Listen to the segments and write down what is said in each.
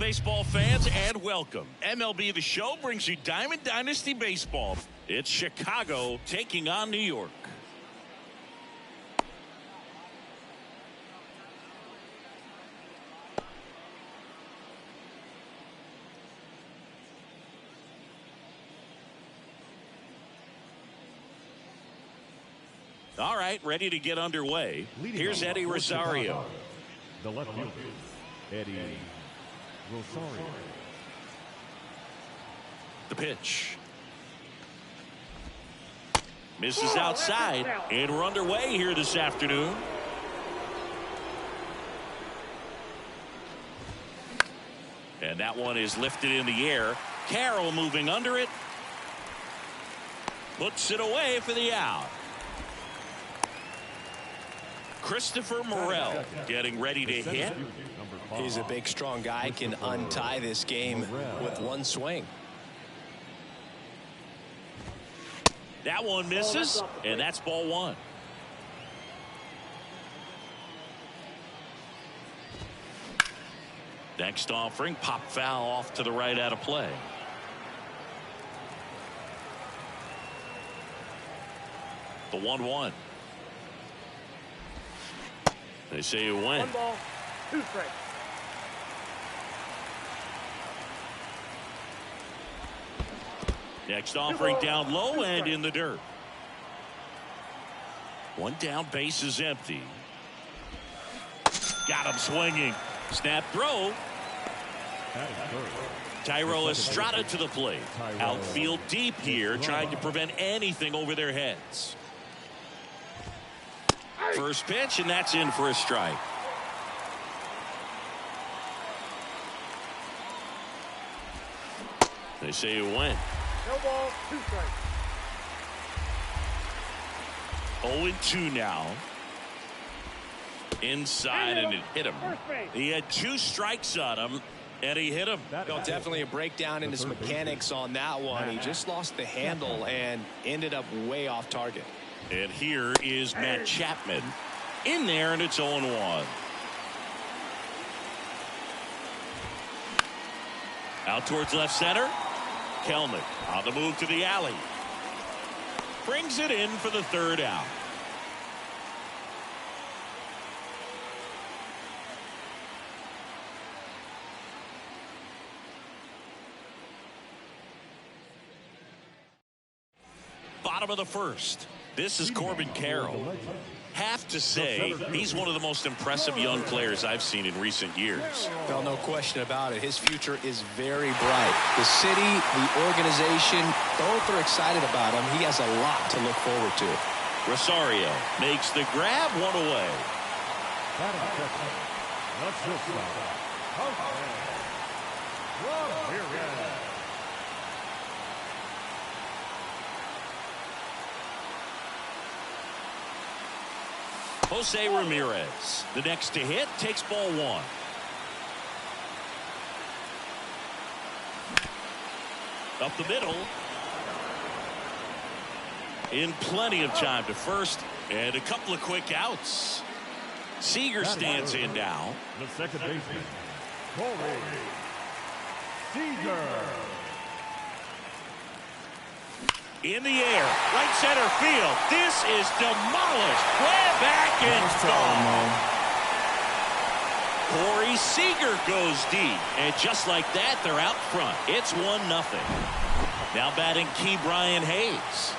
baseball fans, and welcome. MLB The Show brings you Diamond Dynasty Baseball. It's Chicago taking on New York. All right, ready to get underway. Here's Eddie Rosario. The left fielder, Eddie Rosario. The pitch. Misses outside, and we're underway here this afternoon. And that one is lifted in the air. Carroll moving under it. Puts it away for the out. Christopher Morel getting ready to hit. He's a big, strong guy, can untie this game with one swing. That one misses, and that's ball one. Next offering, pop foul off to the right out of play. The 1-1. They say you win. 1 ball, 2 strikes. Next offering down low and in the dirt. One down, base is empty. Got him swinging. Snap throw. Tyro Estrada to the plate. Outfield deep here, trying to prevent anything over their heads. First pitch, and that's in for a strike. They say you win. No ball, 2 strikes. 0-2 now. Inside, and it hit him. He had 2 strikes on him, and he hit him. Definitely a breakdown in his mechanics on that one. He just lost the handle and ended up way off target. And here is Matt Chapman in there, and it's 0-1. Out towards left center. Kelnick on the move to the alley. Brings it in for the 3rd out. Bottom of the 1st. This is Corbin Carroll. Have to say, he's one of the most impressive young players I've seen in recent years. Well, no question about it. His future is very bright. The city, the organization, both are excited about him. He has a lot to look forward to. Rosario makes the grab, 1 away. Jose Ramirez, the next to hit, takes ball 1. Up the middle. In plenty of time to first, and a couple of quick outs. Seager stands in now. The second baseman, Corey Seager. In the air, right center field. This is demolished. Way back and gone. Corey Seager goes deep, and just like that, they're out front. It's 1-0. Now batting Key Brian Hayes.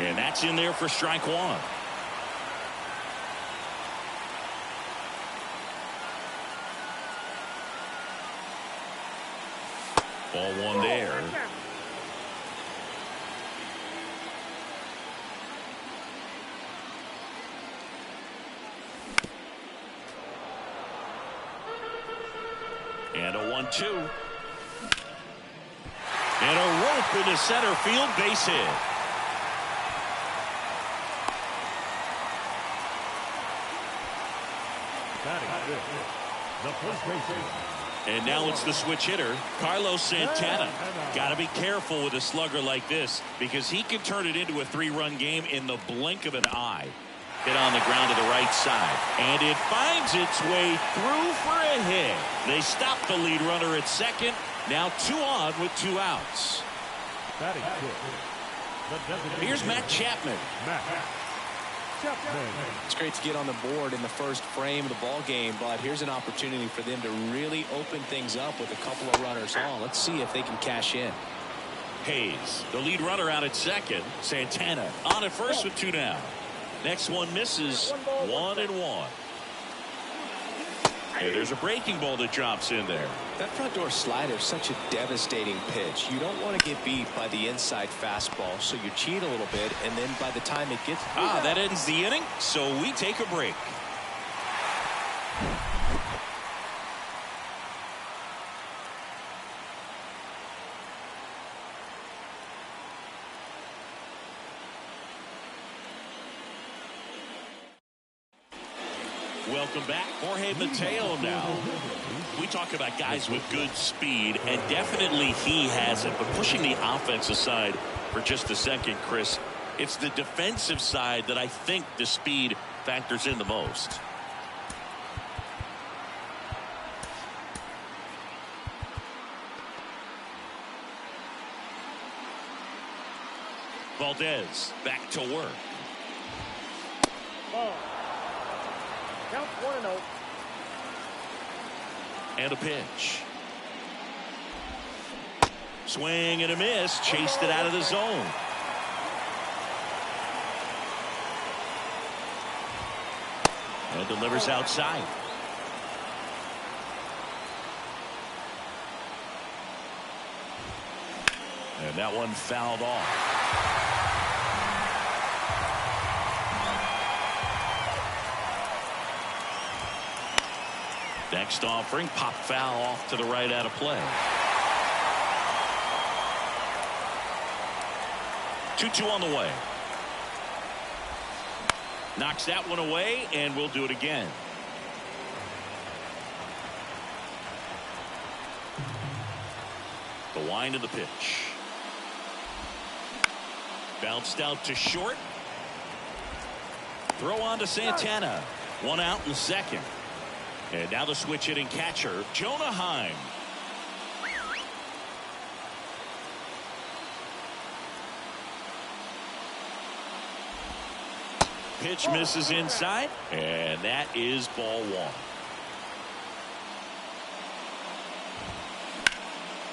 And that's in there for strike 1. Ball 1 there. And a 1-2. And a rope into center field, base hit. The first baseman. And now it's the switch hitter, Carlos Santana. Got to be careful with a slugger like this because he can turn it into a 3-run game in the blink of an eye. Hit on the ground to the right side. And it finds its way through for a hit. They stop the lead runner at second. Now 2 on with 2 outs. Batting fifth. Here's Matt Chapman. It's great to get on the board in the first frame of the ball game, but here's an opportunity for them to really open things up with a couple of runners on. Let's see if they can cash in. Hayes, the lead runner, out at second. Santana on at first with 2 down. Next one misses. 1-1. And there's a breaking ball that drops in there. That front door slider is such a devastating pitch. You don't want to get beat by the inside fastball, so you cheat a little bit, and then by the time it gets... That ends the inning, so we take a break. Welcome back. Jorge Mateo now. We talk about guys with good speed, and definitely he has it. But pushing the offense aside for just a second, Chris, it's the defensive side that I think the speed factors in the most. Valdez back to work. Ball. Count 1-0. And a pitch. Swing and a miss. Chased it out of the zone. And delivers outside. And that one fouled off. Next offering, pop foul off to the right out of play. 2-2 on the way. Knocks that one away, and we'll do it again. The wind of the pitch. Bounced out to short. Throw on to Santana. 1 out in the second. And now the switch hitting catcher, Jonah Heim. Pitch misses inside, and that is ball 1.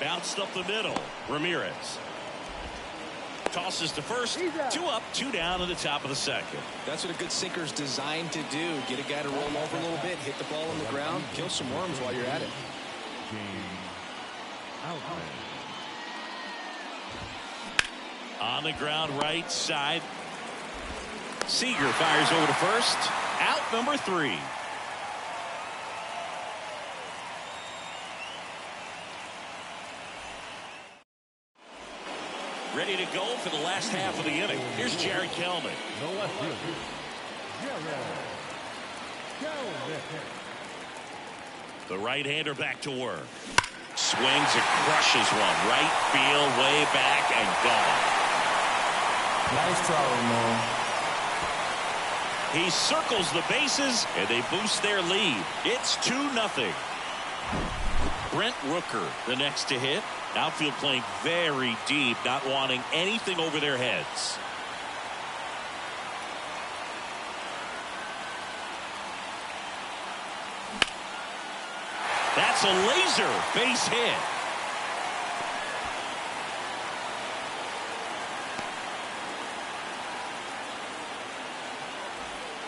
Bounced up the middle. Ramirez tosses to first. 2 up, 2 down in the top of the second. That's what a good sinker's designed to do. Get a guy to roll over a little bit, hit the ball on the ground, kill some worms while you're at it. On the ground right side. Seager fires over to first. Out number 3. Ready to go for the last half of the inning. Here's Jared Kelman. The left fielder, Jared. The right-hander back to work. Swings and crushes one. Right field, way back, and gone. Nice try, man. He circles the bases, and they boost their lead. It's 2-0. Brent Rooker, the next to hit. Outfield playing very deep, not wanting anything over their heads. That's a laser base hit.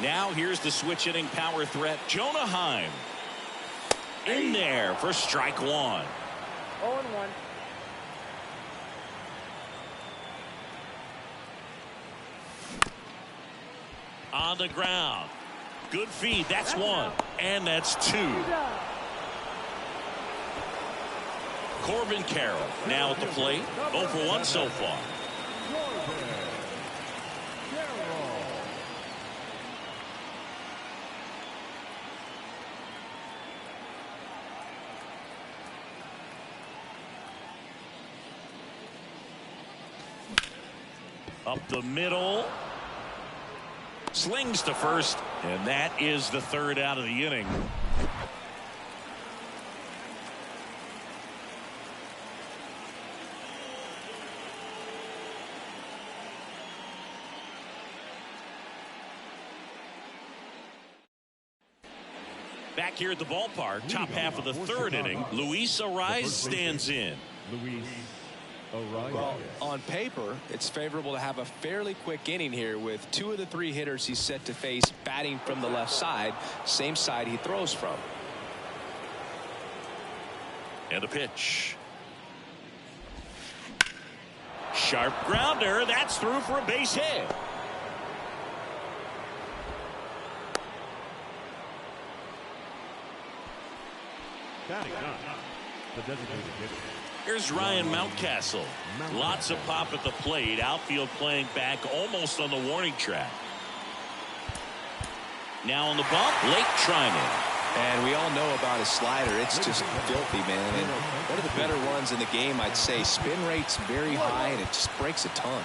Now here's the switch hitting power threat, Jonah Heim. In there for strike 1. 0-1. On the ground. Good feed. That's 1. And that's 2. Corbin Carroll now at the plate. 0 for 1 so far. Up the middle. Slings to first, and that is the third out of the inning. Back here at the ballpark, top half of the third inning, Luis Ariz stands in. Luis Ariz. Well, on paper, it's favorable to have a fairly quick inning here with 2 of the 3 hitters he's set to face batting from the left side, same side he throws from. And a pitch. Sharp grounder. That's through for a base hit. Batting ninth, the designated hitter. Here's Ryan Mountcastle. Lots of pop at the plate. Outfield playing back almost on the warning track. Now on the bump, Lake Trinan. And we all know about his slider. It's just filthy, man. And one of the better ones in the game, I'd say. Spin rate's very high, and it just breaks a ton.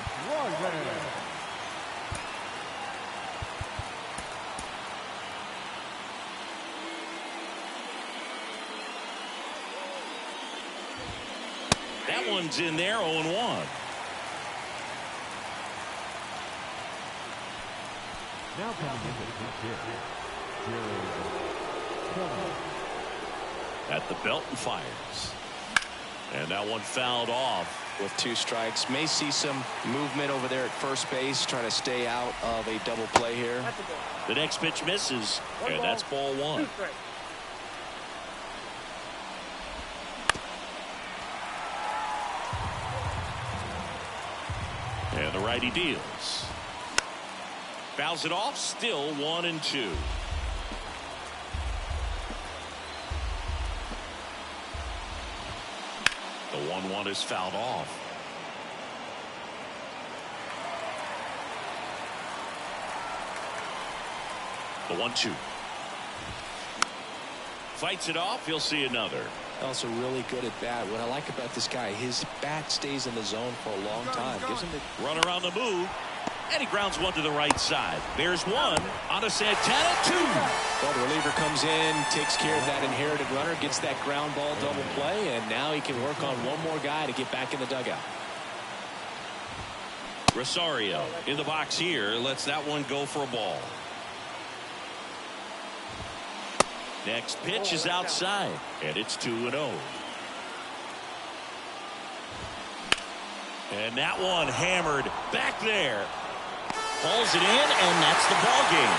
That one's in there, 0-1. Now coming in the fifth hit, At the belt and fires. And that one fouled off. With 2 strikes. May see some movement over there at first base, trying to stay out of a double play here. The next pitch misses, and that's ball 1. And the righty deals. Fouls it off, still 1-2. The 1-1 is fouled off. The 1-2. Fights it off. He'll see another. Also really good at bat. What I like about this guy, his bat stays in the zone for a long time. Gives him the Run around the move. And he grounds one to the right side. Bears 1 on a Santana 2. Well, the reliever comes in, takes care of that inherited runner, gets that ground ball double play, and now he can work on one more guy to get back in the dugout. Rosario in the box here. Lets that one go for a ball. Next pitch is outside, and it's 2-0. And that one hammered back there. Hauls it in, and that's the ball game.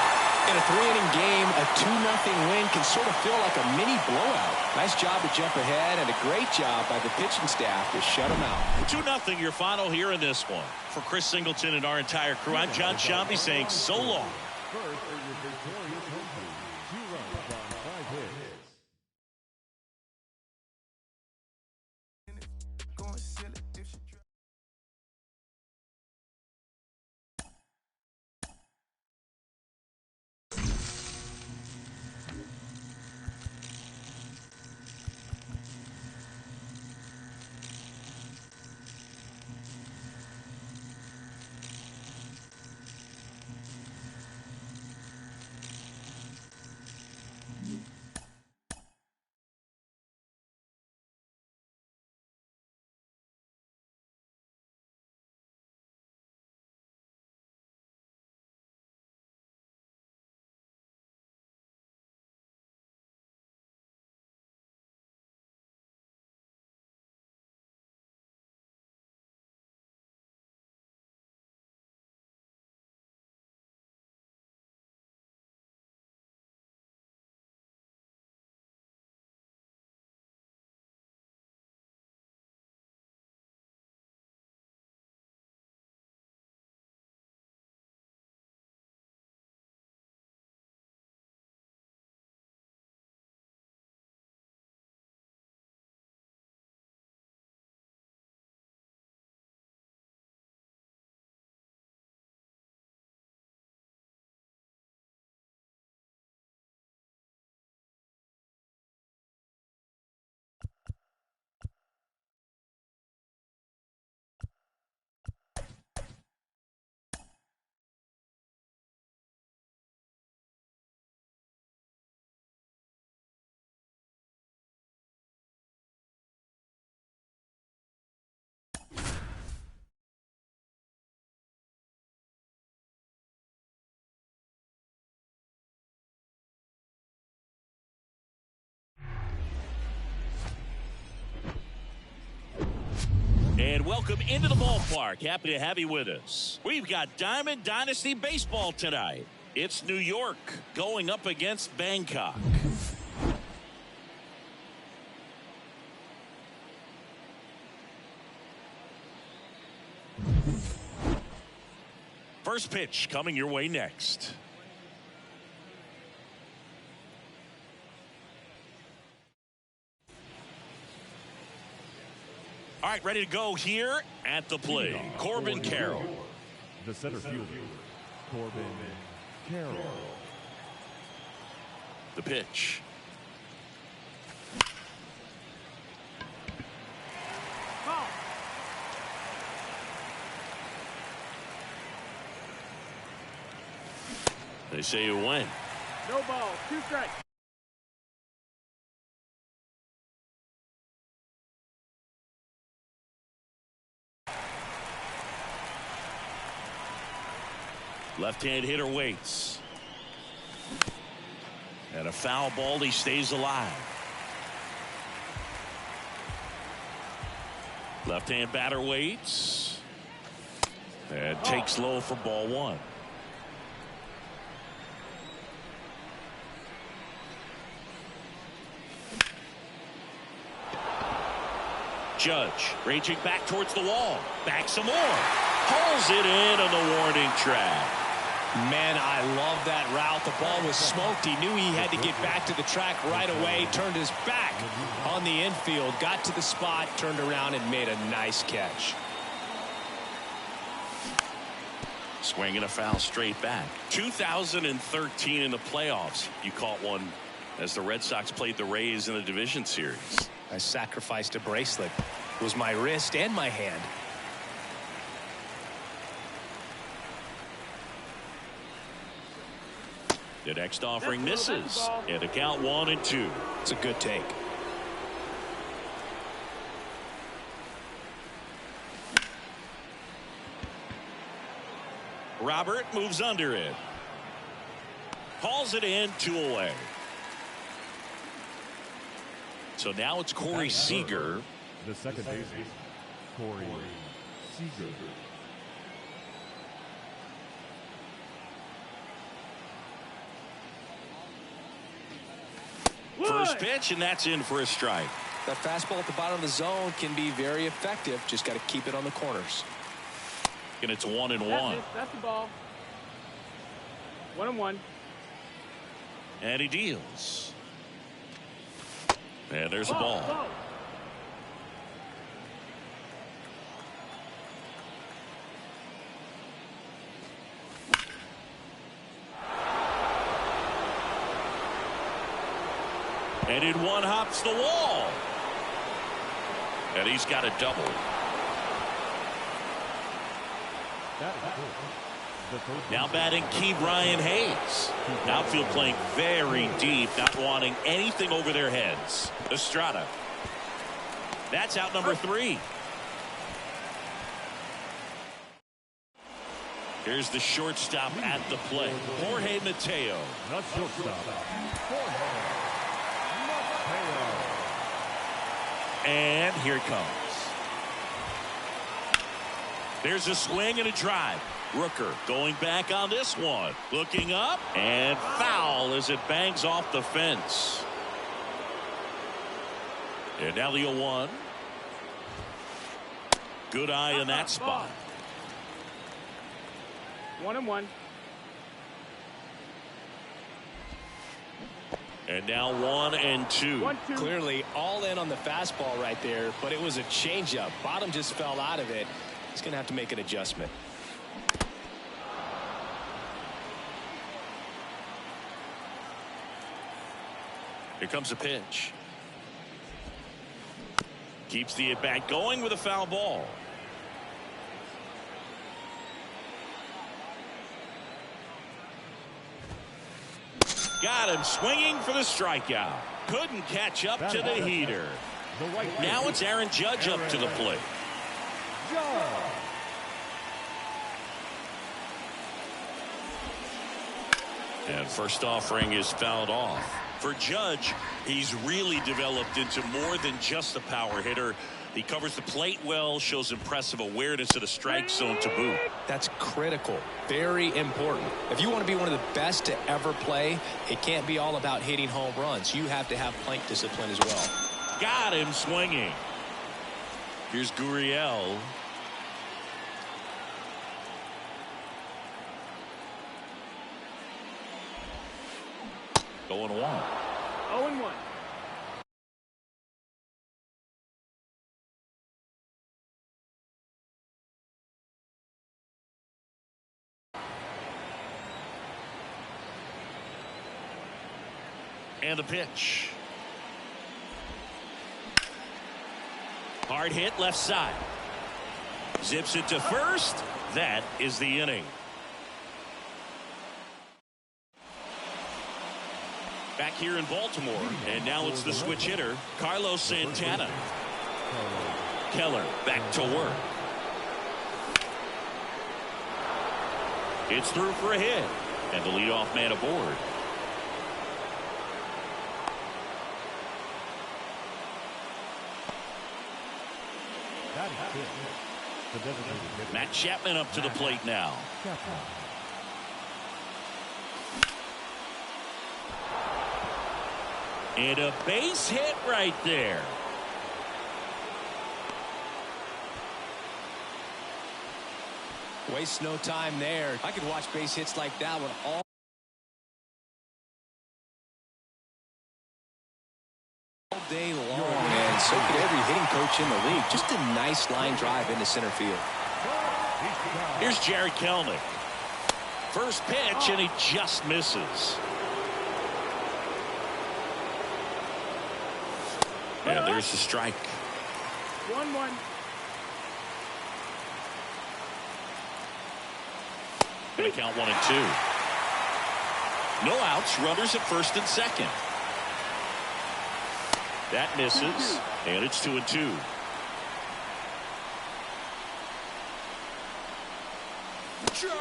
In a 3-inning game, a 2-0 win can sort of feel like a mini blowout. Nice job to jump ahead, and a great job by the pitching staff to shut them out. 2-0 your final here in this one. For Chris Singleton and our entire crew, I'm John Shambi saying so long. first for your victorious home team. 2 runs on 5 hits. And welcome into the ballpark. Happy to have you with us. We've got Diamond Dynasty Baseball tonight. It's New York going up against Bangkok. First pitch coming your way next. All right, ready to go here at the plate. Corbin Carroll. The center fielder, Corbin Carroll. The pitch. Ball. They say you win. No ball. 2 strikes. Left-hand hitter waits. And a foul ball. He stays alive. Left-hand batter waits. And takes low for ball 1. Judge raging back towards the wall. Back some more. Hauls it in on the warning track. Man, I love that route. The ball was smoked. He knew he had to get back to the track right away. Turned his back on the infield. Got to the spot. Turned around and made a nice catch. Swinging a foul straight back. 2013 in the playoffs. You caught one as the Red Sox played the Rays in the division series. I sacrificed a bracelet. It was my wrist and my hand. The next offering misses. And the count 1-2. It's a good take. Robert moves under it. Hauls it in, 2 away. So now it's Corey Seager. The second baseman, Corey Seager. First pitch, and that's in for a strike. That fastball at the bottom of the zone can be very effective. Just got to keep it on the corners. And it's 1-1. That's the ball. 1-1. And he deals. And there's a ball. And in one hops the wall. And he's got a double. Now batting Key Brian Hayes. Outfield playing very deep, not wanting anything over their heads. Estrada. That's out number 3. Here's the shortstop at the plate. Jorge Mateo. The shortstop, Jorge Mateo. And here it comes. There's a swing and a drive. Rooker going back on this one. Looking up and foul as it bangs off the fence. And now the 0-1. Good eye in that spot. 1-1. And now 1-2. 1-2. Clearly all in on the fastball right there, but it was a changeup. Bottom just fell out of it. He's going to have to make an adjustment. Here comes a pitch. Keeps the at-bat going with a foul ball. Got him swinging for the strikeout. Couldn't catch up to the heater. Now it's Aaron Judge up to the plate. And first offering is fouled off. For Judge, he's really developed into more than just a power hitter. He covers the plate well, shows impressive awareness of the strike zone to boot. That's critical. Very important. If you want to be one of the best to ever play, it can't be all about hitting home runs. You have to have plate discipline as well. Got him swinging. Here's Gurriel. Going 1. 0-1. And the pitch. Hard hit left side. Zips it to first. That is the inning. Back here in Baltimore, and now it's the switch hitter, Carlos Santana. Keller back to work. It's through for a hit, and the leadoff man aboard. Matt Chapman up to the plate now. And a base hit right there. Waste no time there. I could watch base hits like that one all day long, and so could every hitting coach in the league. Just a nice line drive into center field. Here's Jared Kelenic. First pitch, and he just misses. And there's the strike. 1-1. Gonna count 1 and 2. No outs, runners at first and second. That misses, and it's 2 and 2.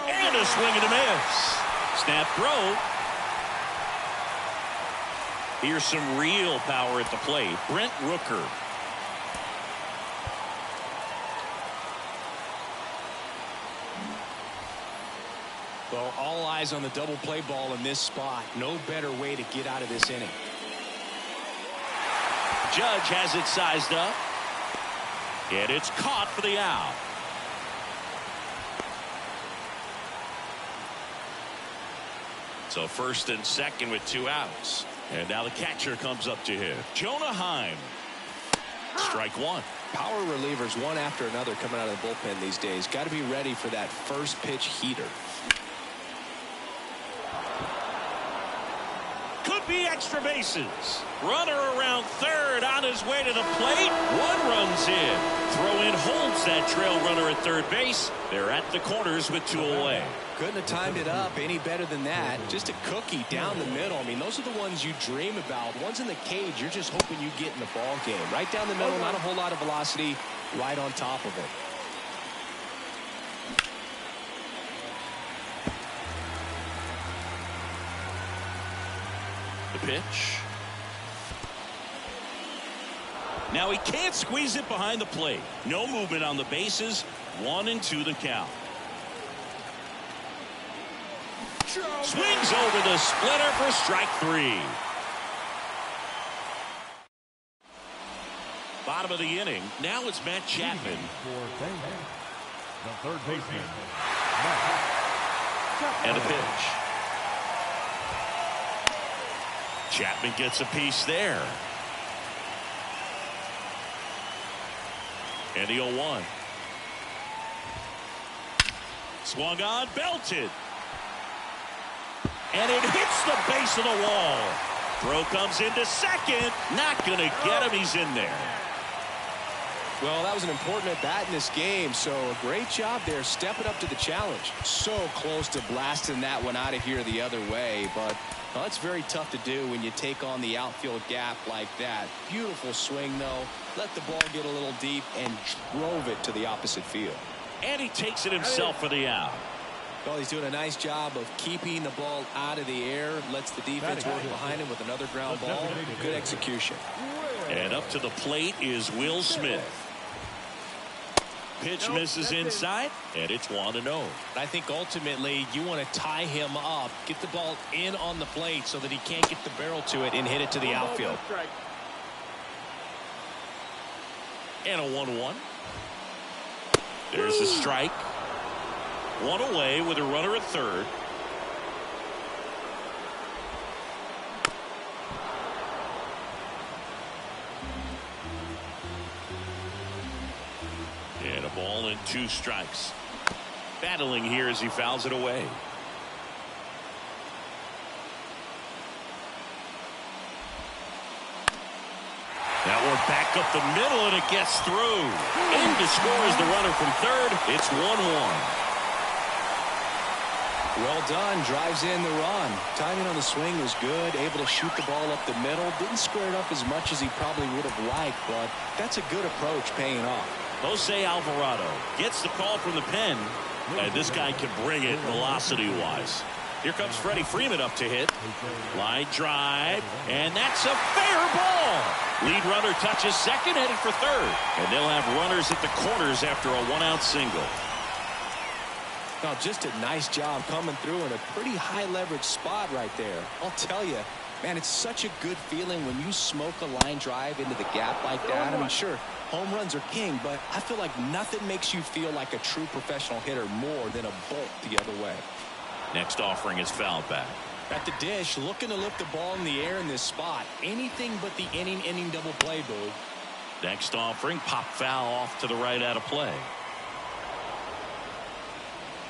And a swing and a miss. Snap throw. Here's some real power at the plate. Brent Rooker. Well, all eyes on the double play ball in this spot. No better way to get out of this inning. Judge has it sized up. And it's caught for the out. So first and second with 2 outs. And now the catcher comes up to hit. Jonah Heim. Strike 1. Power relievers one after another coming out of the bullpen these days. Got to be ready for that first pitch heater. Could be extra bases. Runner around third on his way to the plate. 1 runs in. Throw in holds that trail runner at third base. They're at the corners with 2 away. Couldn't have timed it up any better than that. Just a cookie down the middle. I mean, those are the ones you dream about. Ones in the cage, you're just hoping you get in the ball game. Right down the middle, not a whole lot of velocity, right on top of it. The pitch. Now he can't squeeze it behind the plate. No movement on the bases. 1 and 2 the count. Swings over the splitter for strike 3. Bottom of the inning. Now it's Matt Chapman. The third baseman. And a pitch. Chapman gets a piece there. And the 0-1. Swung on, belted. And it hits the base of the wall. Throw comes into second. Not going to get him. He's in there. Well, that was an important at-bat in this game, so a great job there stepping up to the challenge. So close to blasting that one out of here the other way, but well, it's very tough to do when you take on the outfield gap like that. Beautiful swing, though. Let the ball get a little deep and drove it to the opposite field. And he takes it himself for the out. Well, he's doing a nice job of keeping the ball out of the air. Lets the defense work behind him with another ground ball. Good execution. And up to the plate is Will Smith. pitch Nope, misses that's it. inside, and it's 1-0. I think ultimately you want to tie him up, get the ball in on the plate so that he can't get the barrel to it and hit it to the One ball, outfield. one strike. And a 1-1. There's a strike. One away with a runner at third. And a ball and 2 strikes. Battling here as he fouls it away. That one back up the middle, and it gets through. In to score is the runner from third. It's 1-1. Well done. Drives in the run. Timing on the swing was good. Able to shoot the ball up the middle. Didn't square it up as much as he probably would have liked, but that's a good approach paying off. Jose Alvarado gets the call from the pen. And this guy can bring it velocity-wise. Here comes Freddie Freeman up to hit. Line drive, and that's a fair ball. Lead runner touches second, headed for third. And they'll have runners at the corners after a 1-out single. Well, just a nice job coming through in a pretty high leverage spot right there. I'll tell you, man, it's such a good feeling when you smoke a line drive into the gap like that. I mean, sure, home runs are king, but I feel like nothing makes you feel like a true professional hitter more than a bolt the other way. Next offering is fouled back. At the dish, looking to lift the ball in the air in this spot. Anything but the inning double play, boo. Next offering, pop foul off to the right out of play.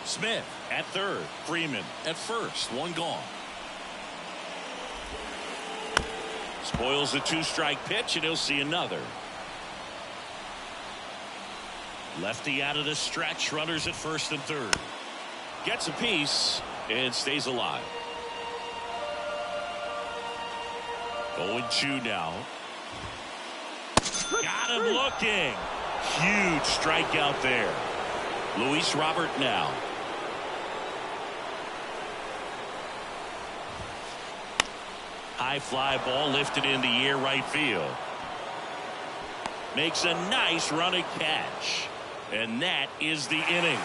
Smith at third. Freeman at first. One gone. Spoils the 2-strike pitch, and he'll see another. Lefty out of the stretch. Runners at first and third. Gets a piece and stays alive. 0-2 now. Got him looking. Huge strikeout there. Luis Robert now. High fly ball lifted in the air right field. Makes a nice running catch. And that is the inning.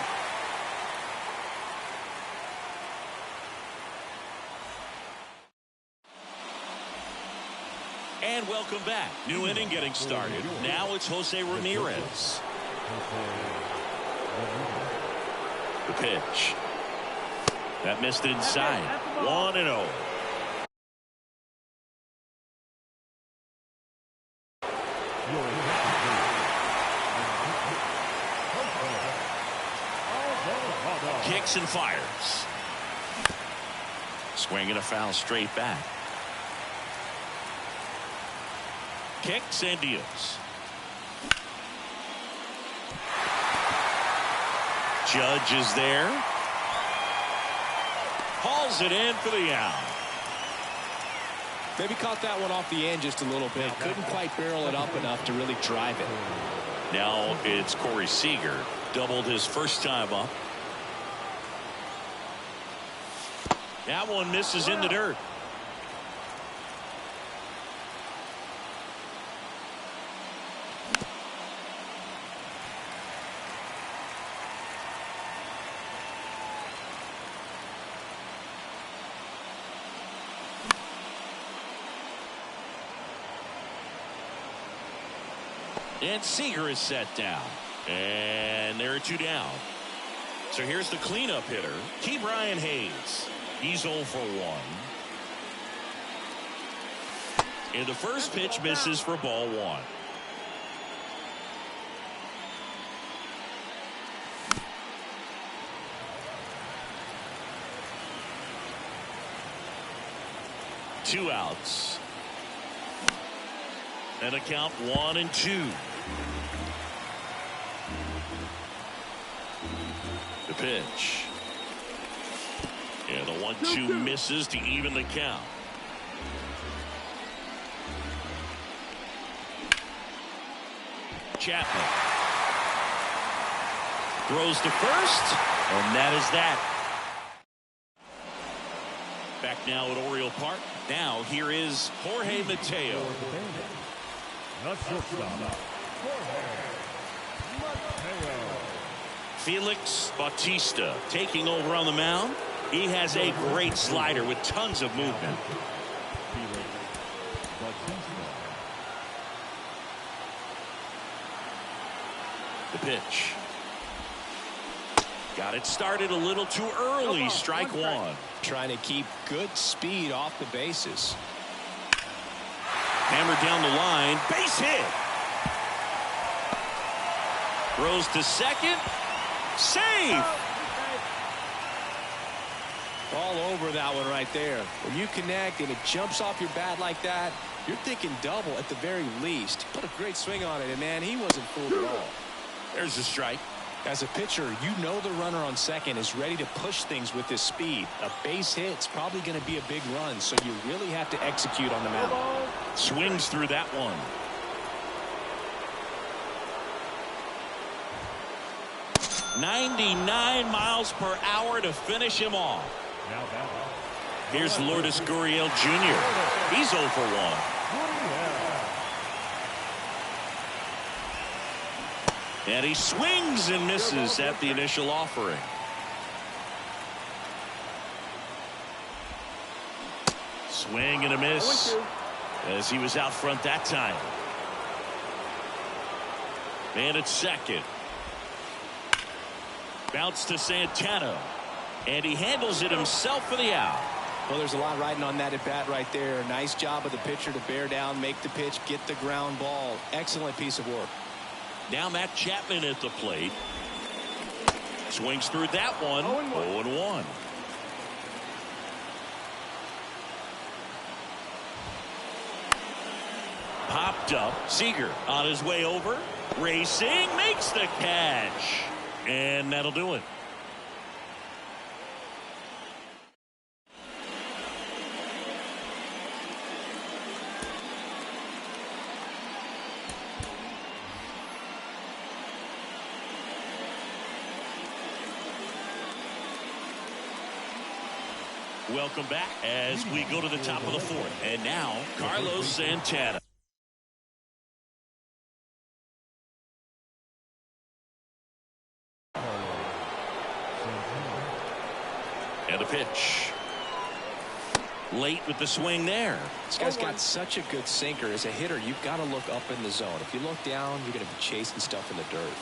And welcome back. New inning getting started. Now it's Jose Ramirez. The pitch. That missed inside. 1-0. Kicks and fires. Swing and a foul straight back. Kicks and deals. Judge is there. Hauls it in for the out. Maybe caught that one off the end just a little bit. Couldn't quite barrel it up enough to really drive it. Now it's Corey Seager. Doubled his first time up. That one misses in the dirt. And Seager is set down. And there are 2 down. So here's the cleanup hitter, Ke'Bryan Hayes. He's 0 for 1. And the first pitch misses for ball 1. Two outs. And a count 1-2. The pitch. And the 1-2 misses to even the count. Chapman throws to first, and that is that. Back now at Oriole Park. Now here is Jorge Mateo. The shortstop, Jorge Felix Bautista taking over on the mound. He has a great slider with tons of movement. The pitch. Got it started a little too early. Strike one. Trying to keep good speed off the bases. Hammered down the line. Base hit. Throws to second. Save. All over that one right there. When you connect and it jumps off your bat like that, you're thinking double at the very least. Put a great swing on it, and man, he wasn't fooled at all. There's a strike. As a pitcher, you know the runner on second is ready to push things with his speed. A base hit's probably going to be a big run, so you really have to execute on the mound. Swings through that one. .99 miles per hour to finish him off. Here's Lourdes Gurriel Jr. He's 0 for 1. And he swings and misses at the initial offering. Swing and a miss as he was out front that time. Man at second. Bounce to Santana. And he handles it himself for the out. Well, there's a lot riding on that at bat right there. Nice job of the pitcher to bear down, make the pitch, get the ground ball. Excellent piece of work. Now Matt Chapman at the plate. Swings through that one. 0-1. Popped up. Seager on his way over. Racing. Makes the catch. And that'll do it. Welcome back as we go to the top of the fourth. And now, Carlos Santana. And a pitch. Late with the swing there. This guy's got such a good sinker. As a hitter, you've got to look up in the zone. If you look down, you're going to be chasing stuff in the dirt.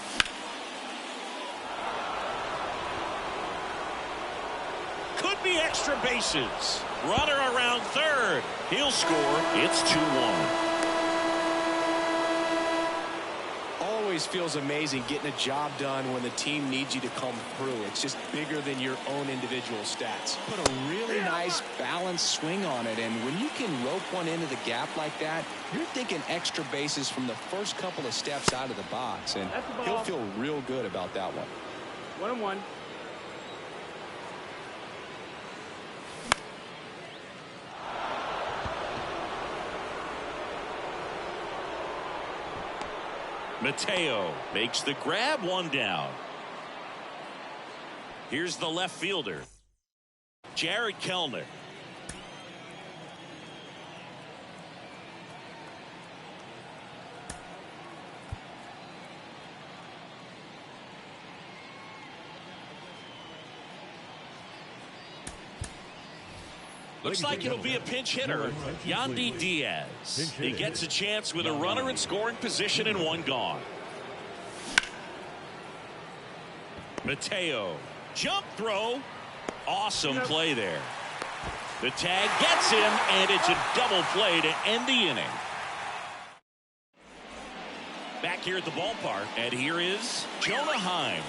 Could be extra bases. Runner around third. He'll score. It's 2-1. Always feels amazing getting a job done when the team needs you to come through. It's just bigger than your own individual stats. Put a really nice balanced swing on it, and when you can rope one into the gap like that, you're thinking extra bases from the first couple of steps out of the box, and he'll feel real good about that one. 1-1. Mateo makes the grab, one down. Here's the left fielder, Jared Kellner. Looks like it'll be a pinch hitter, Yandy Diaz. He gets a chance with a runner in scoring position and one gone. Mateo, jump throw. Awesome play there. The tag gets him, and it's a double play to end the inning. Back here at the ballpark, and here is Jonah Heim.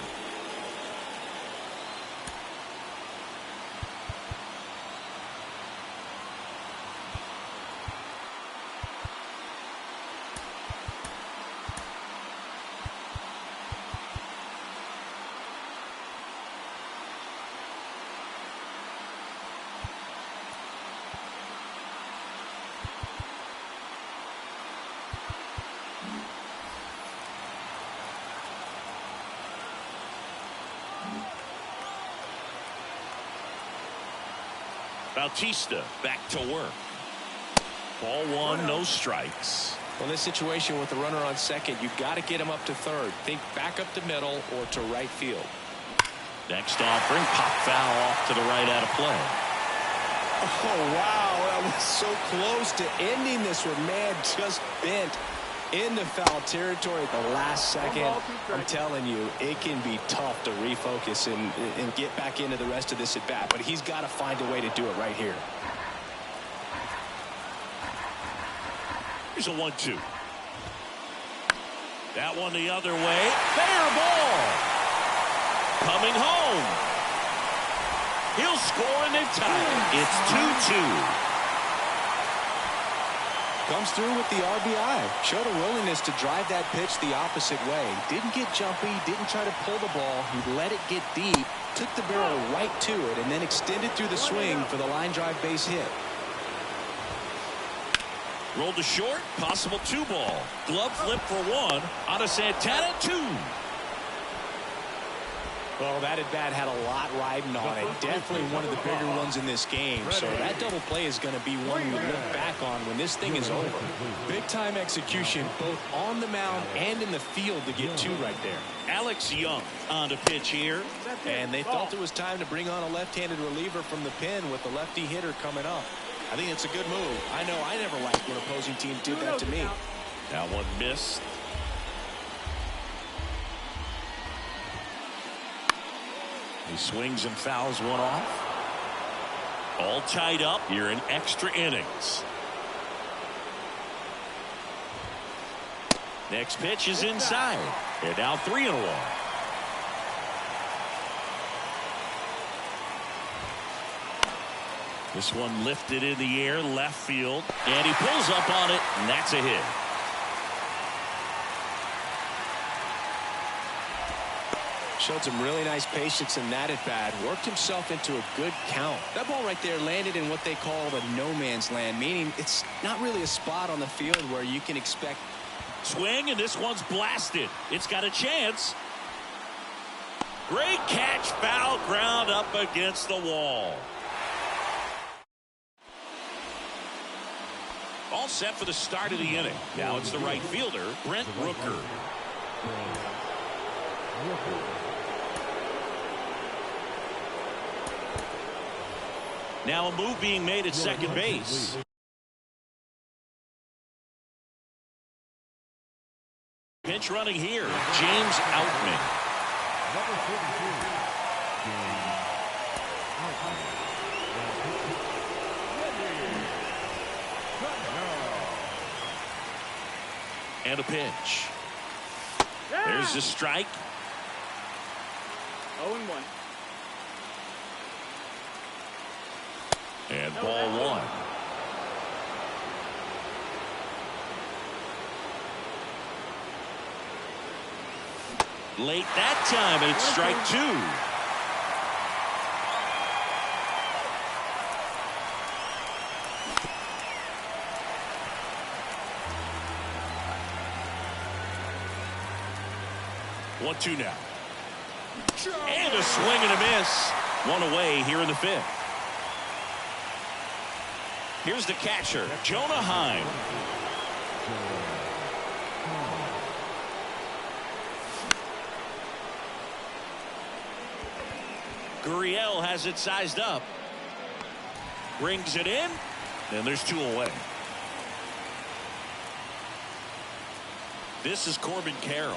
Bautista back to work. Ball one, no strikes. Well, in this situation with the runner on second, you've got to get him up to third. Think back up to middle or to right field. Next offering, pop foul off to the right, out of play. Oh, wow. That was so close to ending this one. Man, just bent into foul territory at the last second. I'm telling you, it can be tough to refocus and get back into the rest of this at bat. But he's got to find a way to do it right here. Here's a 1-2. That one the other way. Fair ball. Coming home. He'll score and they tie it. It's 2-2. Comes through with the RBI. Showed a willingness to drive that pitch the opposite way. Didn't get jumpy. Didn't try to pull the ball. He let it get deep. Took the barrel right to it and then extended through the swing for the line drive base hit. Rolled to short, possible 2-ball. Glove flip for 1 on a Santana 2. Well, that at bat had a lot riding on it. Definitely one of the bigger ones in this game. So that double play is going to be one we look back on when this thing is over. Big time execution both on the mound and in the field to get 2 right there. Alex Young on the pitch here. And they felt it was time to bring on a left-handed reliever from the pen with the lefty hitter coming up. I think it's a good move. I know I never liked when opposing teams do that to me. That one missed. He swings and fouls one off. All tied up here in extra innings. Next pitch is inside. They're now 3-1. This one lifted in the air, left field, and he pulls up on it, and that's a hit. Showed some really nice patience in that at bat. Worked himself into a good count. That ball right there landed in what they call the no man's land, meaning it's not really a spot on the field where you can expect. Swing, and this one's blasted. It's got a chance. Great catch, foul ground up against the wall. All set for the start of the inning. Now it's the right fielder, Brent Rooker. Now a move being made at second base. Pinch running here, James Outman. And a pitch. There's the strike. 0-1. And ball 1. Late that time, and it's strike 2. One, 2 now. And a swing and a miss. One away here in the 5th. Here's the catcher, Jonah Heim. Gurriel has it sized up. Brings it in. And there's 2 away. This is Corbin Carroll.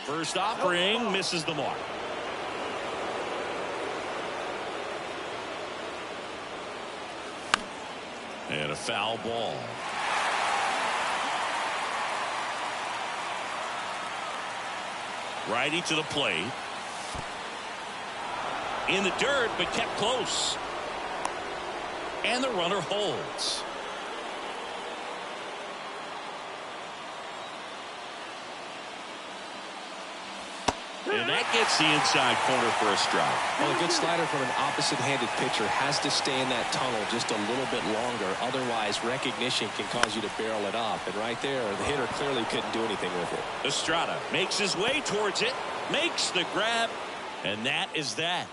First offering misses the mark. And a foul ball. Righty to the plate. In the dirt, but kept close. And the runner holds. And that gets the inside corner for a strike. Well, a good slider from an opposite-handed pitcher has to stay in that tunnel just a little bit longer. Otherwise, recognition can cause you to barrel it up. And right there, the hitter clearly couldn't do anything with it. Estrada makes his way towards it, makes the grab, and that is that.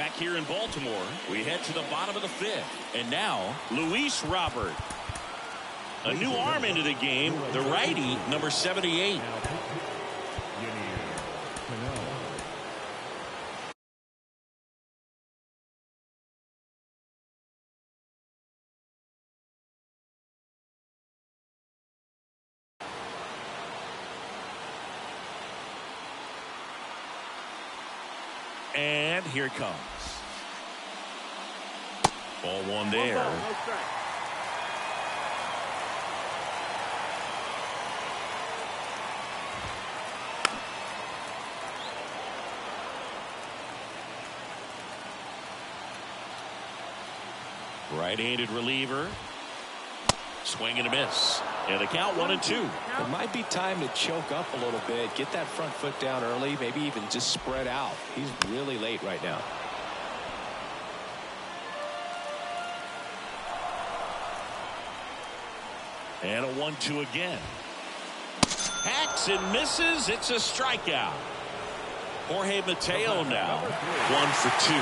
Back here in Baltimore, we head to the bottom of the 5th. And now, Luis Robert. A new arm into the game, the righty, number 78. And here it comes. Ball one there. No strike. Right-handed reliever. Swing and a miss. And the count 1-2. It might be time to choke up a little bit, get that front foot down early, maybe even just spread out. He's really late right now. And a 1-2 again. Hacks and misses. It's a strikeout. Jorge Mateo now 1 for 2.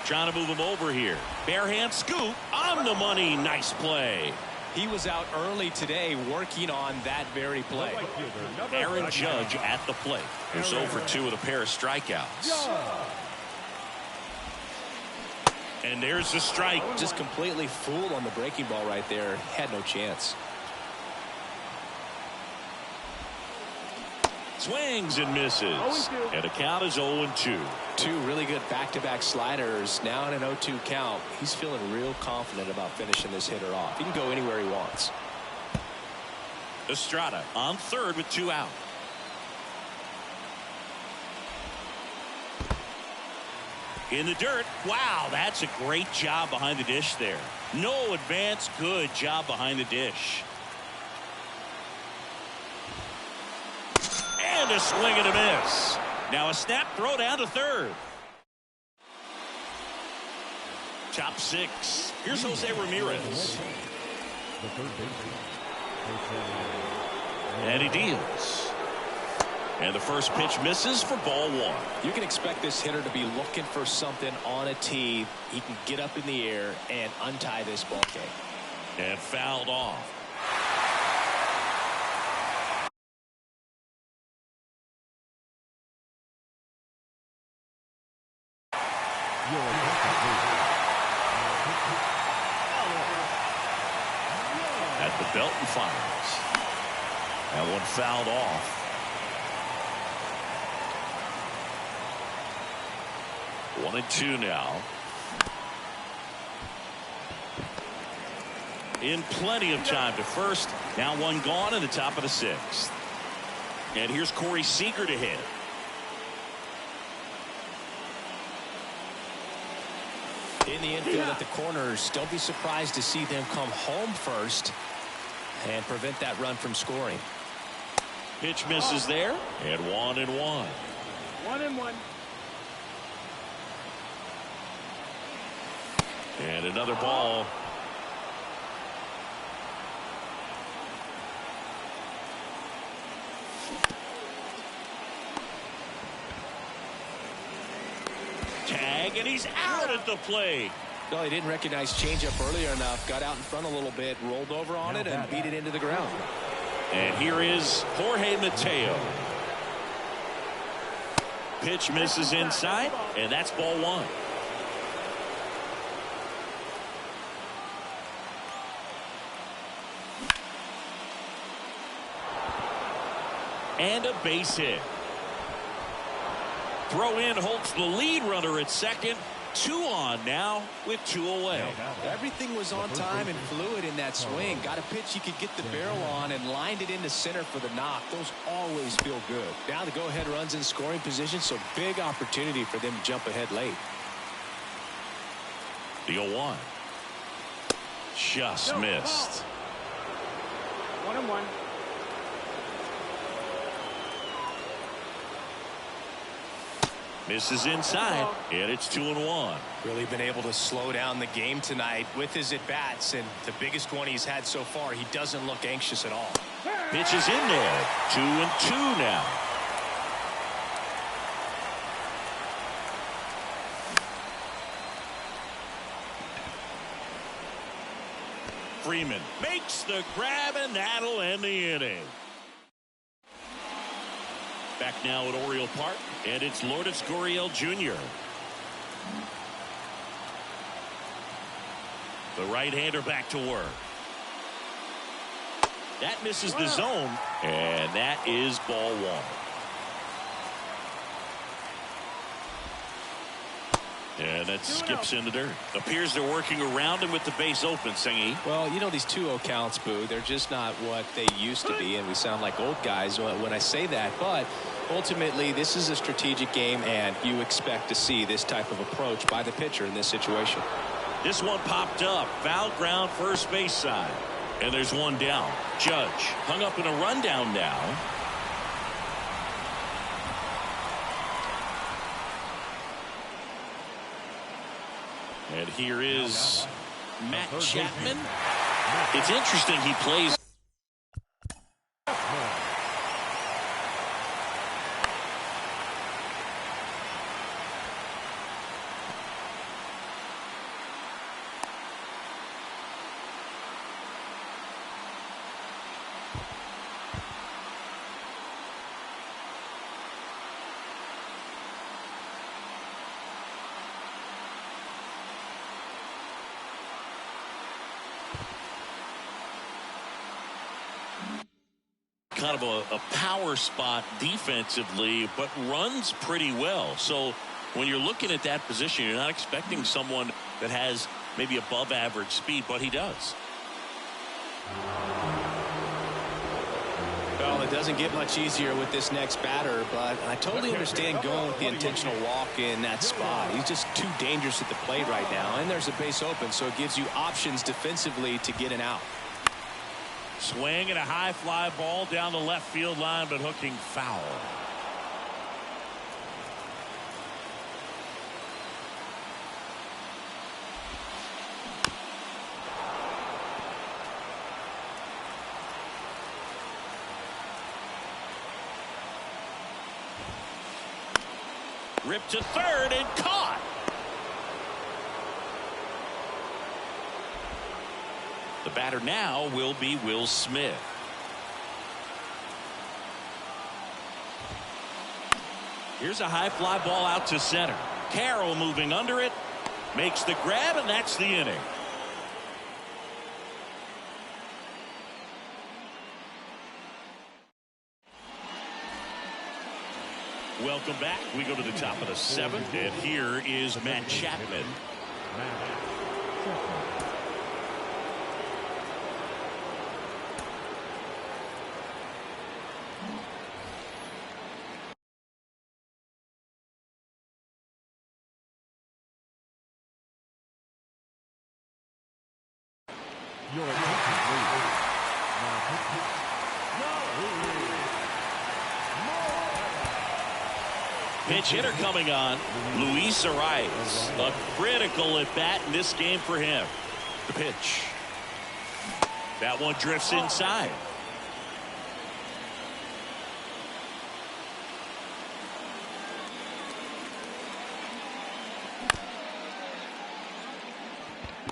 Trying to move him over here. Barehand scoop on the money. Nice play. He was out early today working on that very play. Aaron Judge at the plate. He's 0 for 2 with a pair of strikeouts. And there's the strike. Just completely fooled on the breaking ball right there. Had no chance. Swings and misses. And the count is 0-2. Two really good back-to-back sliders. Now in an 0-2 count. He's feeling real confident about finishing this hitter off. He can go anywhere he wants. Estrada on third with 2 out. In the dirt. Wow, that's a great job behind the dish there. No advance. Good job behind the dish. And a swing and a miss. Now a snap throw down to third. Top 6. Here's Jose Ramirez. And he deals. And the first pitch misses for ball 1. You can expect this hitter to be looking for something on a tee. He can get up in the air and untie this ball game. And fouled off. At the belt and fires. That one fouled off. One and 2 now. In plenty of time to first. Now one gone in the top of the 6th. And here's Corey Seager to hit. In the infield at the corners, don't be surprised to see them come home first and prevent that run from scoring. Pitch misses there. And 1-1. 1-1. And another ball. Tag, and he's out at the plate. No, he didn't recognize changeup earlier enough. Got out in front a little bit, rolled over on it, and beat it into the ground. And here is Jorge Mateo. Pitch misses inside, and that's ball 1. And a base hit. Throw in holds the lead runner at second. 2 on now with 2 away. Everything was on time and fluid in that swing. Got a pitch he could get the barrel on and lined it into center for the knock. Those always feel good. Now the go-ahead runs in scoring position, so big opportunity for them to jump ahead late. The 0-1. Just missed. 1-1. Misses inside, and it's 2-1. Really been able to slow down the game tonight with his at-bats, and the biggest one he's had so far, he doesn't look anxious at all. Pitch is in there. 2-2 now. Freeman makes the grab, and that'll end the inning. Back now at Oriole Park, and it's Lourdes Gurriel Jr. The right-hander back to work. That misses the zone, and that is ball one. And that skips in the dirt. Appears they're working around him with the base open, Singy. Well, you know, these 2-0 counts, Boo, they're just not what they used to be, and we sound like old guys when I say that. But ultimately, this is a strategic game, and you expect to see this type of approach by the pitcher in this situation. This one popped up. Foul ground, first base side. And there's one down. Judge hung up in a rundown now. And here is Matt Chapman. It's interesting he plays. Kind of a power spot defensively, but runs pretty well. So when you're looking at that position, you're not expecting someone that has maybe above average speed, but he does. Well, it doesn't get much easier with this next batter, but I totally understand going with the intentional walk in that spot. He's just too dangerous at the plate right now, and there's a base open, so it gives you options defensively to get an out. Swing and a high fly ball down the left field line, but hooking foul. Ripped to third and caught. The batter now will be Will Smith. Here's a high fly ball out to center. Carroll moving under it. Makes the grab, and that's the inning. Welcome back. We go to the top of the seventh, and here is Matt Chapman. Pitch hitter coming on, Luis Arias. A critical at bat in this game for him. The pitch. That one drifts inside.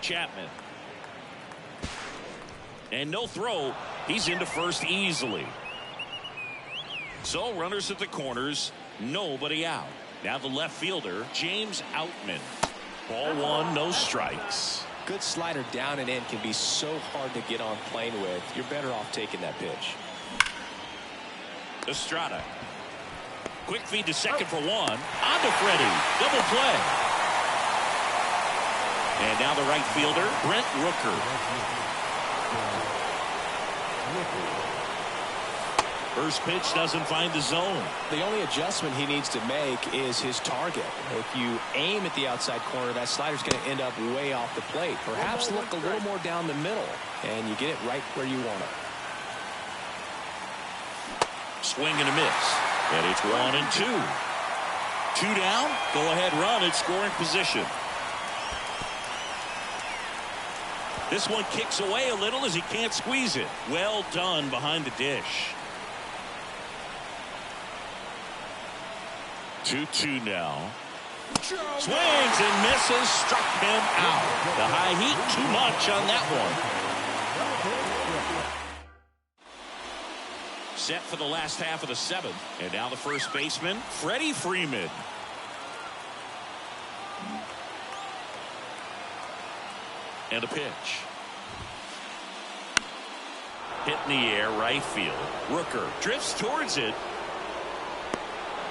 Chapman. And no throw. He's into first easily. So runners at the corners. Nobody out. Now the left fielder, James Outman. Ball one, no strikes. Good slider down and in can be so hard to get on plane with. You're better off taking that pitch. Estrada. Quick feed to second for one. On to Freddie. Double play. And now the right fielder, Brent Rooker. First pitch doesn't find the zone. The only adjustment he needs to make is his target. If you aim at the outside corner, that slider's going to end up way off the plate. Perhaps look a little more down the middle, and you get it right where you want it. Swing and a miss. And it's 1-2. Two down. Go ahead run at scoring position. This one kicks away a little as he can't squeeze it. Well done behind the dish. 2-2 now. Swings and misses. Struck him out. The high heat, too much on that one. Set for the last half of the seventh. And now the first baseman, Freddie Freeman. And a pitch. Hit in the air, right field. Rooker drifts towards it.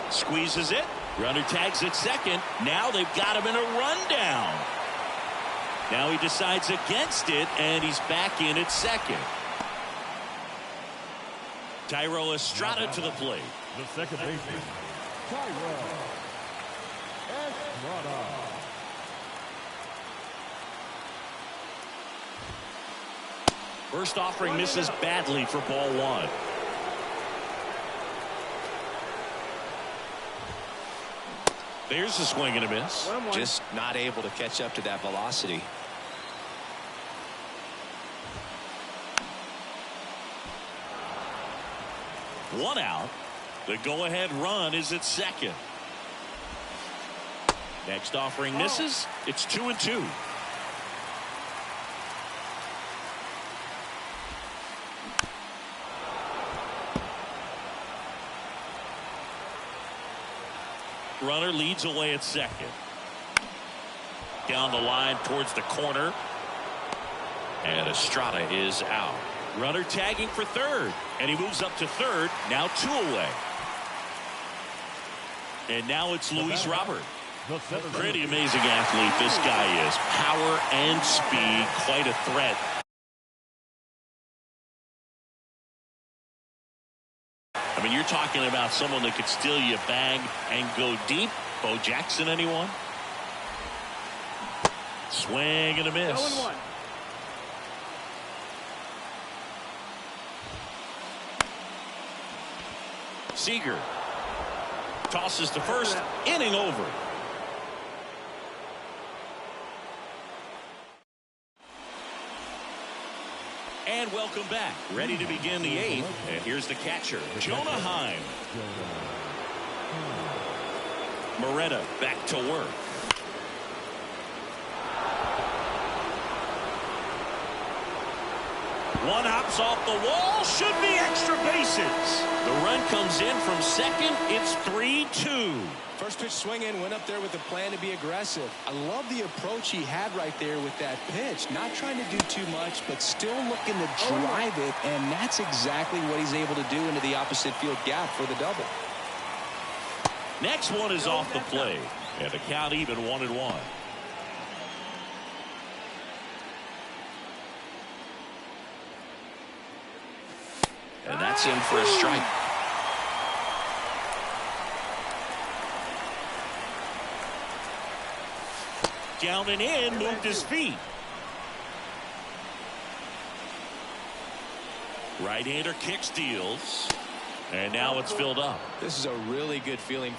Squeezes it. Runner tags at second. Now they've got him in a rundown. Now he decides against it, and he's back in at second. Thairo Estrada to the plate. The second baseman, Thairo Estrada. First offering misses badly for ball one. There's a swing and a miss. Just not able to catch up to that velocity. One out. The go-ahead run is at second. Next offering misses. It's 2-2. Runner leads away at second. Down the line towards the corner. And Estrada is out. Runner tagging for third. And he moves up to third. Now 2 away. And now it's Luis Robert. Pretty amazing athlete this guy is. Power and speed. Quite a threat. I mean, you're talking about someone that could steal you a bag and go deep. Bo Jackson, anyone? Swing and a miss. 0-1. Seager tosses to first. Inning over. And welcome back. Ready to begin the eighth. And here's the catcher, Jonah Heim. Moreta back to work. One hops off the wall. Should be extra bases. The run comes in from second. It's 3-2. First pitch swing in, went up there with a plan to be aggressive. I love the approach he had right there with that pitch. Not trying to do too much, but still looking to drive it, and that's exactly what he's able to do into the opposite field gap for the double. Next one is off the plate, and the count even 1-1. And that's in for a strike. Down and in, moved his feet. Right-hander kick steals. And now it's filled up. This is a really good feeling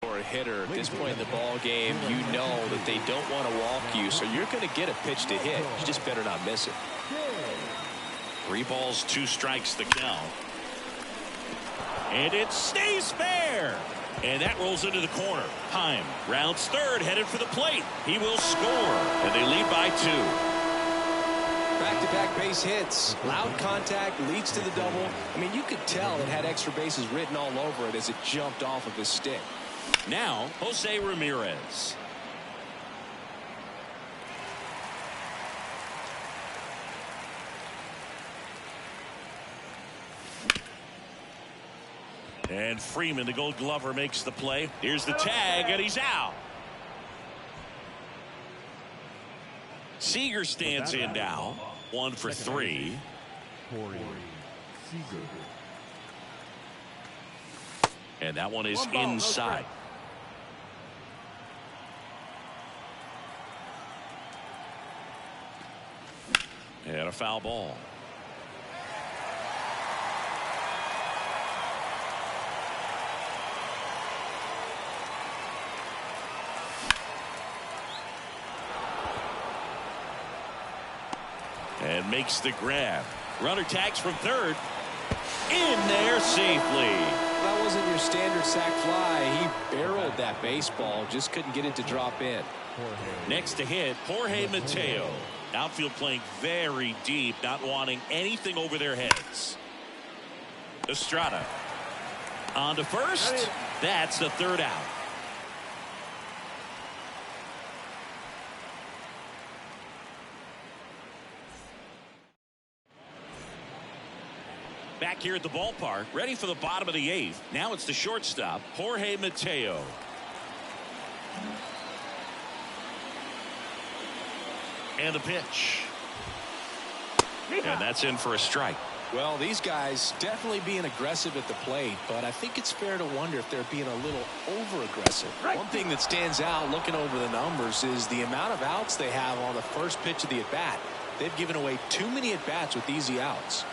for a hitter. At this point in the ball game, you know that they don't want to walk you, so you're going to get a pitch to hit. You just better not miss it. 3 balls, 2 strikes the count. And it stays fair. And that rolls into the corner. Heim rounds third, headed for the plate. He will score. And they lead by 2. Back-to-back base hits. Loud contact leads to the double. I mean, you could tell it had extra bases written all over it as it jumped off of his stick. Now, Jose Ramirez. And Freeman, the Gold Glover, makes the play. Here's the tag, and he's out. Seager stands in now. 1 for 3. And that one is inside. And a foul ball. And makes the grab. Runner tags from third. In there safely. That wasn't your standard sac fly. He barreled that baseball. Just couldn't get it to drop in. Next to hit, Jorge Mateo. Outfield playing very deep, not wanting anything over their heads. Estrada. On to first. That's the third out. Back here at the ballpark, ready for the bottom of the eighth. Now it's the shortstop, Jorge Mateo. And the pitch. And that's in for a strike. Well, these guys definitely being aggressive at the plate, but I think it's fair to wonder if they're being a little over-aggressive. One thing that stands out looking over the numbers is the amount of outs they have on the first pitch of the at-bat. They've given away too many at-bats with easy outs.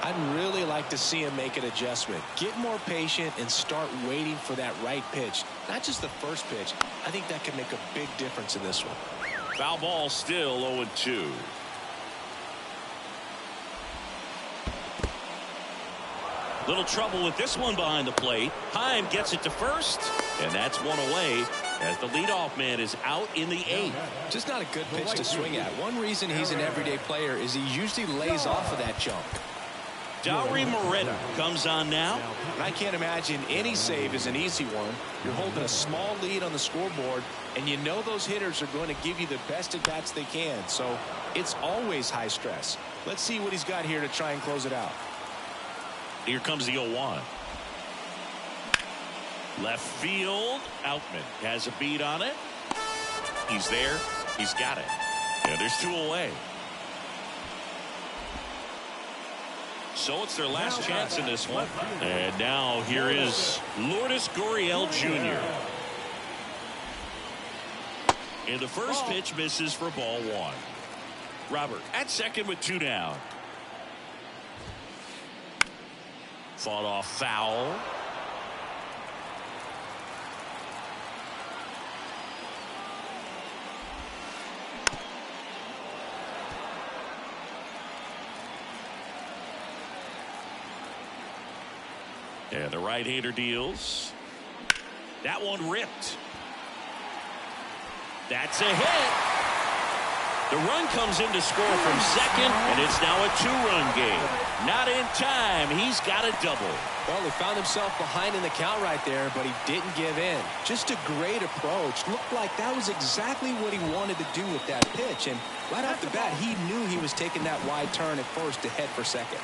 I'd really like to see him make an adjustment. Get more patient and start waiting for that right pitch. Not just the first pitch. I think that could make a big difference in this one. Foul ball still 0-2. Little trouble with this one behind the plate. Heim gets it to first, and that's one away as the leadoff man is out in the eighth. Just not a good pitch to swing at. One reason he's an everyday player is he usually lays off of that jump. Dauri Moreta comes on now. And I can't imagine any save is an easy one. You're holding a small lead on the scoreboard, and you know those hitters are going to give you the best at bats they can. So it's always high stress. Let's see what he's got here to try and close it out. Here comes the 0-1. Left field. Outman has a beat on it. He's there. He's got it. And there's two away. So it's their last chance in this one. And now here is Lourdes Gurriel Jr. And the first pitch misses for ball one. Robert at second with two down. Fought off foul. And the right-hander deals. That one ripped. That's a hit. The run comes in to score from second, and it's now a two-run game. Not in time. He's got a double. Well, he found himself behind in the count right there, but he didn't give in. Just a great approach. Looked like that was exactly what he wanted to do with that pitch. And right off the bat, he knew he was taking that wide turn at first to head for second.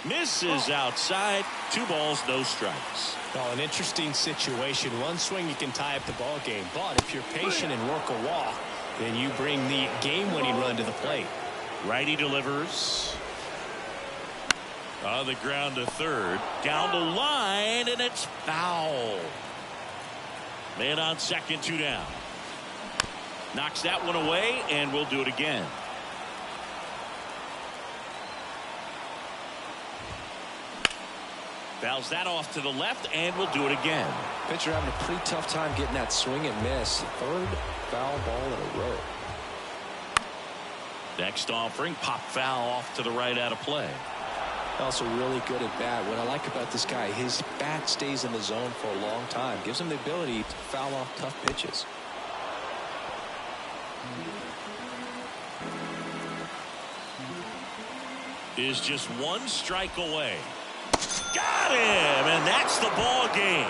Misses outside. 2 balls, no strikes. Well, an interesting situation. One swing you can tie up the ball game, but if you're patient and work a walk, then you bring the game-winning run to the plate. Righty delivers. On the ground to third. Down the line, and it's foul. Man on second, 2 down. Knocks that one away, and we'll do it again. Fouls that off to the left, and we'll do it again. Pitcher having a pretty tough time getting that swing and miss. Third foul ball in a row. Next offering, pop foul off to the right out of play. Also really good at bat. What I like about this guy, his bat stays in the zone for a long time. Gives him the ability to foul off tough pitches. Is just 1 strike away. Got him, and that's the ball game.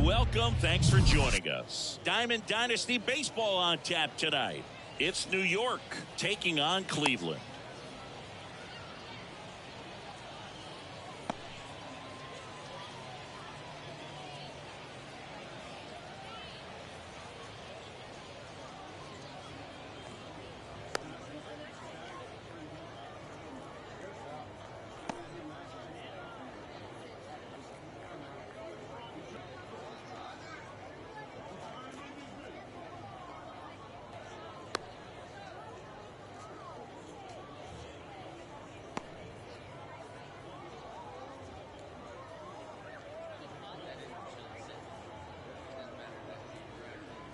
welcome. Thanks for joining us. Diamond Dynasty Baseball on tap tonight. It's New York taking on Cleveland.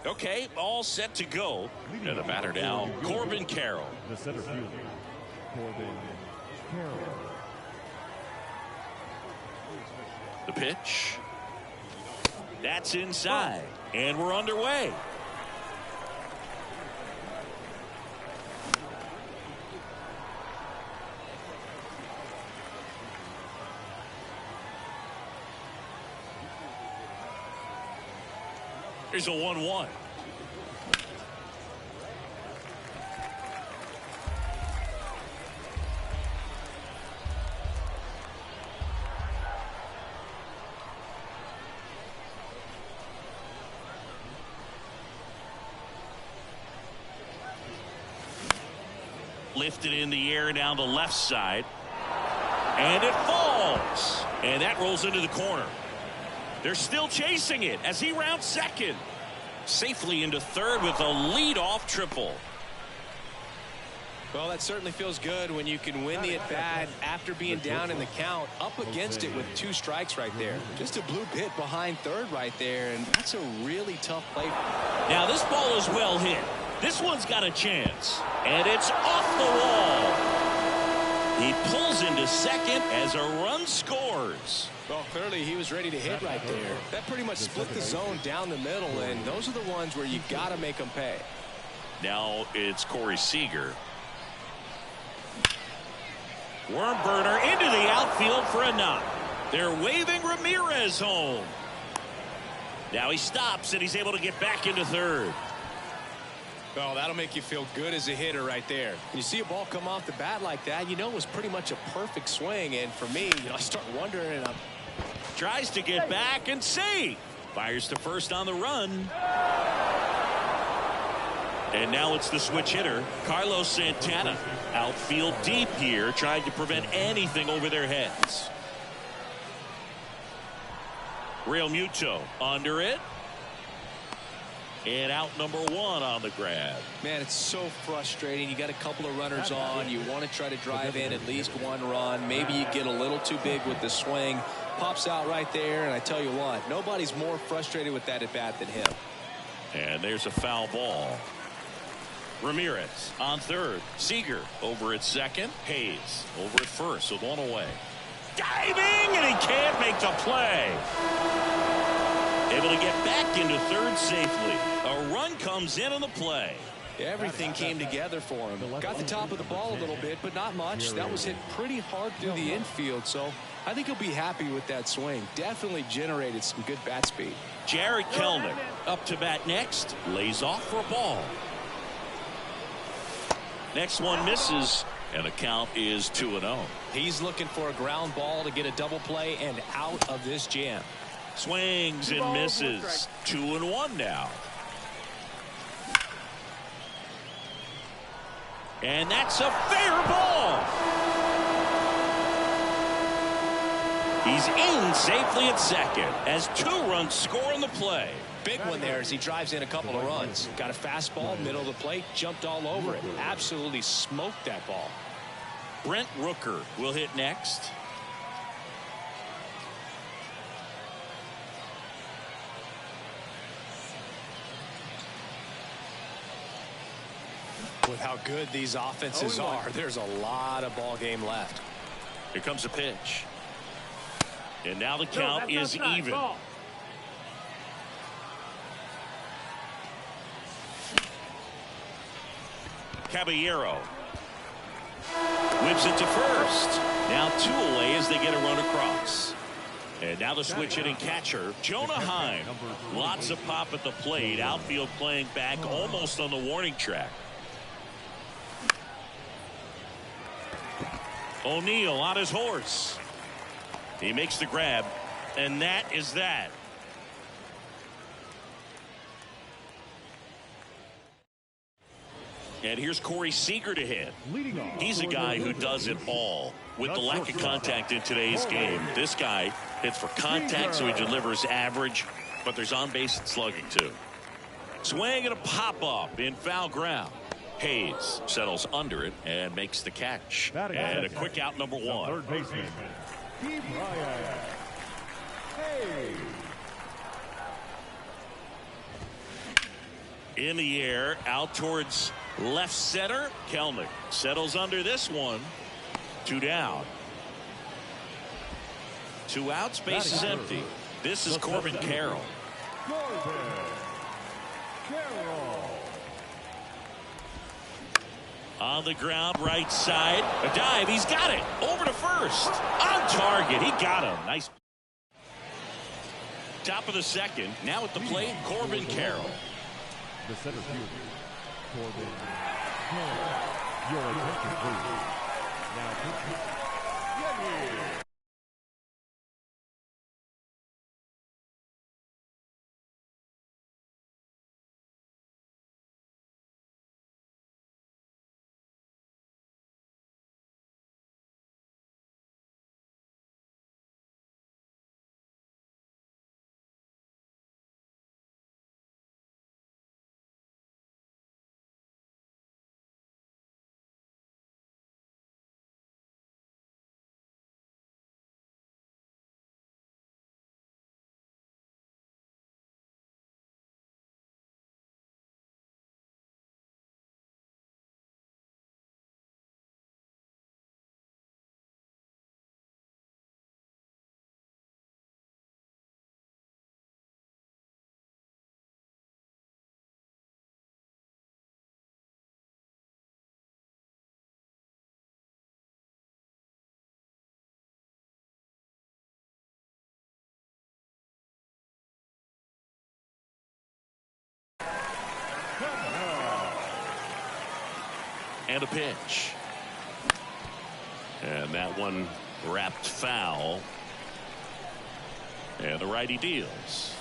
Okay, all set to go. And the batter now, Corbin Carroll. The center fielder, Corbin Carroll. The pitch. That's inside. And we're underway. Here's a 1-1. Lifted in the air down the left side. And it falls. And that rolls into the corner. They're still chasing it as he rounds second. Safely into third with a leadoff triple. Well, that certainly feels good when you can win the at-bat after being down in the count, up against it with 2 strikes right there. Just a blue pit behind third right there, and that's a really tough play. Now this ball is well hit. This one's got a chance, and it's off the wall. He pulls into second as a run scores. Well, clearly he was ready to hit right there. That pretty much split the zone down the middle, and those are the ones where you got to make them pay. Now it's Corey Seager. Worm burner into the outfield for a knock. They're waving Ramirez home. Now he stops, and he's able to get back into third. Oh, that'll make you feel good as a hitter right there. When you see a ball come off the bat like that, you know it was pretty much a perfect swing. And for me, I start wondering. And tries to get back and save. Fires to first on the run. And now it's the switch hitter, Carlos Santana. Outfield deep here, trying to prevent anything over their heads. Real Muto under it. And out number 1 on the grab. Man, it's so frustrating. You got a couple of runners on. You want to try to drive in at least 1 run. Maybe you get a little too big with the swing. Pops out right there, and I tell you what, nobody's more frustrated with that at bat than him. And there's a foul ball. Ramirez on third. Seager over at second. Hayes over at first with 1 away. Diving, and he can't make the play. Able to get back into third safely. A run comes in on the play. Everything came together for him. Got the top of the ball a little bit, but not much. That was hit pretty hard through the infield, so I think he'll be happy with that swing. Definitely generated some good bat speed. Jared Kelnick up to bat next. Lays off for a ball. Next one misses, and the count is 2-0. He's looking for a ground ball to get a double play and out of this jam. Swings and misses. 2-1 now. And that's a fair ball. He's in safely at second as 2 runs score on the play. Big one there as he drives in a couple of runs. Got a fastball, middle of the plate, jumped all over it. Absolutely smoked that ball. Brent Rooker will hit next. With how good these offenses are, there's a lot of ball game left. Here comes a pitch. And now the count is even. Caballero whips it to first. Now 2 away as they get a run across. And now the switch hitting catcher, Jonah Heim. Lots of pop at the plate. Outfield playing back almost on the warning track. O'Neill on his horse. He makes the grab. And that is that. And here's Corey Seager to hit. He's a guy who does it all. With the lack of contact in today's game, this guy hits for contact, so he delivers average, but there's on-base and slugging, too. Swing and a pop-up in foul ground. Hayes settles under it and makes the catch. And a quick out, number one. Third baseman, Steve Ryan. Hey. In the air, out towards left center. Kelnick settles under this one. 2 down. 2 outs, base is empty. This is Corbin Carroll. Corbin Carroll. On the ground, right side. A dive, he's got it. Over to first. On target, he got him. Nice. Top of the second. Now at the plate, Corbin Carroll. The center fielder, Corbin Carroll. Your attention, please. Now, pitching. And a pitch. And that one wrapped foul. And the righty deals.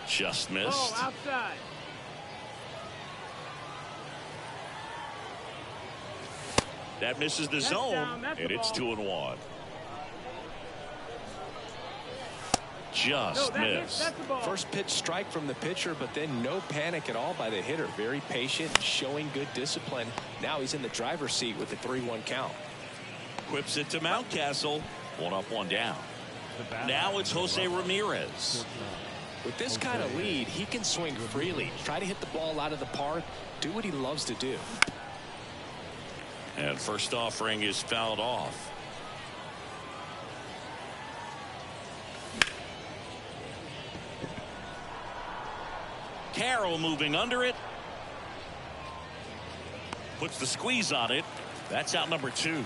Just missed. Oh, outside. That misses the That's zone. down. That's And the it's ball. 2-1. Just missed. That's the ball. First pitch strike from the pitcher, but then no panic at all by the hitter. Very patient, showing good discipline. Now he's in the driver's seat with the 3-1 count. Whips it to Mountcastle. 1 up, 1 down. Now it's Jose Ramirez. With this kind of lead, he can swing freely, try to hit the ball out of the park, do what he loves to do. And first offering is fouled off. Carroll moving under it. Puts the squeeze on it. That's out number 2.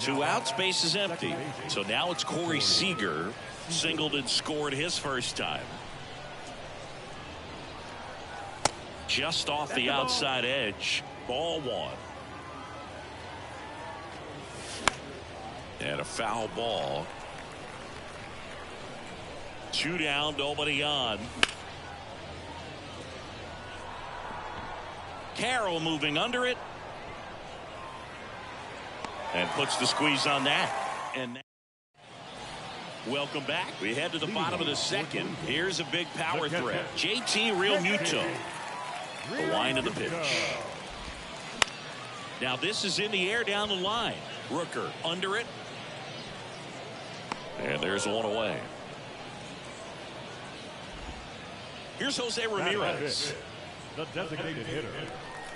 2 outs, base is empty. So now it's Corey Seager. Singled and scored his first time. Just off the outside edge. Ball 1. And a foul ball. 2 down, nobody on. Carroll moving under it. And puts the squeeze on that. And welcome back. We head to the bottom of the second. Here's a big power threat. JT Realmuto. The line of the pitch. Now this is in the air down the line. Rooker under it. And there's 1 away. Here's Jose Ramirez. The designated hitter,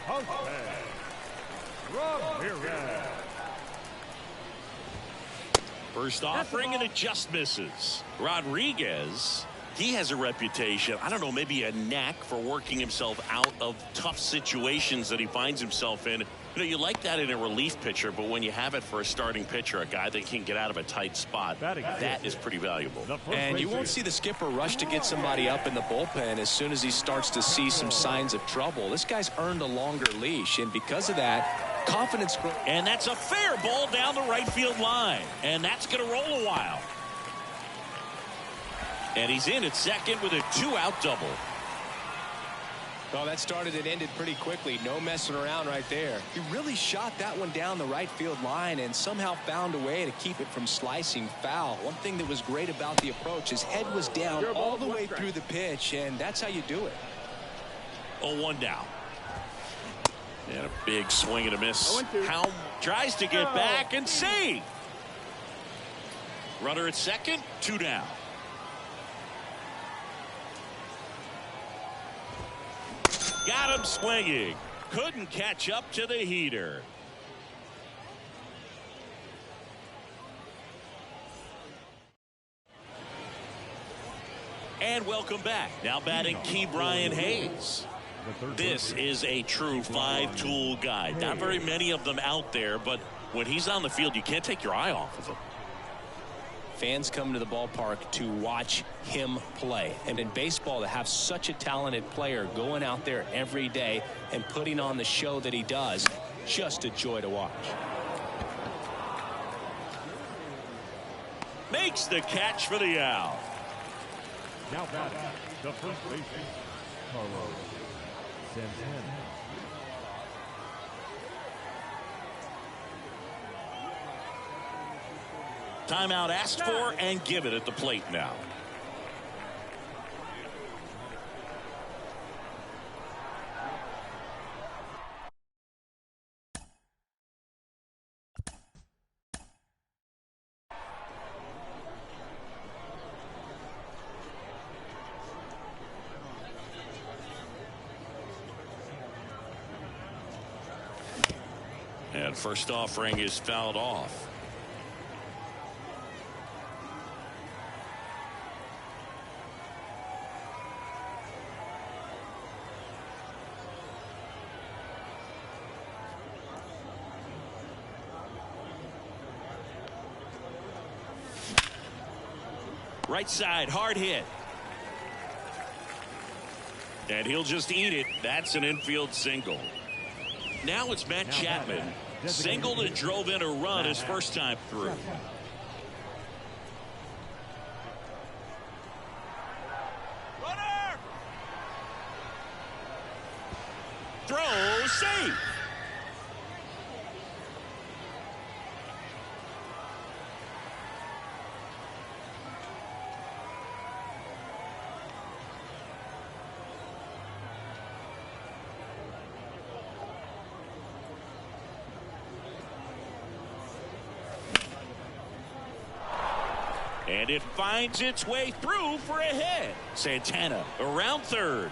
Jose Ramirez. First offering, and it just misses. Rodriguez, he has a reputation, I don't know, maybe a knack for working himself out of tough situations that he finds himself in. You know, you like that in a relief pitcher, but when you have it for a starting pitcher, a guy that can get out of a tight spot, that is pretty valuable. And you won't see the skipper rush to get somebody up in the bullpen as soon as he starts to see some signs of trouble. This guy's earned a longer leash, and because of that, confidence. And that's a fair ball down the right field line, and that's going to roll a while. And he's in at second with a 2-out double. Well, that started and ended pretty quickly. No messing around right there. He really shot that one down the right field line and somehow found a way to keep it from slicing foul. One thing that was great about the approach, his head was down all the way through the pitch, and that's how you do it. 0-1 down. And a big swing and a miss. How tries to get back and save. Runner at second, 2 down. Got him swinging. Couldn't catch up to the heater. And welcome back. Now batting Key Brian Hayes. This is a true 5-tool guy. Not very many of them out there, but when he's on the field, you can't take your eye off of him. Fans come to the ballpark to watch him play. And in baseball, to have such a talented player going out there every day and putting on the show that he does, just a joy to watch. Makes the catch for the out. Now batting the first baseman, Carlos Santana. Timeout asked for and given at the plate now. And first offering is fouled off. Right side, hard hit. And he'll just eat it. That's an infield single. Now it's Matt Chapman. Singled and drove in a run his first time through. Runner! Throw, safe. And it finds its way through for a hit. Santana around third.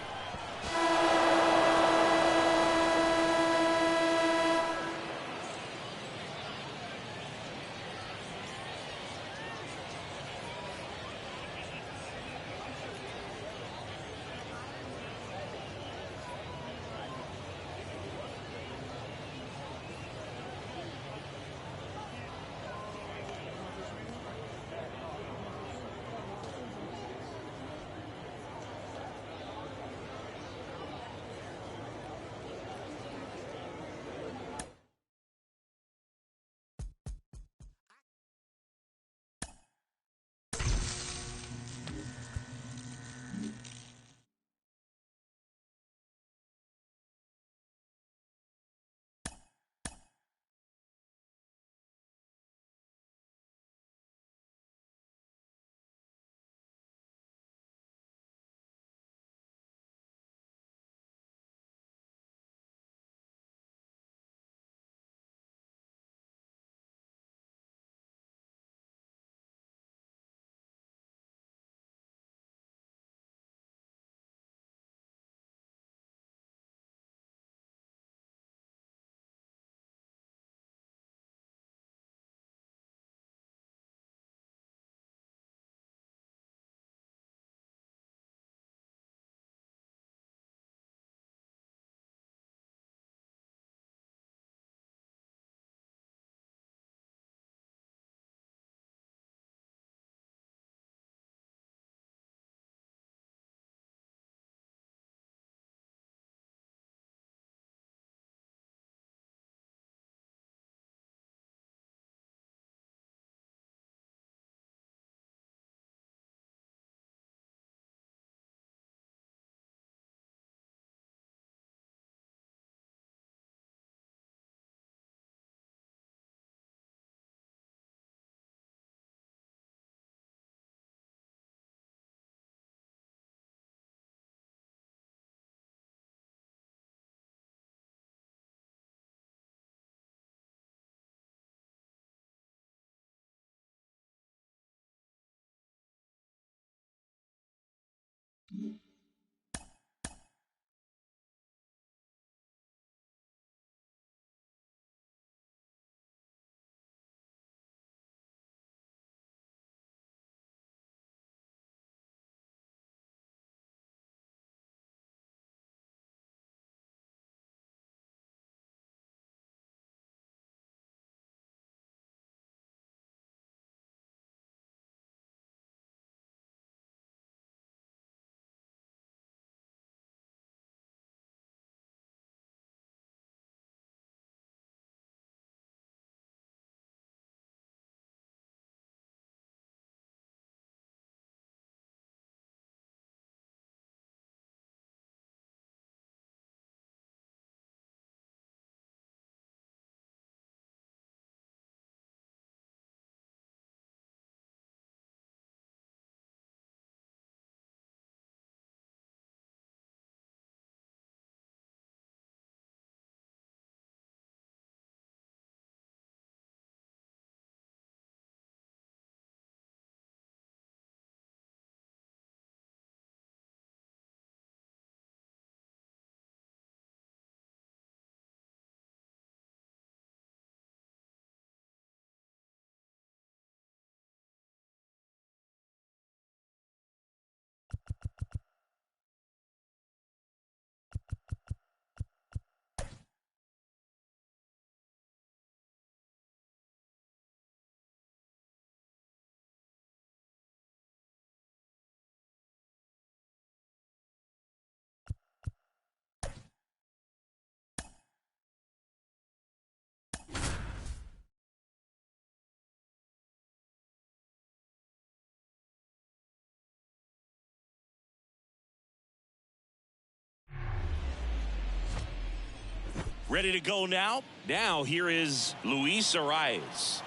Ready to go now. Now here is Luis Arias.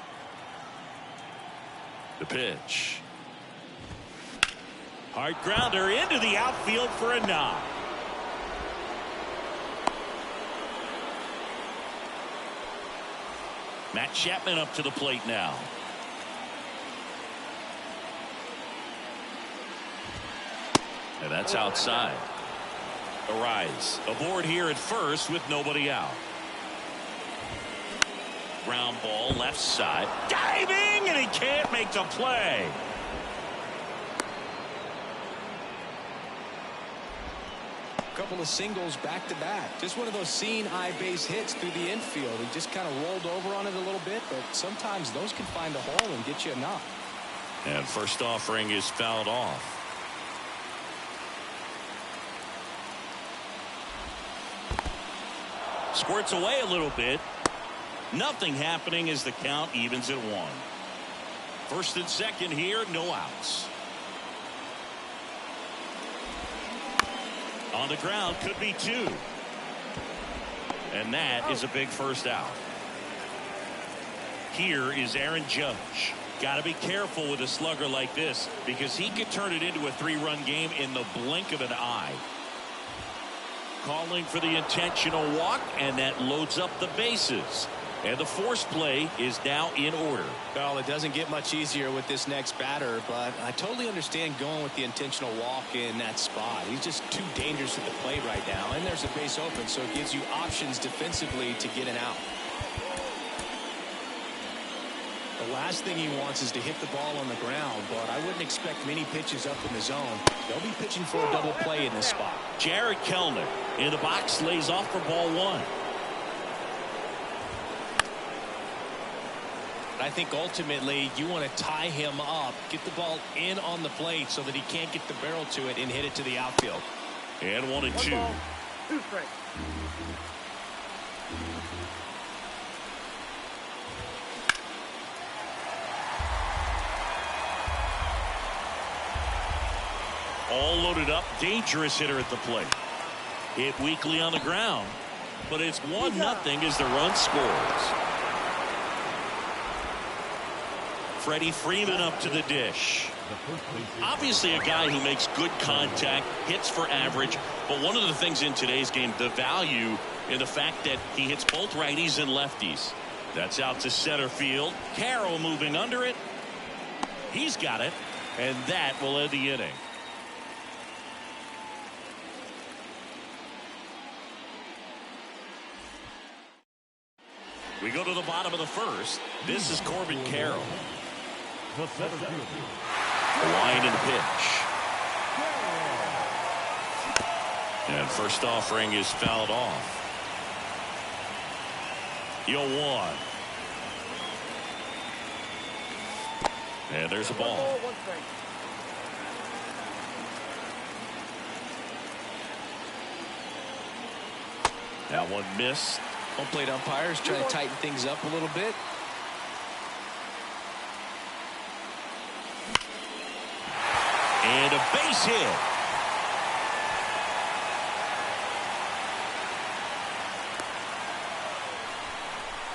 The pitch. Hard grounder into the outfield for a knock. Matt Chapman up to the plate now. And that's outside. Arias aboard here at first with nobody out. Ground ball left side. Diving, and he can't make the play. Couple of singles back to back. Just one of those seeing eye base hits through the infield. He just kind of rolled over on it a little bit, but sometimes those can find a hole and get you a knock. And first offering is fouled off. Squirts away a little bit. Nothing happening as the count evens at 1. First and second here, no outs. On the ground, could be 2. And that is a big first out. Here is Aaron Judge. Got to be careful with a slugger like this because he could turn it into a 3-run game in the blink of an eye. Calling for the intentional walk, and that loads up the bases. And the force play is now in order. Well, it doesn't get much easier with this next batter, but I totally understand going with the intentional walk in that spot. He's just too dangerous at the plate right now, and there's a base open, so it gives you options defensively to get an out. The last thing he wants is to hit the ball on the ground, but I wouldn't expect many pitches up in the zone. They'll be pitching for a double play in this spot. Jared Kelenic in the box, lays off for ball 1. I think ultimately you want to tie him up, get the ball in on the plate so that he can't get the barrel to it and hit it to the outfield. And 1-2. 2 strikes. All loaded up, dangerous hitter at the plate. Hit weakly on the ground, but it's 1-0 as the run scores. Freddie Freeman up to the dish. Obviously a guy who makes good contact, hits for average, but one of the things in today's game, the value in the fact that he hits both righties and lefties. That's out to center field. Carroll moving under it. He's got it, and that will end the inning. We go to the bottom of the first. This is Corbin Carroll. The center fielder. The line and pitch. And first offering is fouled off. 0-1. And there's a ball. One strike. That one missed. Home plate umpires trying to tighten things up a little bit. And a base hit.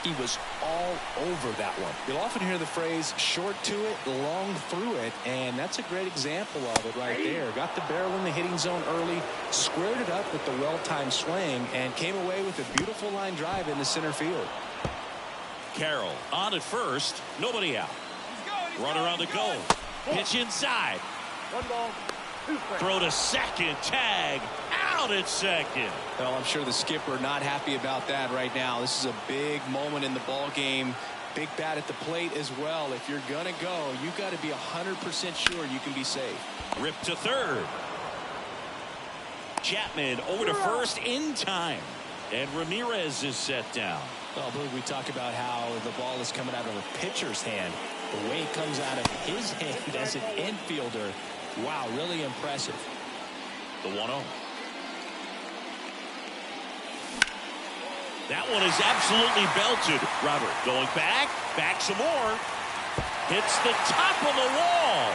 He was all over that one. You'll often hear the phrase short to it, long through it, and that's a great example of it right there. Got the barrel in the hitting zone early, squared it up with the well-timed swing, and came away with a beautiful line drive in the center field. Carroll on at first, nobody out. Runner on the goal. Pitch inside. One ball, two strikes. Throw to second. Tag out at second. Well, I'm sure the skipper not happy about that right now. This is a big moment in the ball game. Big bat at the plate as well. If you're gonna go, you got to be 100% sure you can be safe. Rip to third. Chapman over to first in time. And Ramirez is set down. Well, Boog, we talk about how the ball is coming out of a pitcher's hand. The way it comes out of his hand as an infielder. Wow, really impressive. The 1-0. That one is absolutely belted. Robert going back some more. Hits the top of the wall.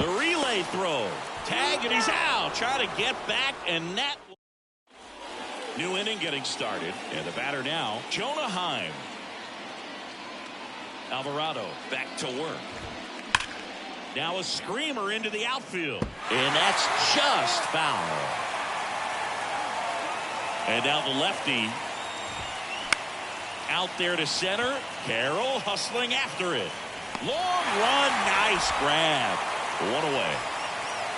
The relay throw. Tag and he's out. Trying to get back, and that new inning getting started. And the batter now, Jonah Heim. Alvarado back to work. Now a screamer into the outfield. And that's just foul. And now the lefty out there to center. Carroll hustling after it. Long run, nice grab. One away.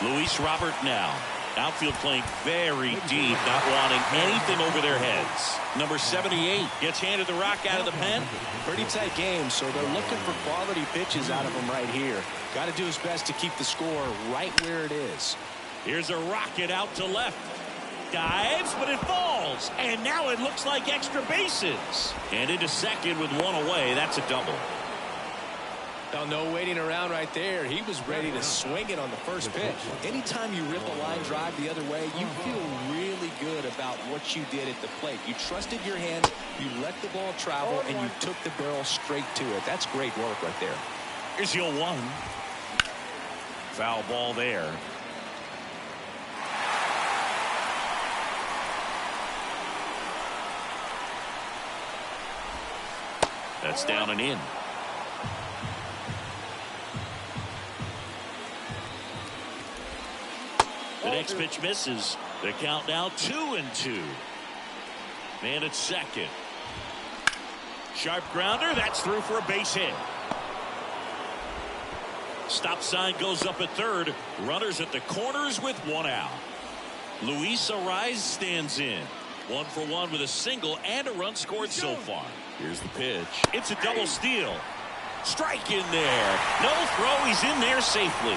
Luis Robert now. Outfield playing very deep, not wanting anything over their heads. Number 78 gets handed the rock out of the pen. Pretty tight game, so they're looking for quality pitches out of him right here. Got to do his best to keep the score right where it is. Here's a rocket out to left. Dives, but it falls. And now it looks like extra bases. And into second with one away. That's a double. Now, no waiting around right there. He was ready to swing it on the first pitch. Anytime you rip a line drive the other way, you feel really good about what you did at the plate. You trusted your hand, you let the ball travel, and you took the barrel straight to it. That's great work right there. Here's 0-1. Foul ball there. That's down and in. The next pitch misses. The count now 2-2. Man at second. Sharp grounder. That's through for a base hit. Stop sign goes up at third. Runners at the corners with one out. Luis Ariz stands in. 1 for 1 with a single and a run scored so far. Here's the pitch. It's a double steal. Strike in there. No throw. He's in there safely.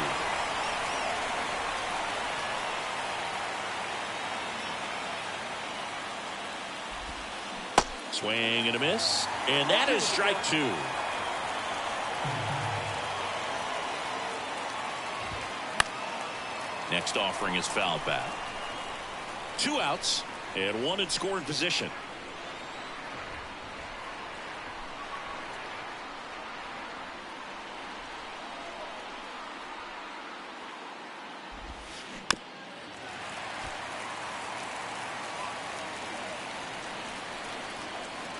Swing and a miss. And that is strike 2. Next offering is fouled back. 2 outs and 1 in scoring position.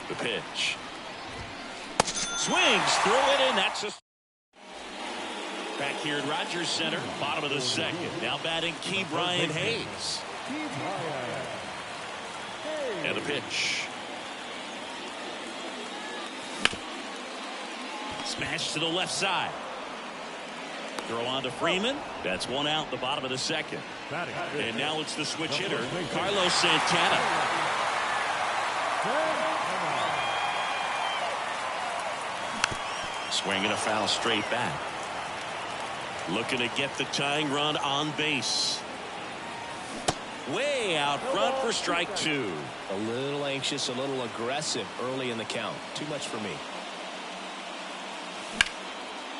The pitch. Swings through it, and that's a... Back here at Rogers Center, bottom of the second. Now batting Key Brian Hayes. And the pitch. Smash to the left side. Throw on to Freeman. That's one out in the bottom of the second. And now it's the switch hitter, Carlos Santana. Swinging a foul straight back. Looking to get the tying run on base. Way out front for strike two. A little anxious, a little aggressive early in the count. Too much for me.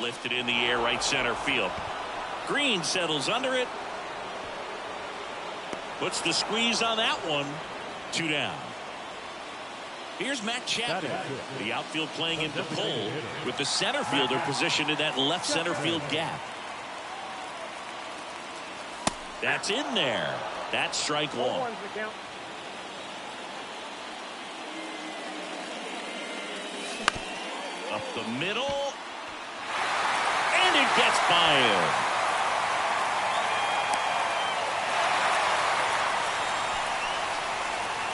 Lifted in the air, right center field. Green settles under it. Puts the squeeze on that one. 2 down. Here's Matt Chapman. The outfield playing into pull with the center fielder positioned in that left center field gap. That's in there. That's strike one. Up the middle. And it gets by him.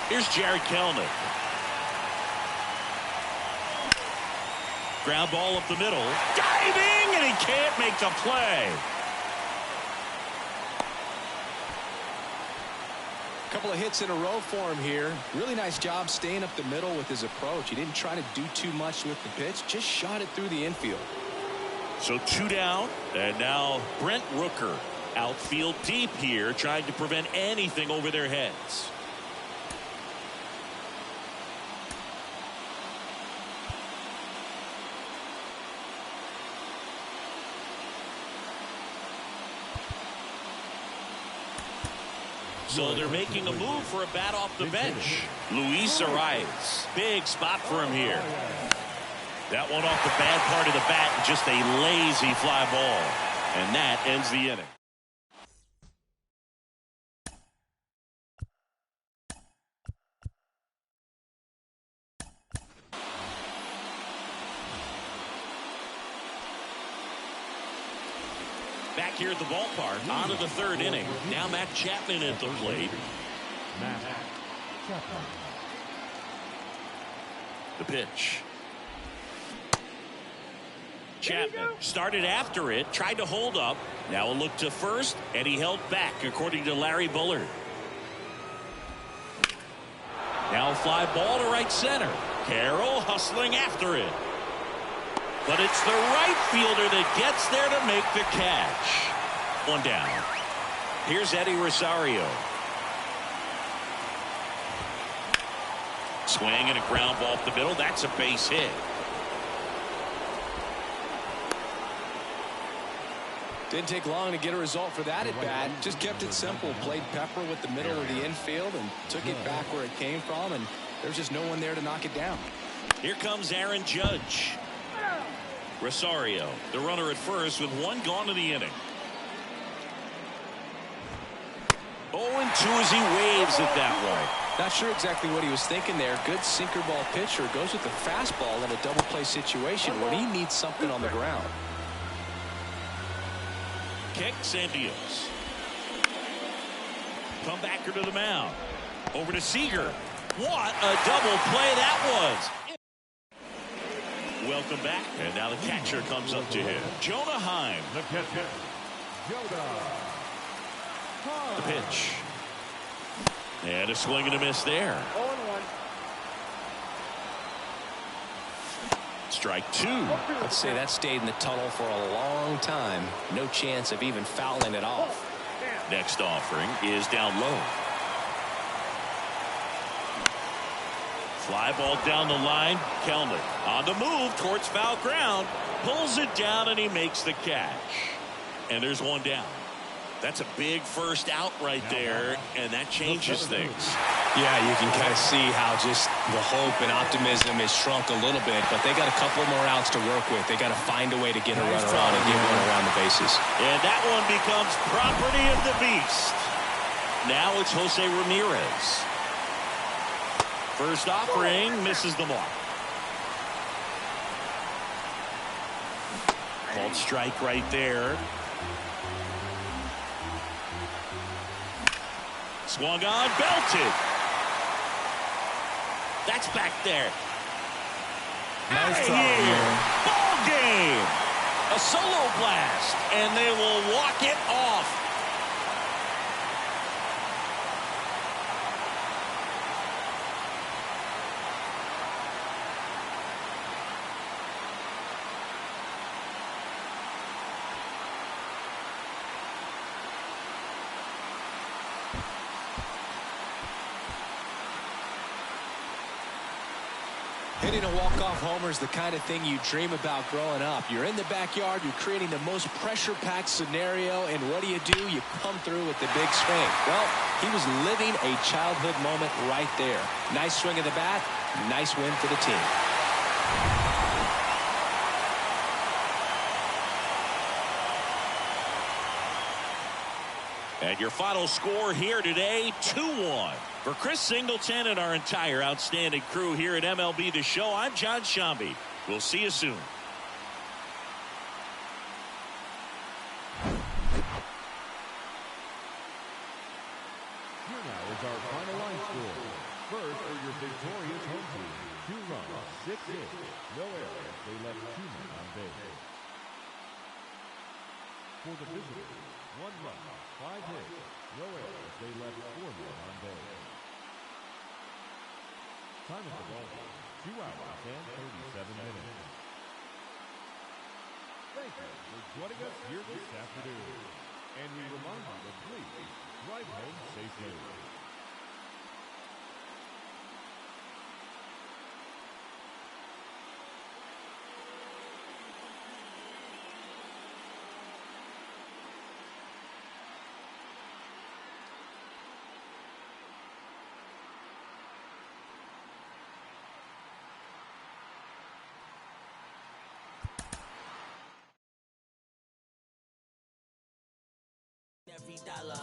Here's Jared Kelnick. Ground ball up the middle. Diving, and he can't make the play. Couple of hits in a row for him here. Really nice job staying up the middle with his approach. He didn't try to do too much with the pitch. Just shot it through the infield. So 2 down. And now Brent Rooker. Outfield deep here, trying to prevent anything over their heads. So they're making a move for a bat off the bench. Luis Arias. Big spot for him here. That one off the bad part of the bat, and just a lazy fly ball. And that ends the inning. Back here at the ballpark, on to the 3rd inning. Now Matt Chapman at the plate. The pitch. Chapman started after it, tried to hold up. Now a look to first, and he held back, according to Larry Bullard. Now a fly ball to right center. Carroll hustling after it. But it's the right fielder that gets there to make the catch. 1 down. Here's Eddie Rosario. Swing and a ground ball up the middle. That's a base hit. Didn't take long to get a result for that at bat. Just kept it simple. Played pepper with the middle of the infield and took it back where it came from. And there's just no one there to knock it down. Here comes Aaron Judge. Rosario, the runner at first with 1 gone in the inning. 0-2 as he waves it that way. Not sure exactly what he was thinking there. Good sinker ball pitcher goes with the fastball in a double play situation when he needs something on the ground. Kicks and deals. Comebacker to the mound. Over to Seager. What a double play that was. Welcome back, and now the catcher comes up to him. Jonah Heim. The catcher, The pitch. And a swing and a miss there. 0-1. Strike 2. Let's say that stayed in the tunnel for a long time. No chance of even fouling it off. Next offering is down low. Fly ball down the line. Kelnick on the move towards foul ground. Pulls it down and he makes the catch. And there's 1 down. That's a big first out right there, and that changes things. Yeah, you can kind of see how just the hope and optimism is shrunk a little bit, but they got a couple more outs to work with. They got to find a way to get a runner on and get one around the bases. And that one becomes property of the beast. Now it's Jose Ramirez. First offering misses the mark. Called strike right there. Swung on, belted. That's back there. Nice Out of try, here. man. Ball game. A solo blast, and they will walk it off. Hitting a walk-off homer is the kind of thing you dream about growing up. You're in the backyard, you're creating the most pressure-packed scenario, and what do? You come through with the big swing. Well, he was living a childhood moment right there. Nice swing of the bat, nice win for the team. And your final score here today, 2-1. For Chris Singleton and our entire outstanding crew here at MLB The Show, I'm John Shambi. We'll see you soon. Here now is our final line score. First for your victorious home team, 2 runs, 6 hits, no errors. They left 2 men on base. For the visitors, 1 run, 5 hits, no errors. They left 4 men on base. Time of the ball, 2 hours and 37 minutes. Thank you for joining us here this afternoon. And we remind you to please drive home safely. Every dollar.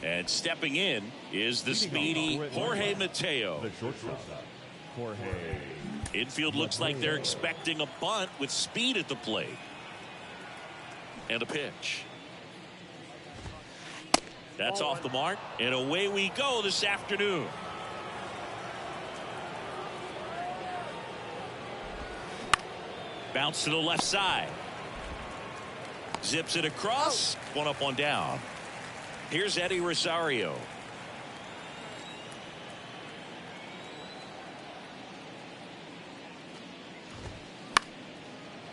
And stepping in is the speedy Jorge Mateo. The shortstop, Jorge. Infield looks like they're expecting a bunt with speed at the plate. And a pitch. That's off the mark, and away we go this afternoon. Bounce to the left side. Zips it across. One up, one down. Here's Eddie Rosario.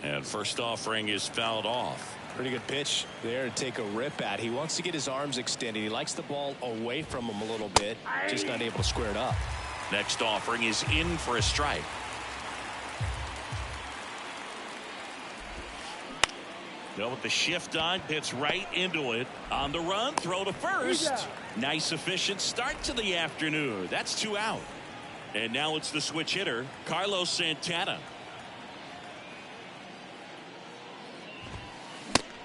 And first offering is fouled off. Pretty good pitch there to take a rip at. He wants to get his arms extended. He likes the ball away from him a little bit. Just not able to square it up. Next offering is in for a strike. Now with the shift on, hits right into it. On the run, throw to first. Nice efficient start to the afternoon. That's 2 out. And now it's the switch hitter, Carlos Santana.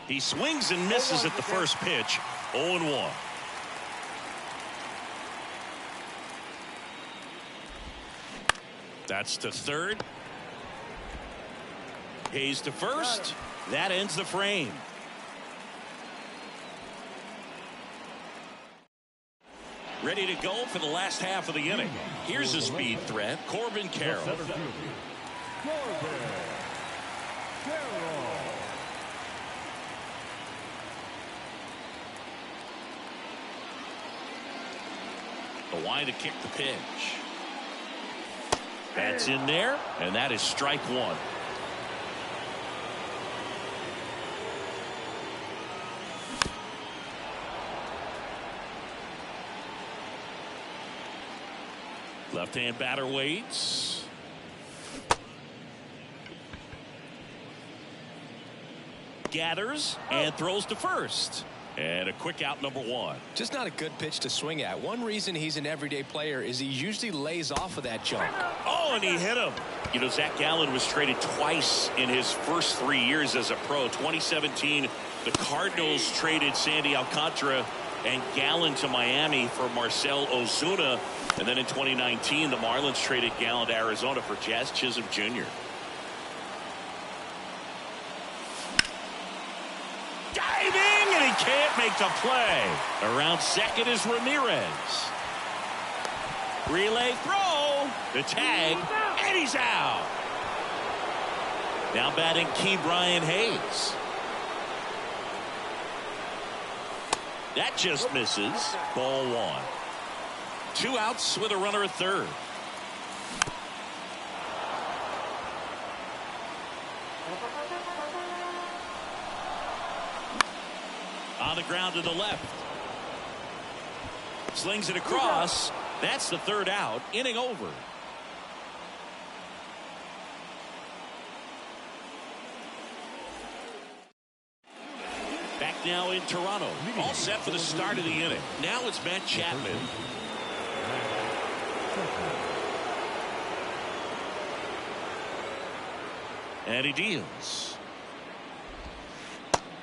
He swings and misses at the first pitch. 0-1. That's to third. Hayes to first. That ends the frame. Ready to go for the last half of the inning. Here's a speed threat, Corbin Carroll. The line to kick the pitch. That's in there, and that is strike one. Left-hand batter waits. Gathers and throws to first. And a quick out, number one. Just not a good pitch to swing at. One reason he's an everyday player is he usually lays off of that jump. Oh, and he hit him. You know, Zach Gallen was traded twice in his first 3 years as a pro. 2017, the Cardinals traded Sandy Alcantara and Gallen to Miami for Marcell Ozuna. And then in 2019, the Marlins traded Gallen to Arizona for Jazz Chisholm Jr. Diving, and he can't make the play. Around second is Ramirez. Relay throw. The tag, and he's out. Now batting Key Brian Hayes. That just misses. Ball one. 2 outs with a runner at third. On the ground to the left. Slings it across. That's the third out. Inning over. Back now in Toronto. All set for the start of the inning. Now it's Matt Chapman. And he deals.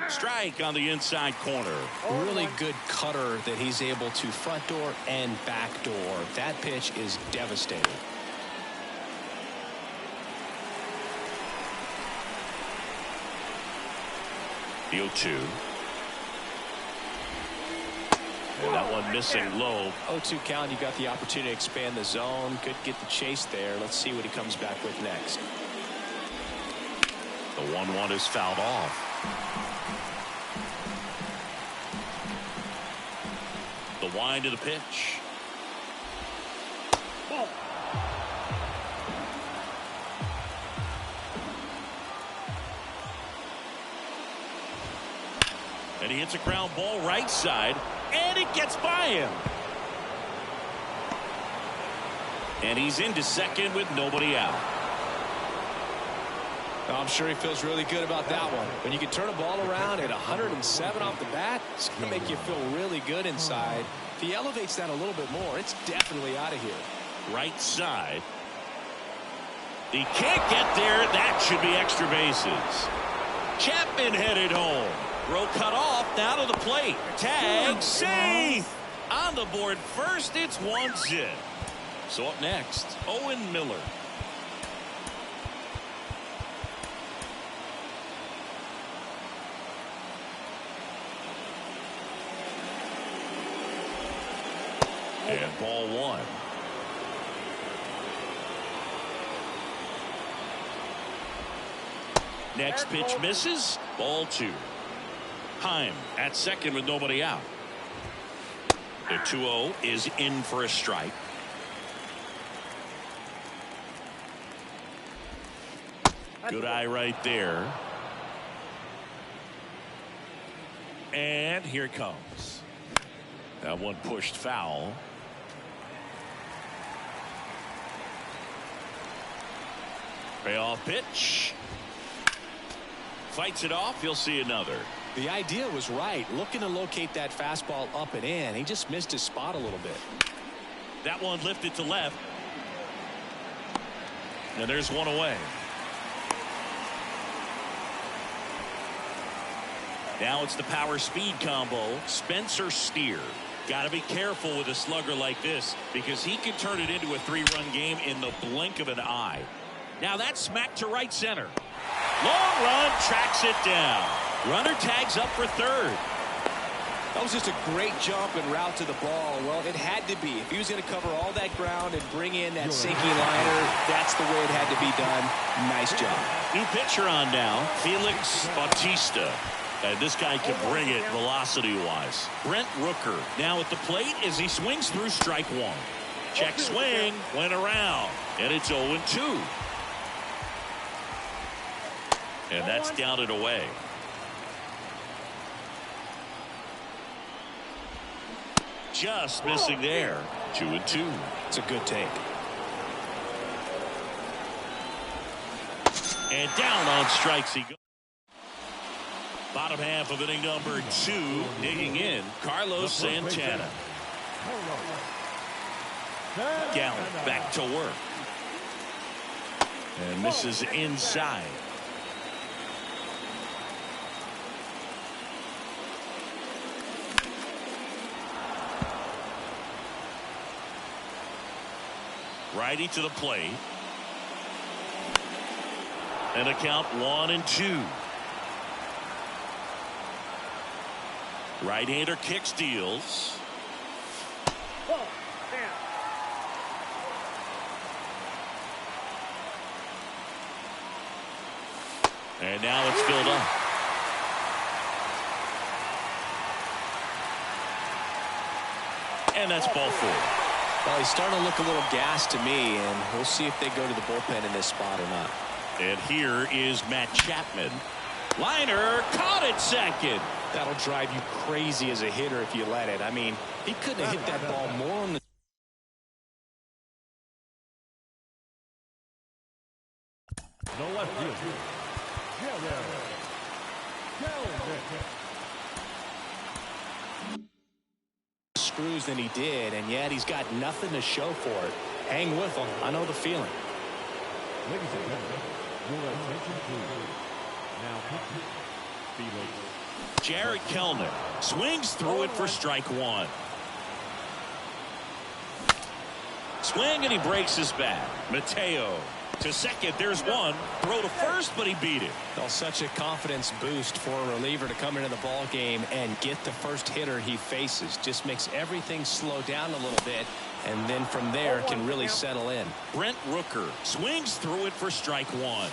Strike on the inside corner. Really good cutter that he's able to front door and back door. That pitch is devastating. The 0-2. And that one missing low. 0-2 count. You got the opportunity to expand the zone. Could get the chase there. Let's see what he comes back with next. The 1-1 is fouled off. The wind to the pitch. Ball. And he hits a ground ball right side, and it gets by him. And he's into second with nobody out. I'm sure he feels really good about that one. When you can turn a ball around at 107 off the bat, it's going to make you feel really good inside. If he elevates that a little bit more, it's definitely out of here. Right side. He can't get there. That should be extra bases. Chapman headed home. Throw cut off. Now to the plate. Tag. Safe. On the board first, it's 1-0. So up next, Owen Miller. And ball one. Next pitch misses. Ball two. Heim at second with nobody out. The 2-0 is in for a strike. Good eye right there. And here it comes. That one pushed foul. Payoff pitch. Fights it off. You'll see another. The idea was right. Looking to locate that fastball up and in. He just missed his spot a little bit. That one lifted to left. And there's one away. Now it's the power speed combo. Spencer Steer. Got to be careful with a slugger like this because he can turn it into a 3-run game in the blink of an eye. Now that's smacked to right center. Long run, tracks it down. Runner tags up for third. That was just a great jump and route to the ball. Well, it had to be. If he was going to cover all that ground and bring in that sinking liner, that's the way it had to be done. Nice job. New pitcher on now, Felix Bautista. And this guy can bring it velocity-wise. Brent Rooker now at the plate as he swings through strike one. Check swing, went around, and it's 0-2. And that's down and away. Just missing there. 2-2. It's a good take. And down on strikes he goes. Bottom half of inning number 2, digging in, Carlos Santana. Gallen back to work. And misses inside. Righty to the plate. And a count 1-2. Right-hander kick steals. And now it's filled up. And that's ball 4. Well, he's starting to look a little gassed to me, and we'll see if they go to the bullpen in this spot or not. And here is Matt Chapman. Liner caught at second. That'll drive you crazy as a hitter if you let it. I mean, he couldn't have hit that ball more on the No left field. screws than he did, and yet he's got nothing to show for it. Hang with him. I know the feeling. Ladies and gentlemen, your attention please. Now, Felix. Jared Kellner swings through it for strike one. Swing and he breaks his bat. Mateo to second. There's one. Throw to first, but he beat it. Well, such a confidence boost for a reliever to come into the ball game and get the first hitter he faces. Just makes everything slow down a little bit, and then from there can really settle in. Brent Rooker swings through it for strike one.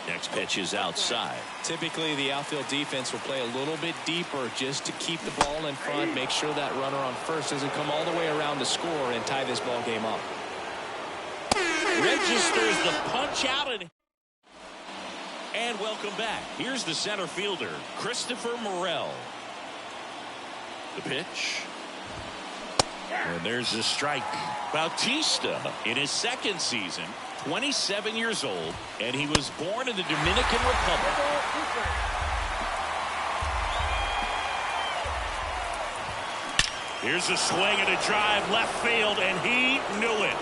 Next pitch is outside. Typically, the outfield defense will play a little bit deeper just to keep the ball in front, make sure that runner on first doesn't come all the way around to score and tie this ball game up. Registers the punch out and welcome back. Here's the center fielder, Christopher Morel. The pitch. And there's the strike. Bautista in his second season, 27 years old, and he was born in the Dominican Republic. Here's a swing and a drive left field, and he knew it.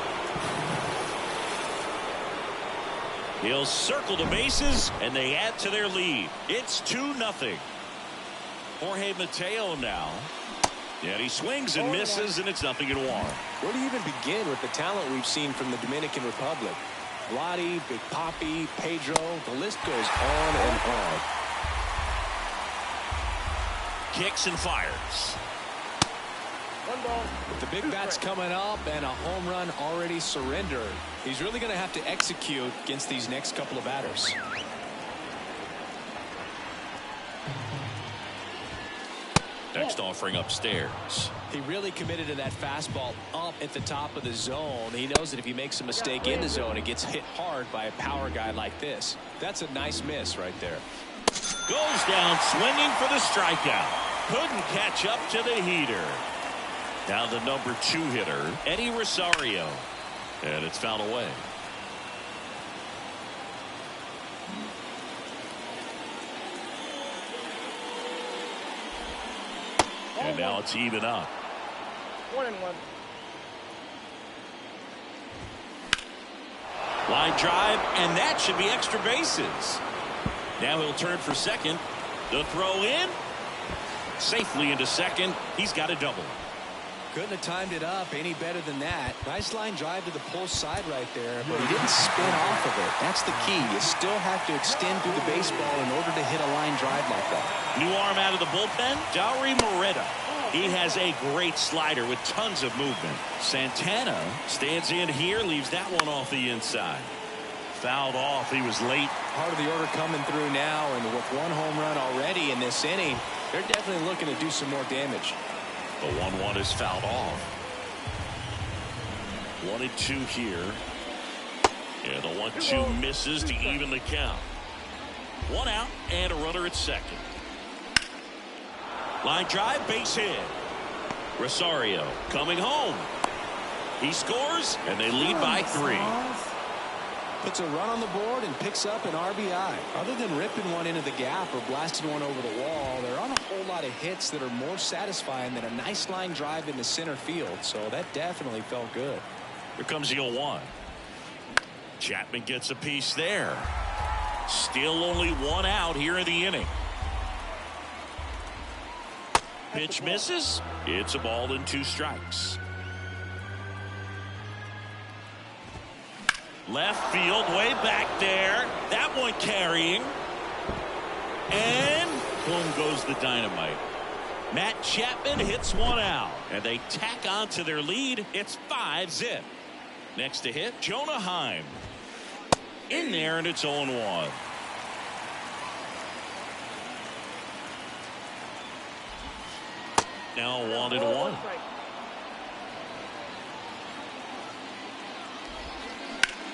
He'll circle the bases, and they add to their lead. It's 2-0. Jorge Mateo now. And he swings and misses, and it's 0-1. Where do you even begin with the talent we've seen from the Dominican Republic? Vladi, Big Papi, Pedro, the list goes on and on. Kicks and fires. One ball. With the big bats coming up and a home run already surrendered, he's really going to have to execute against these next couple of batters. Next offering upstairs. He really committed to that fastball up at the top of the zone. He knows that if he makes a mistake in the zone, it gets hit hard by a power guy like this. That's a nice miss right there. Goes down swinging for the strikeout. Couldn't catch up to the heater. Now the number 2 hitter, Eddie Rosario. And it's fouled away. And now it's even up. 1-1. Line drive, and that should be extra bases. Now he'll turn for second. The throw in. Safely into second. He's got a double. Couldn't have timed it up any better than that. Nice line drive to the pull side right there, but he didn't spin off of it. That's the key. You still have to extend through the baseball in order to hit a line drive like that. New arm out of the bullpen, Dauri Moreta. He has a great slider with tons of movement. Santana stands in here, leaves that one off the inside. Fouled off. He was late. Part of the order coming through now, and with one home run already in this inning, they're definitely looking to do some more damage. The 1-1 is fouled off. 1-2 here. And the 1-2 misses to even the count. 1 out and a runner at second. Line drive, base hit. Rosario coming home. He scores, and they lead by 3. Puts a run on the board and picks up an RBI. Other than ripping one into the gap or blasting one over the wall, there aren't a whole lot of hits that are more satisfying than a nice line drive into center field. So that definitely felt good. Here comes the 0-1. Chapman gets a piece there. Still only 1 out here in the inning. Pitch misses. It's a ball and 2 strikes. Left field, way back there. That one carrying. And boom goes the dynamite. Matt Chapman hits 1 out. And they tack on to their lead. It's 5-zip. Next to hit, Jonah Heim. In there, and it's 0-1. Now 1-1.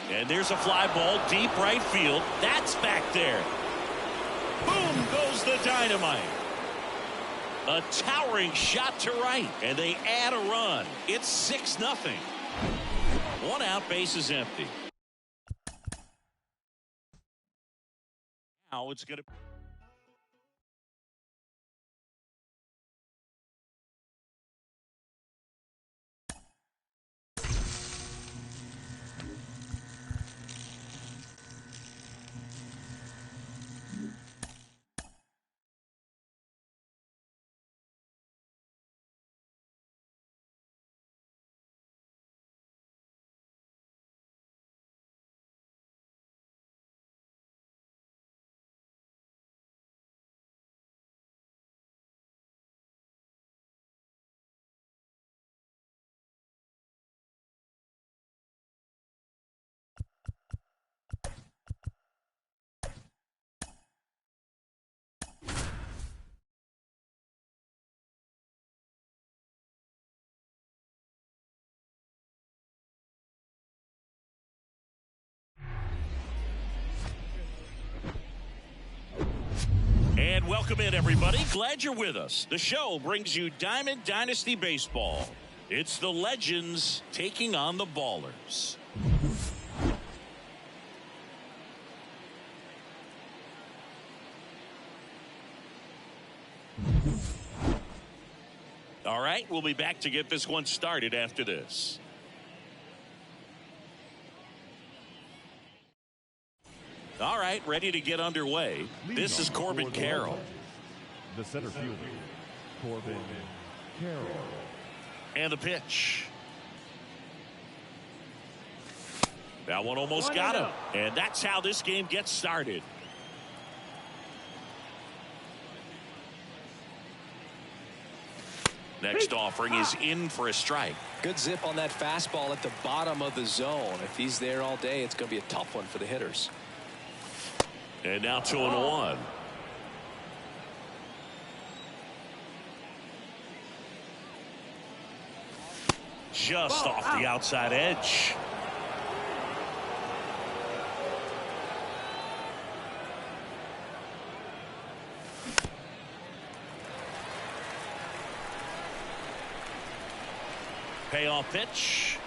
And there's a fly ball deep right field. That's back there. Boom goes the dynamite. A towering shot to right. And they add a run. It's 6-0. 1 out, base is empty. Now it's going to... And welcome in, everybody. Glad you're with us. The show brings you Diamond Dynasty Baseball. It's the legends taking on the ballers. All right, we'll be back to get this one started after this. All right, ready to get underway. This is Corbin Carroll. The center fielder, Corbin Carroll. And the pitch. That one almost got him. And that's how this game gets started. Next offering is in for a strike. Good zip on that fastball at the bottom of the zone. If he's there all day, it's going to be a tough one for the hitters. And now 2-1. Just off the outside edge. Payoff pitch.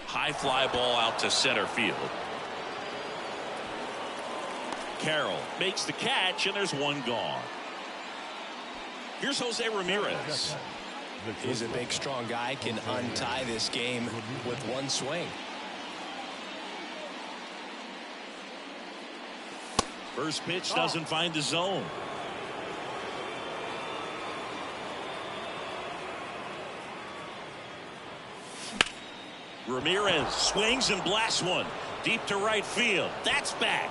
High fly ball out to center field. Carroll makes the catch, and there's one gone. Here's Jose Ramirez. He's a big, strong guy, can untie this game with one swing. First pitch doesn't find the zone. Ramirez swings and blasts one deep to right field. That's back.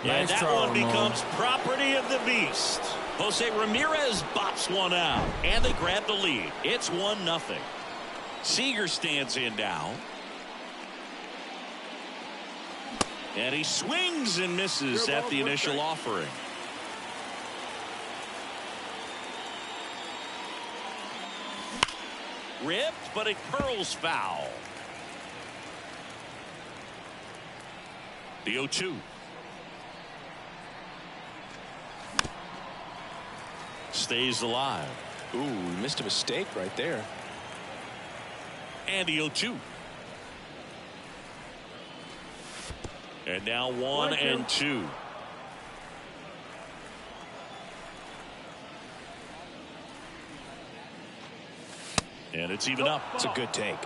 And that one becomes property of the beast. Jose Ramirez bops one out, and they grab the lead. It's 1-0. Seager stands in now. And he swings and misses at the initial offering. Ripped, but it curls foul. The 0-2. Stays alive. Ooh, missed a mistake right there. And the 0-2. And now 1-2. And it's even up. It's a good take.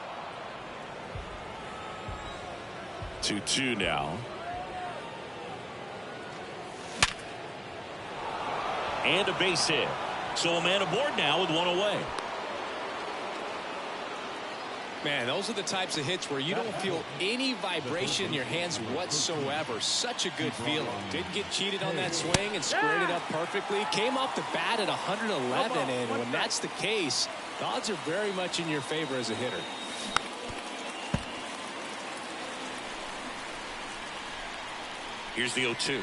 2-2 now. And a base hit. So a man aboard now with one away. Man, those are the types of hits where you don't feel any vibration in your hands whatsoever. Such a good feeling. Didn't get cheated on that swing and squared it up perfectly. Came off the bat at 111, and when that's the case, the odds are very much in your favor as a hitter. Here's the 0-2.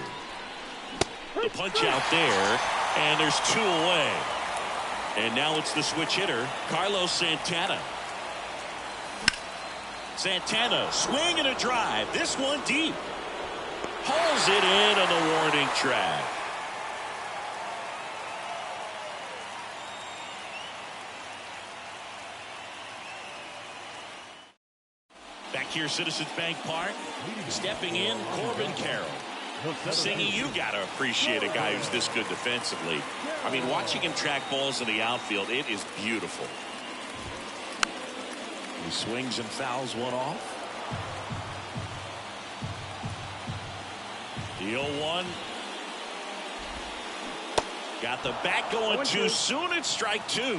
The punch out there, and there's two away. And now it's the switch hitter, Carlos Santana. Santana, swing and a drive. This one deep. Hauls it in on the warning track. Back here, Citizens Bank Park. Stepping in, Corbin Carroll. Singy, you got to appreciate a guy who's this good defensively. I mean, watching him track balls in the outfield, it is beautiful. He swings and fouls one off. The 0-1. Got the bat going too soon. It's strike two.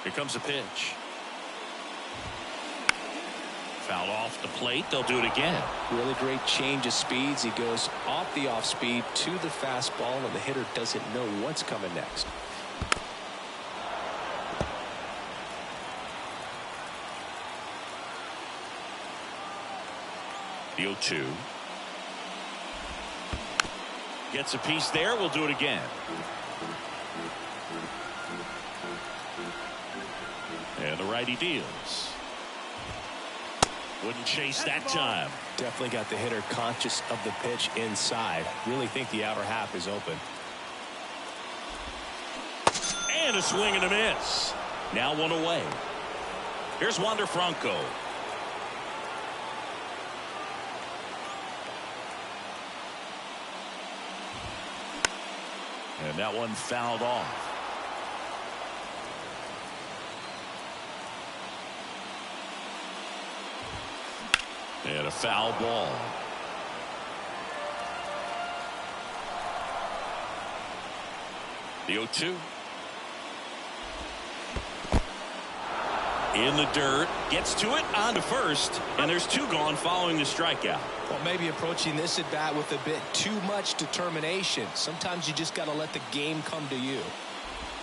Here comes a pitch. Fouled off the plate. They'll do it again. Really great change of speeds. He goes off the off speed to the fastball, and the hitter doesn't know what's coming next. The 0-2. Gets a piece there. We'll do it again. And the righty deals. Wouldn't chase that time. Definitely got the hitter conscious of the pitch inside. Really think the outer half is open. And a swing and a miss. Now one away. Here's Wander Franco. And that one fouled off. And a foul ball. The 0-2. In the dirt, gets to it, on to first, and there's two gone following the strikeout. Well, maybe approaching this at bat with a bit too much determination. Sometimes you just got to let the game come to you.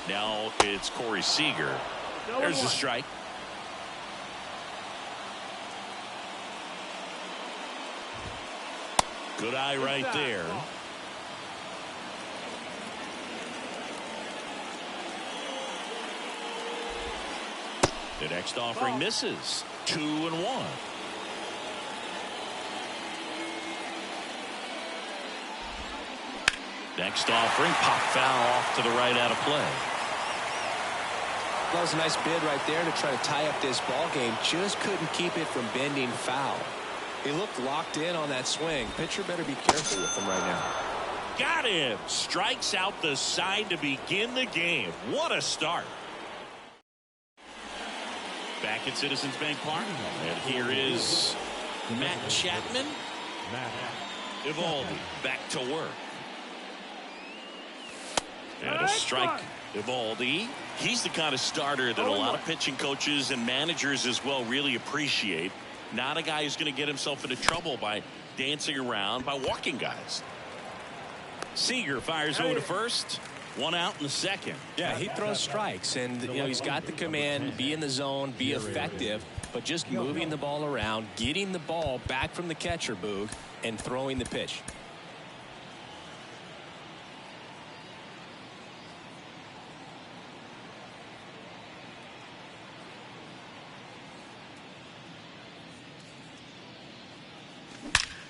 Now it's Corey Seager. There's the strike. Good eye right there. The next offering misses. 2-1. Next offering, pop foul off to the right, out of play. That was a nice bid right there to try to tie up this ball game. Just couldn't keep it from bending foul. He looked locked in on that swing. Pitcher better be careful with him right now. Got him. Strikes out the side to begin the game. What a start. Back at Citizens Bank Park. And here is Matt Chapman. Evaldi back to work. And a strike. Evaldi. He's the kind of starter that a lot of pitching coaches and managers as well really appreciate. Not a guy who's going to get himself into trouble by dancing around, by walking guys. Seager fires over to first. One out in the second. Yeah, he throws strikes, and he's got the command, be in the zone, be effective, but just moving the ball around, getting the ball back from the catcher, Boog, and throwing the pitch.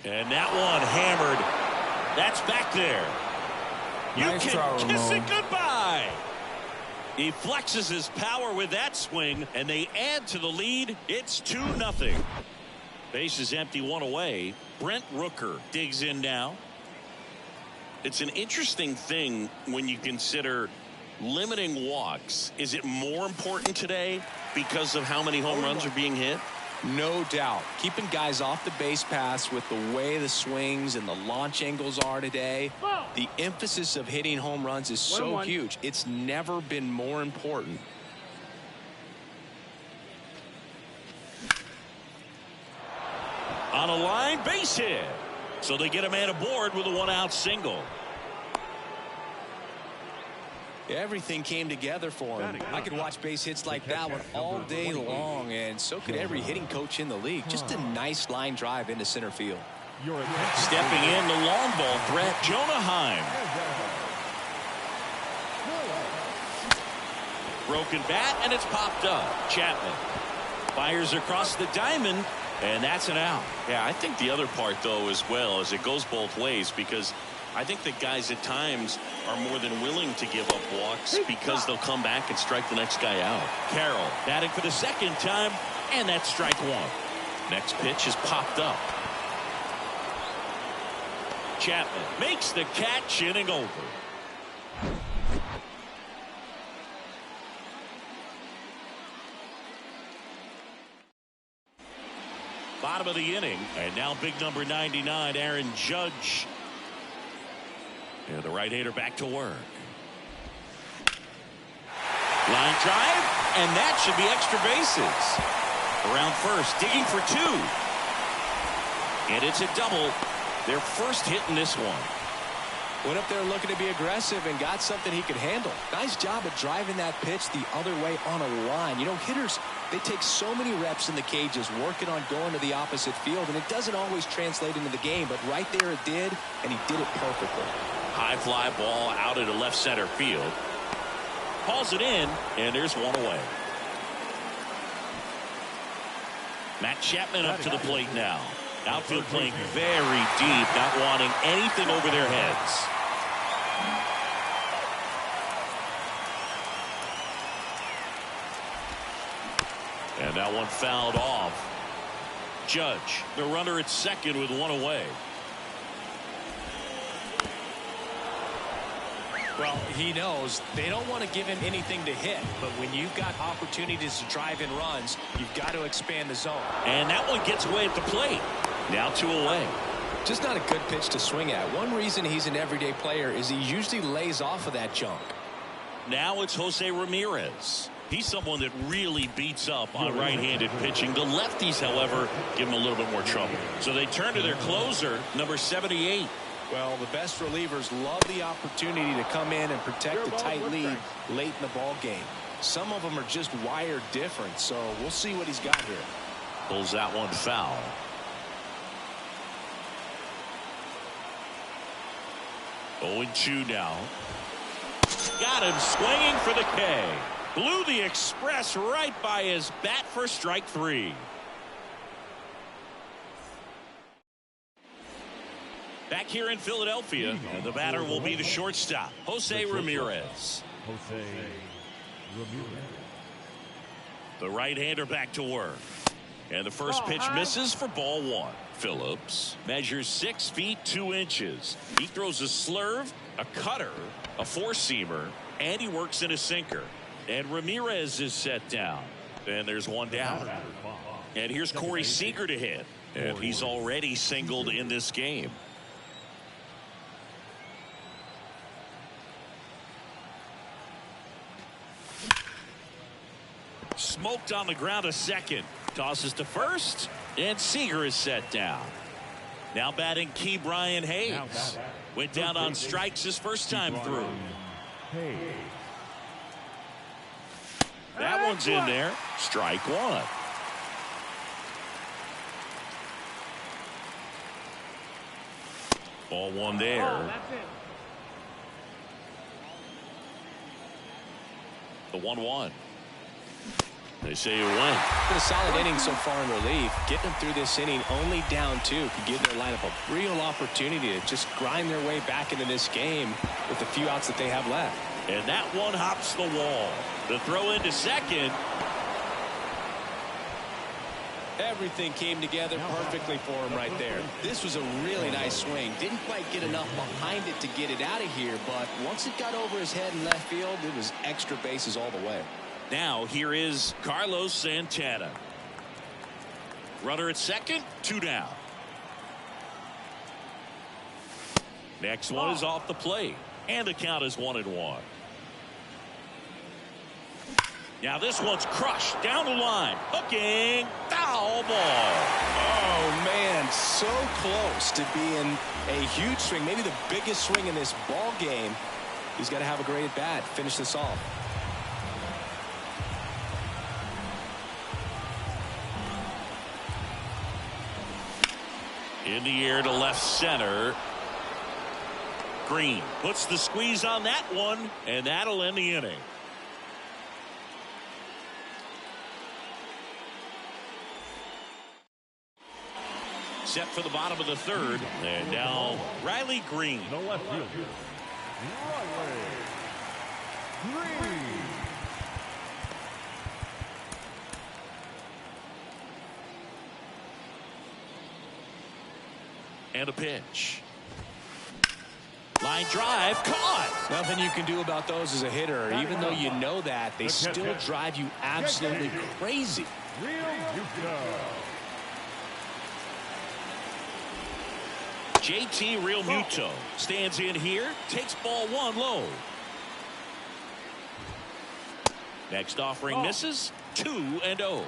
And that one hammered. That's back there. You Nice can try, kiss Ramon. it goodbye. He flexes his power with that swing, and they add to the lead. It's 2-0. Base is empty, one away. Brent Rooker digs in now. It's an interesting thing when you consider limiting walks. Is it more important today because of how many home runs are being hit? No doubt. Keeping guys off the base paths with the way the swings and the launch angles are today. The emphasis of hitting home runs is so huge. It's never been more important. On a line, base hit. So they get a man aboard with a one-out single. Everything came together for him. I could watch base hits like that one all day long, and so could every hitting coach in the league. Just a nice line drive into center field. Stepping in, the long ball threat, Jonah Heim. Broken bat, and it's popped up. Chapman fires across the diamond, and that's an out. Yeah, I think the other part, though, as well, is it goes both ways, because I think that guys at times are more than willing to give up walks because they'll come back and strike the next guy out. Carroll batting for the second time, and that's strike one. Next pitch is popped up. Chapman makes the catch, inning over. Bottom of the inning, and now big number 99, Aaron Judge. Yeah, the right-hander back to work. Line drive, and that should be extra bases. Around first, digging for two. And it's a double. Their first hit in this one. Went up there looking to be aggressive and got something he could handle. Nice job of driving that pitch the other way on a line. You know, hitters, they take so many reps in the cages working on going to the opposite field, and it doesn't always translate into the game, but right there it did, and he did it perfectly. High fly ball out into left center field. Hauls it in, and there's one away. Matt Chapman up to the plate now. Outfield playing very deep, not wanting anything over their heads. And that one fouled off. Judge, the runner at second with one away. Well, he knows they don't want to give him anything to hit, but when you've got opportunities to drive in runs, you've got to expand the zone. And that one gets away at the plate. Now 2 away. Just not a good pitch to swing at. One reason he's an everyday player is he usually lays off of that junk. Now it's Jose Ramirez. He's someone that really beats up on right-handed pitching. The lefties, however, give him a little bit more trouble. So they turn to their closer, number 78. Well, the best relievers love the opportunity to come in and protect the tight lead late in the ball game. Some of them are just wired different, so we'll see what he's got here. Pulls that one foul. 0-2 now. Got him swinging for the K. Blew the express right by his bat for strike 3. Back here in Philadelphia, and the batter will be the shortstop, Jose Ramirez. Jose Ramirez. The right-hander back to work. And the first pitch misses for ball 1. Phillips measures 6 feet 2 inches. He throws a slurve, a cutter, a 4-seamer, and he works in a sinker. And Ramirez is set down. And there's one down. And here's Corey Seager to hit. And he's already singled in this game. Smoked on the ground, a second. Tosses to first, and Seager is set down. Now batting Key Brian Hayes. Went down on strikes his first time through. That one's in there. Strike 1. Ball 1 there. The 1-1. They say you win. Been a solid inning so far in relief. Getting them through this inning only down 2 could give their lineup a real opportunity to just grind their way back into this game with the few outs that they have left. And that one hops the wall. The throw into second. Everything came together perfectly for him right there. This was a really nice swing. Didn't quite get enough behind it to get it out of here, but once it got over his head in left field, it was extra bases all the way. Now here is Carlos Santana. Runner at second, 2 down. Next one is off the plate, and the count is 1-1. Now this one's crushed down the line. Hooking, foul ball. Oh, man, so close to being a huge swing, maybe the biggest swing in this ball game. He's got to have a great at bat. Finish this off. In the air to left center. Green puts the squeeze on that one, and that'll end the inning. Set for the bottom of the 3rd, and now Riley Green. The left fielder, Riley Green. And a pitch. Line drive, caught. Nothing you can do about those as a hitter. Even though you know that, they still drive you absolutely crazy. JT Realmuto stands in here, takes ball 1 low. Next offering misses, 2-0.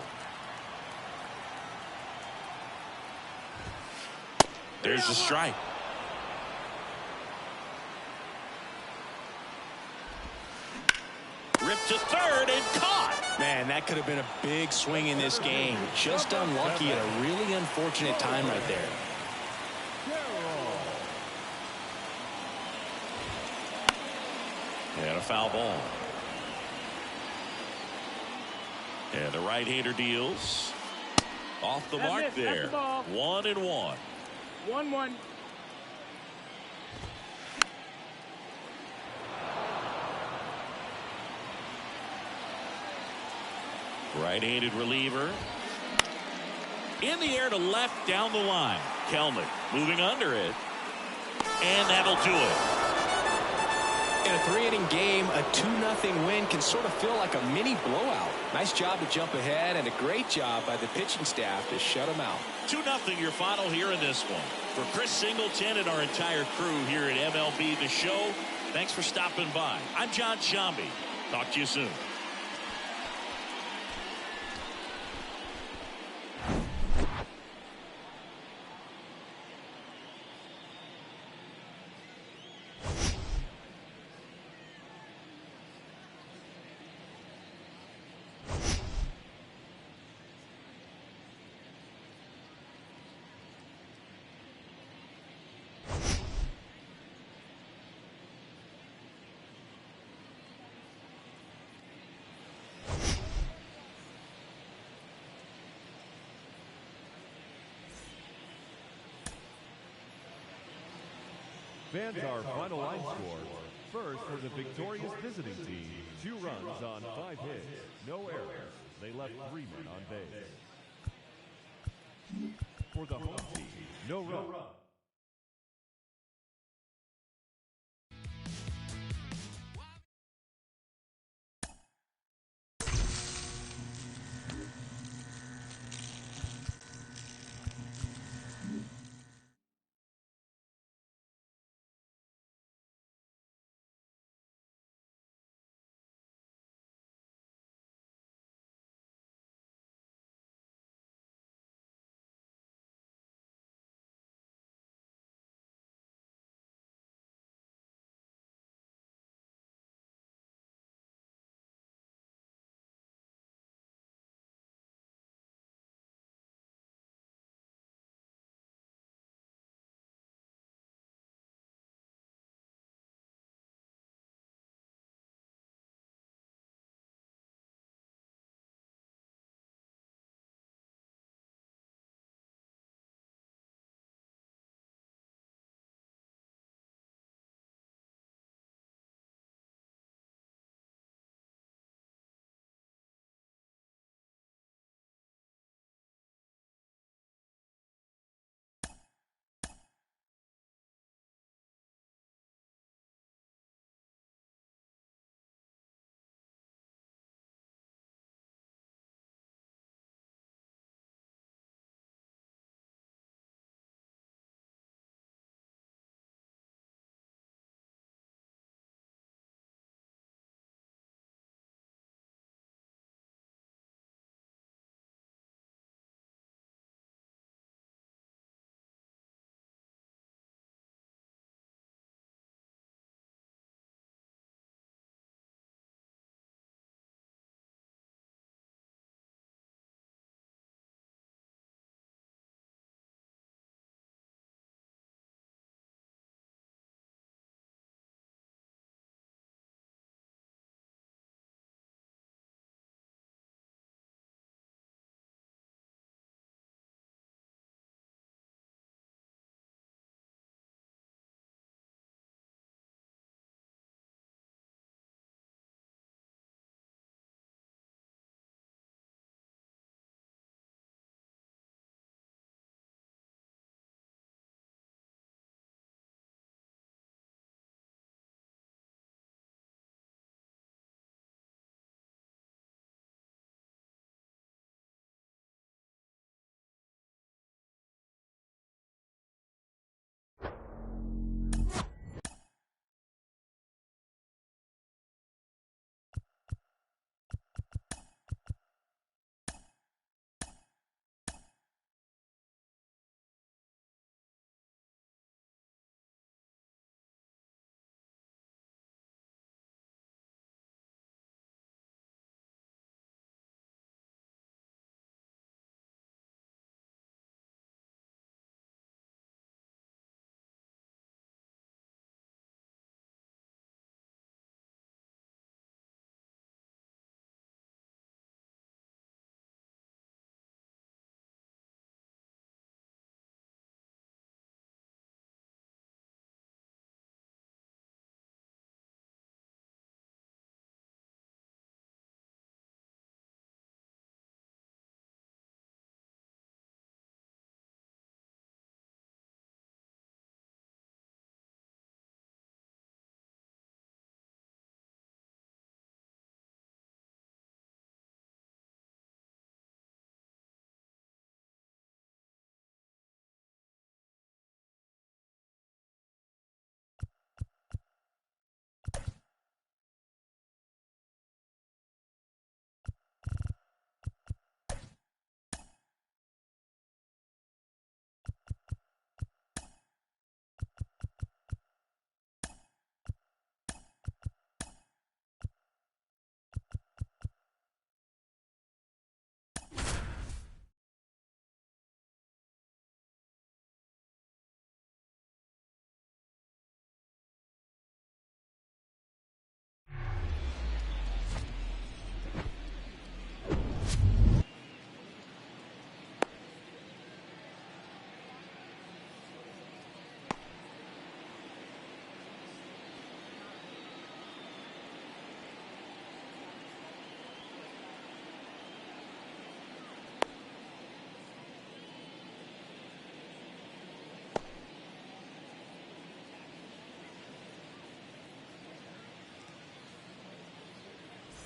There's the strike. Ripped to 3rd and caught. Man, that could have been a big swing in this game. Just unlucky at a really unfortunate time right there. And a foul ball. And the right-hander deals. Off the mark there. 1-1. 1-1. Right-handed reliever. In the air to left down the line. Kelnick moving under it. And that'll do it. In a 3-inning game, a 2-0 win can sort of feel like a mini blowout. Nice job to jump ahead, and a great job by the pitching staff to shut them out. 2-0 your final here in this one. For Chris Singleton and our entire crew here at MLB The Show, thanks for stopping by. I'm John Shambi. Talk to you soon. Fans, our final line score. First for the victorious visiting team, 2 runs on 5 hits, no errors. They left 3 men on base. For the home team, no run.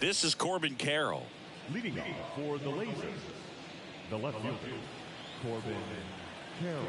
This is Corbin Carroll. Leading off for the Lasers, the left fielder, Corbin Carroll.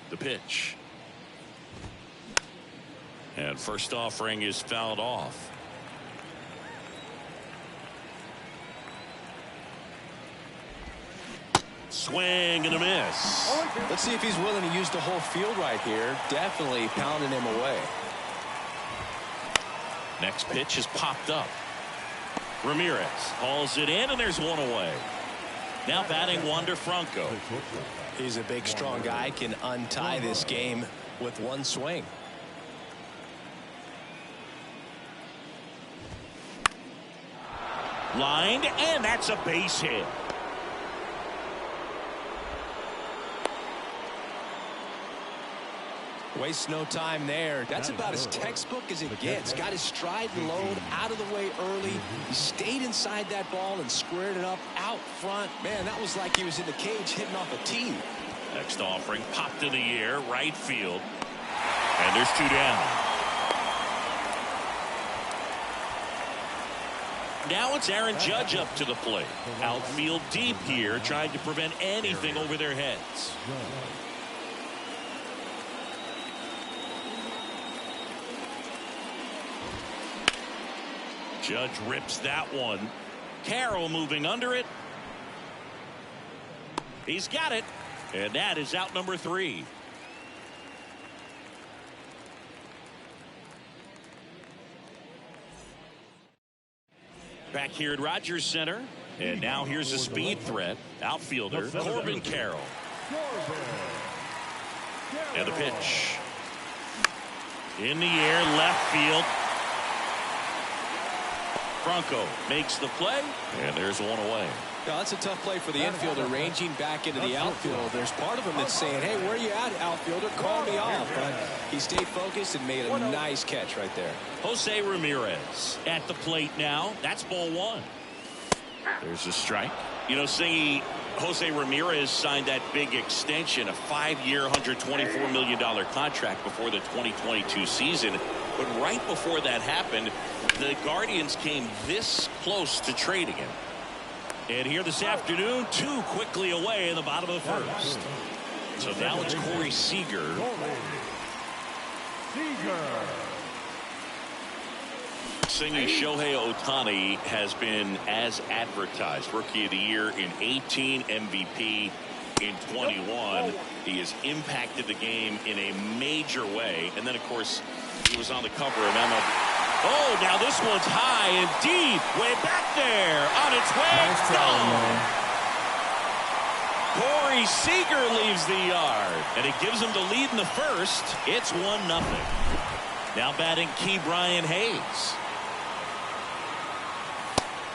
The pitch. And first offering is fouled off. Swing and a miss. Let's see if he's willing to use the whole field right here. Definitely pounding him away. Next pitch is popped up. Ramirez hauls it in, and there's one away. Now batting Wander Franco. He's a big, strong guy. Can untie this game with one swing. Lined, and that's a base hit. Wastes no time there. That's about as textbook as it gets. Got his stride and load out of the way early. He stayed inside that ball and squared it up out front. Man, that was like he was in the cage hitting off a tee. Next offering popped in the air, right field. And there's two down. Now it's Aaron Judge up to the plate. Outfield deep here, trying to prevent anything over their heads. Judge rips that one. Carroll moving under it. He's got it. And that is out number 3. Back here at Rogers Center. And now here's a speed threat. Outfielder Corbin Carroll. And the pitch. In the air, left field. Franco makes the play, and there's one away. Now, that's a tough play for the infielder, ranging back into the outfield. There's part of him that's saying, hey, where are you at, outfielder? Call me off. But he stayed focused and made a nice catch right there. Jose Ramirez at the plate now. That's ball 1. There's a strike. You know, Singy, Jose Ramirez signed that big extension, a 5-year, $124 million contract before the 2022 season. But right before that happened, the Guardians came this close to trading him. And here this afternoon, 2 quickly away in the bottom of the first. So now it's Corey Seager. Singing Shohei Ohtani has been as advertised. Rookie of the Year in 18, MVP in 21. He has impacted the game in a major way. And then, of course, he was on the cover of MLB. Oh, now this one's high and deep. Way back there. On its way. Nice try, man. Corey Seager leaves the yard. And it gives him the lead in the first. It's 1-0. Now batting Key Brian Hayes.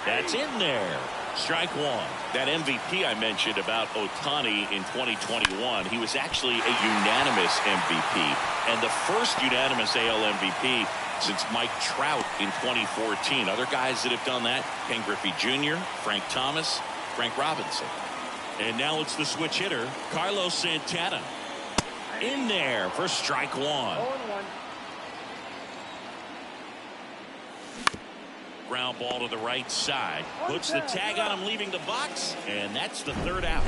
That's in there. Strike 1. That MVP I mentioned about Ohtani in 2021, he was actually a unanimous MVP. And the first unanimous AL MVP since Mike Trout in 2014. Other guys that have done that, Ken Griffey Jr., Frank Thomas, Frank Robinson. And now it's the switch hitter, Carlos Santana. In there for strike 1. 0-1. Ground ball to the right side. Puts the tag on him leaving the box, and that's the 3rd out.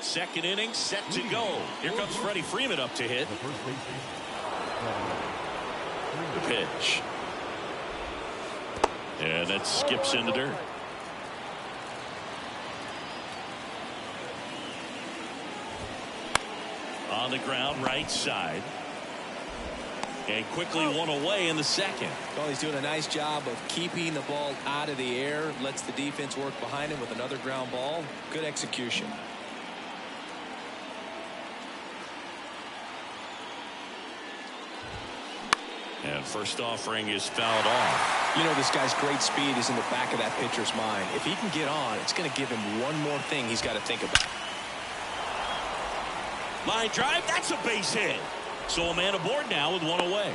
Second inning set to go. Here comes Freddie Freeman up to hit. The pitch. And that skips in the dirt. On the ground, right side. And quickly one away in the second. Well, he's doing a nice job of keeping the ball out of the air. Lets the defense work behind him with another ground ball. Good execution. And first offering is fouled off. You know, this guy's great speed is in the back of that pitcher's mind. If he can get on, it's going to give him one more thing he's got to think about. Line drive, that's a base hit. So a man aboard now with one away.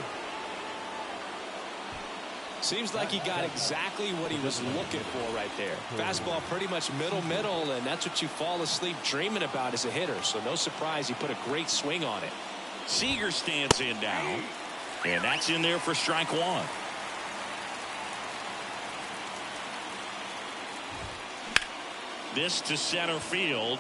Seems like he got exactly what he was looking for right there. Fastball pretty much middle, and that's what you fall asleep dreaming about as a hitter. So no surprise he put a great swing on it. Seager stands in now. And that's in there for strike one. This to center field.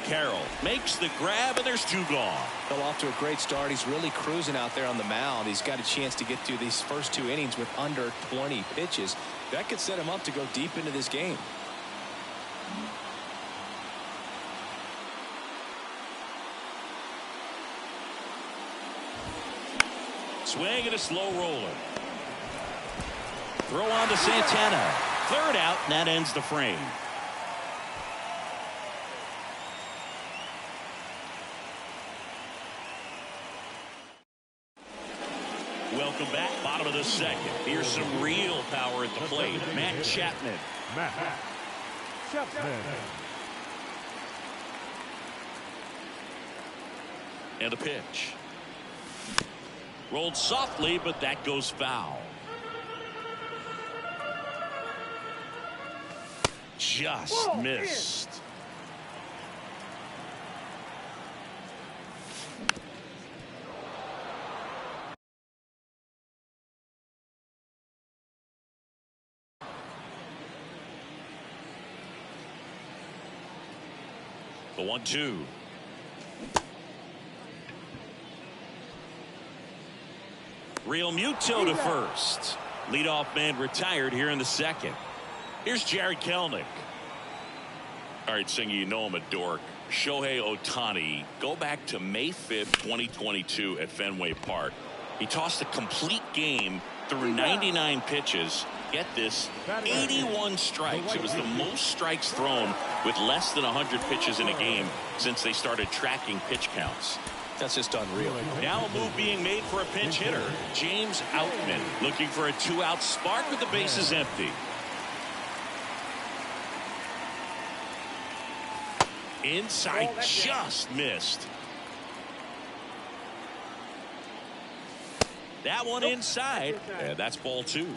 Carroll makes the grab, and there's two gone. Fell off to a great start. He's really cruising out there on the mound. He's got a chance to get through these first two innings with under 20 pitches. That could set him up to go deep into this game. Swing and a slow roller. Throw on to Santana. Third out, and that ends the frame. Welcome back. Bottom of the second. Here's some real power at the plate. Matt Chapman. Matt Chapman. And a pitch. Rolled softly, but that goes foul. Just missed. The 1-2. Real Muto to first. Leadoff man retired here in the second. Here's Jared Kelenic. All right, Singer, you know I'm a dork. Shohei Ohtani, go back to May 5th, 2022 at Fenway Park. He tossed a complete game through 99 pitches. Get this, 81 strikes. It was the most strikes thrown with less than 100 pitches in a game since they started tracking pitch counts. That's just unreal. Now a move being made for a pinch hitter. James Outman looking for a two-out spark with the bases empty. Inside, just missed. That one inside, and that's ball two.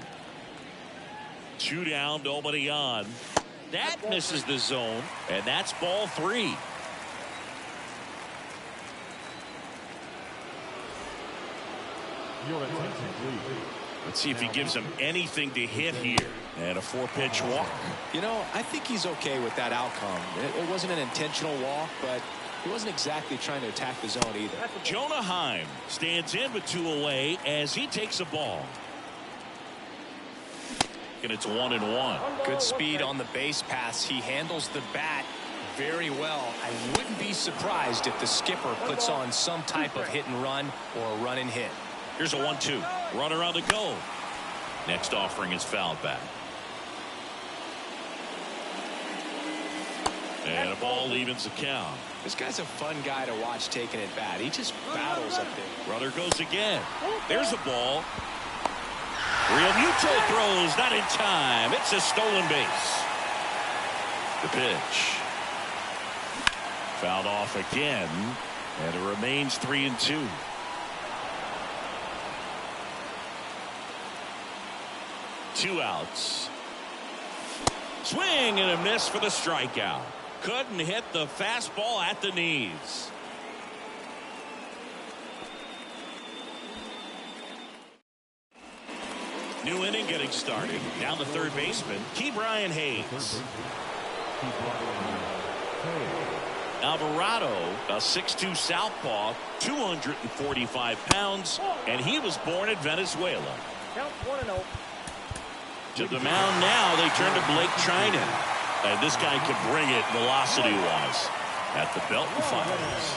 Two down, nobody on. That misses the zone, and that's ball three. Your attention, please. Let's see if he gives him anything to hit here. And a 4-pitch walk. You know, I think he's okay with that outcome. It wasn't an intentional walk, but he wasn't exactly trying to attack the zone either. Jonah Heim stands in with two away as he takes a ball. And it's 1-1. Good speed on the base pass. He handles the bat very well. I wouldn't be surprised if the skipper puts on some type of hit and run or a run and hit. Here's a 1-2. Runner on the go. Next offering is fouled back. And a ball evens the count. This guy's a fun guy to watch taking at bat. He just battles up there. Runner goes again. There's a ball. Real Muto throws, not in time. It's a stolen base. The pitch. Fouled off again. And it remains 3-2. Two outs. Swing and a miss for the strikeout. Couldn't hit the fastball at the knees. New inning getting started. Down the third baseman, Ke'Bryan Hayes. Alvarado, a 6'2" southpaw, 245 pounds, and he was born in Venezuela. Count 1-0. To the mound now, they turn to Blake Trinan. And this guy can bring it velocity-wise at the belt and fires.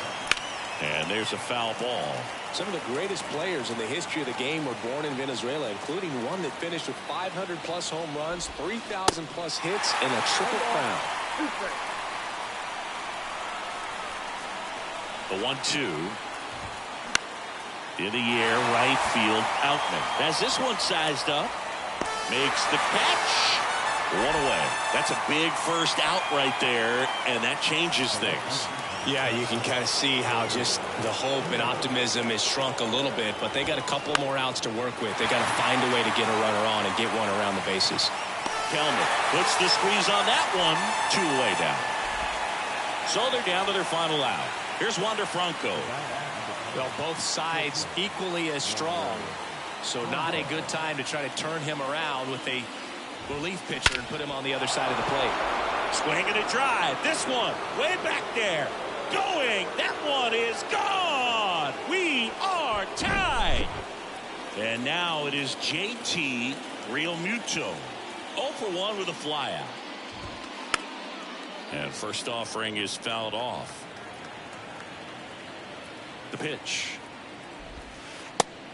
And there's a foul ball. Some of the greatest players in the history of the game were born in Venezuela, including one that finished with 500-plus home runs, 3,000-plus hits, and a triple crown. The 1-2. In the air, right field, Outman. Has this one sized up. Makes the catch. One away. That's a big first out right there, and that changes things. Yeah, you can kind of see how just the hope and optimism is shrunk a little bit, but they got a couple more outs to work with. They got to find a way to get a runner on and get one around the bases. Kelman puts the squeeze on that one. 2 away down. So they're down to their final out. Here's Wander Franco. Well, both sides equally as strong, so not a good time to try to turn him around with a relief pitcher and put him on the other side of the plate. Swing and a drive. This one way back there. Going. That one is gone. We are tied. And now it is JT Realmuto. 0 for 1 with a flyout. And first offering is fouled off. The pitch.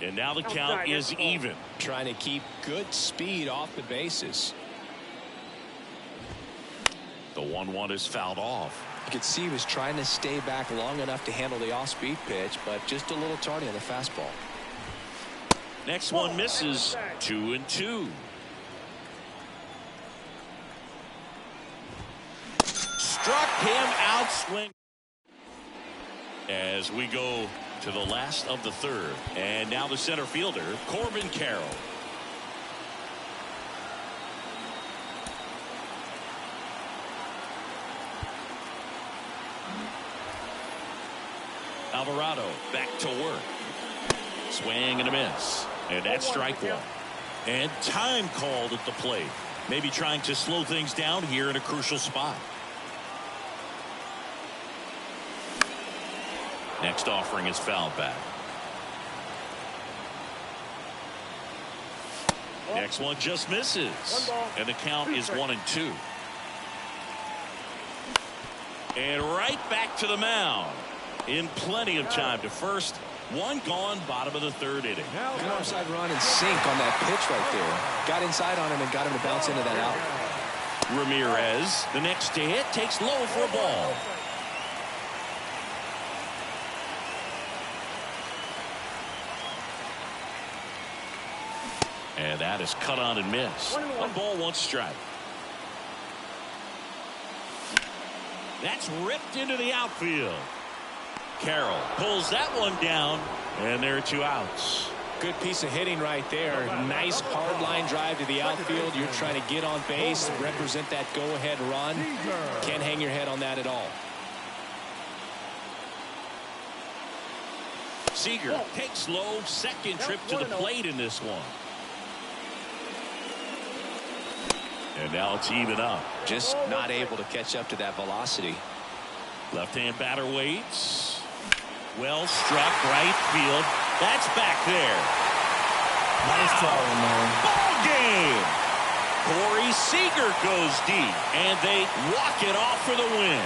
And now the count is even. Trying to keep good speed off the bases. The 1-1 is fouled off. You could see he was trying to stay back long enough to handle the off-speed pitch, but just a little tardy on the fastball. Next one misses. 2-2. Struck him out swing. As we go to the last of the third. And now the center fielder, Corbin Carroll. Alvarado back to work. Swing and a miss. And that's strike one. And time called at the plate. Maybe trying to slow things down here in a crucial spot. Next offering is fouled back. Next one just misses. And the count is 1-2. And right back to the mound. In plenty of time to first. One gone, bottom of the third inning. Good offside run and sink on that pitch right there. Got inside on him and got him to bounce into that out. Ramirez, the next to hit, takes low for a ball. And that is cut on and missed. 1 ball, 1 strike. That's ripped into the outfield. Carroll pulls that one down, and there are 2 outs. Good piece of hitting right there. Nice hard line drive to the outfield. You're trying to get on base, represent that go-ahead run. Can't hang your head on that at all. Seager takes low, second trip to the plate in this one. And now it's even up. Just not able to catch up to that velocity. Left-hand batter waits. Well struck, right field. That's back there. Nice try, man. Ball game. Corey Seager goes deep, and they walk it off for the win.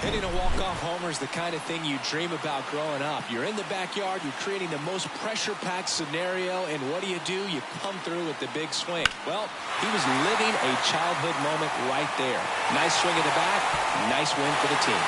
Hitting a walk-off homer is the kind of thing you dream about growing up. You're in the backyard, you're creating the most pressure-packed scenario, and what do? You come through with the big swing. Well, he was living a childhood moment right there. Nice swing at the bat, nice win for the team.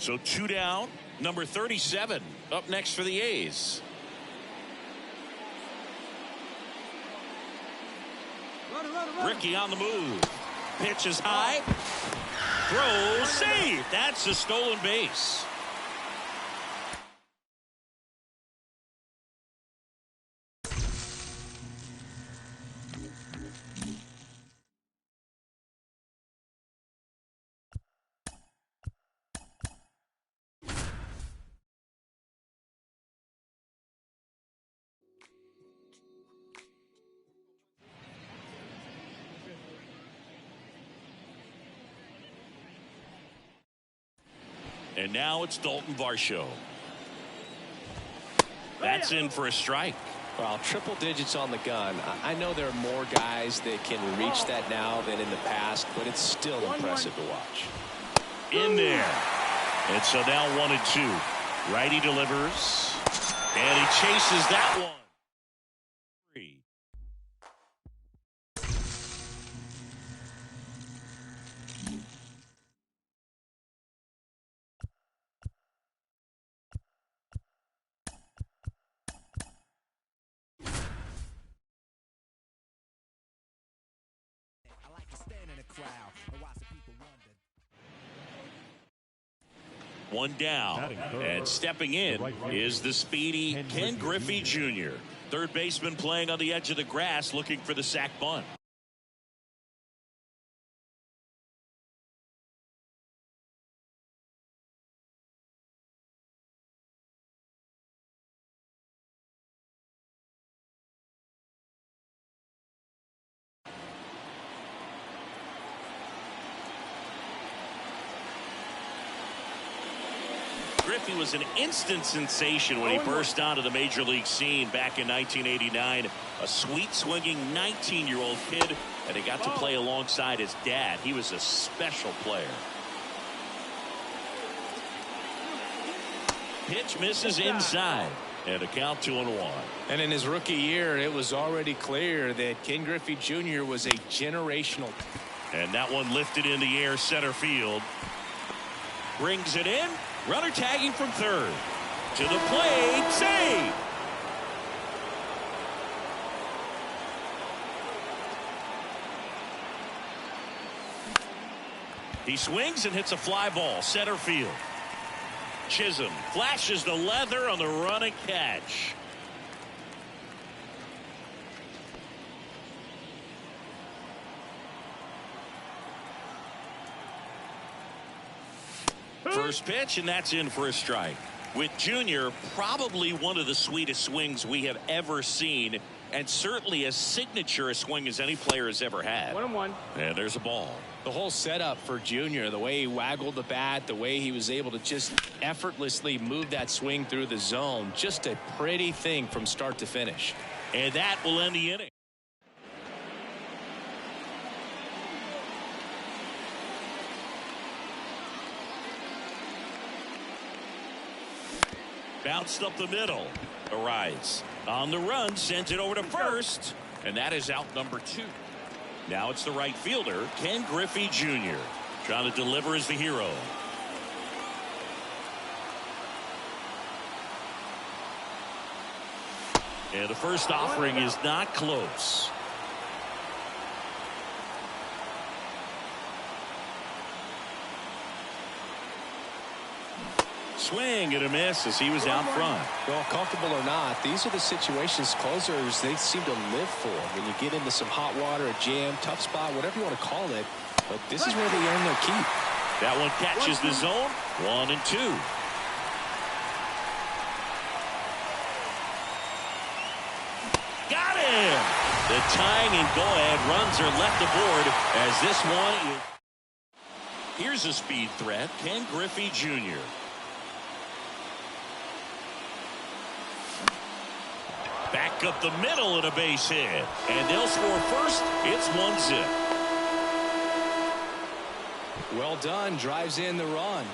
So 2 down. Number 37 up next for the A's. Ricky on the move. Pitch is high. Throw, save. That's a stolen base. And now it's Dalton Varsho. That's in for a strike. Well, triple digits on the gun. I know there are more guys that can reach that now than in the past, but it's still impressive to watch. In there. And so now 1-2. Righty delivers. And he chases that one. 3. One down, and stepping in is the speedy Ken Griffey Jr. Third baseman playing on the edge of the grass looking for the sac bunt. Griffey was an instant sensation when he burst onto the major league scene back in 1989. A sweet swinging 19-year-old kid, and he got to play alongside his dad. He was a special player. Pitch misses inside, and a count 2-1. And in his rookie year, it was already clear that Ken Griffey Jr. was a generational. And that one lifted in the air center field. Brings it in. Runner tagging from third. To the plate. Save. He swings and hits a fly ball. Center field. Chisholm flashes the leather on the run and catch. First pitch, and that's in for a strike. With Junior, probably one of the sweetest swings we have ever seen, and certainly as signature a swing as any player has ever had. 1-1. And there's a ball. The whole setup for Junior, the way he waggled the bat, the way he was able to just effortlessly move that swing through the zone, just a pretty thing from start to finish. And that will end the inning. Bounced up the middle. Arise on the run, sends it over to first, and that is out number 2. Now it's the right fielder, Ken Griffey Jr. Trying to deliver as the hero. And the first offering is not close. Swing and a miss as he was out front. Well, comfortable or not, these are the situations closers they seem to live for. When you get into some hot water, a jam, tough spot, whatever you want to call it. But this is where they earn their keep. That one catches the zone. 1-2. Got him. The tying and go-ahead runs are left aboard as this one is. Here's a speed threat, Ken Griffey Jr. Back up the middle and a base hit. And they'll score first. It's 1-0. Well done. Drives in the run.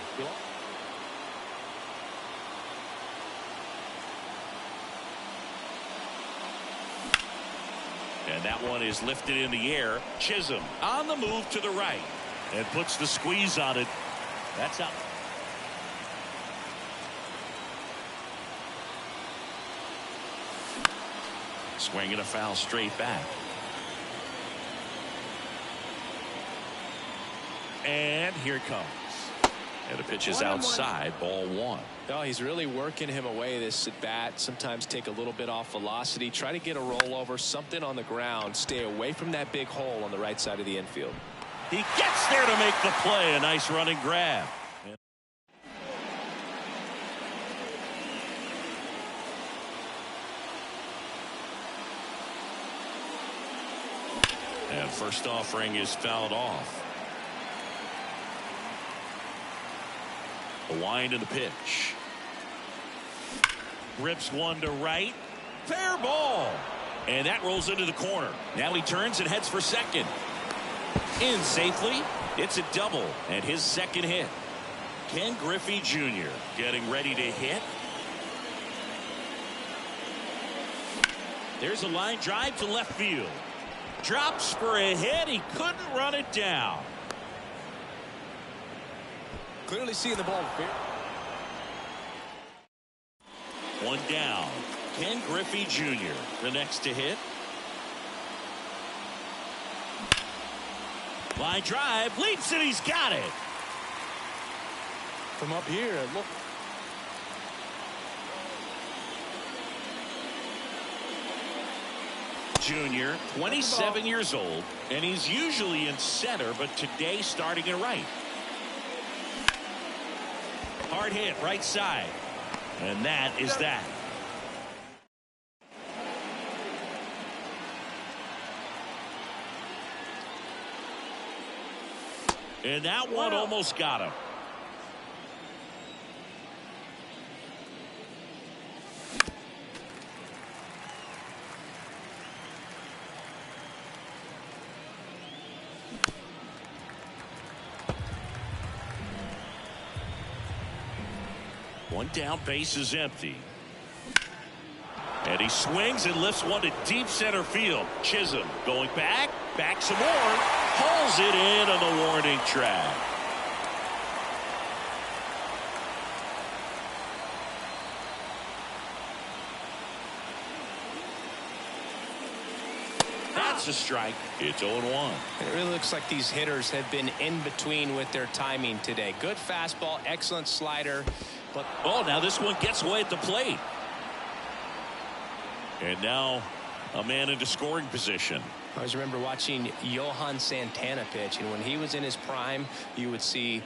And that one is lifted in the air. Chisholm on the move to the right and puts the squeeze on it. That's out. Swing and a foul straight back. And here it comes. And the pitch is outside, ball one. No, he's really working him away this at bat. Sometimes take a little bit off velocity. Try to get a rollover, something on the ground. Stay away from that big hole on the right side of the infield. He gets there to make the play. A nice running grab. And first offering is fouled off. The wind of the pitch. Rips one to right. Fair ball. And that rolls into the corner. Now he turns and heads for second. In safely. It's a double and his second hit. Ken Griffey Jr. getting ready to hit. There's a line drive to left field. Drops for a hit. He couldn't run it down. Clearly seeing the ball. One down. Ken Griffey Jr. the next to hit. Line drive. Leaps and he's got it. From up here, look. Jr., 27 years old, and he's usually in center, but today starting at right. Hard hit, right side. And that is that. And that one almost got him. One down, base is empty. And he swings and lifts one to deep center field. Chisholm going back some more, hauls it in on the warning track. That's a strike. It's 0-1. It really looks like these hitters have been in between with their timing today. Good fastball, excellent slider. But oh, now this one gets away at the plate. And now a man into scoring position. I always remember watching Johan Santana pitch, and when he was in his prime, you would see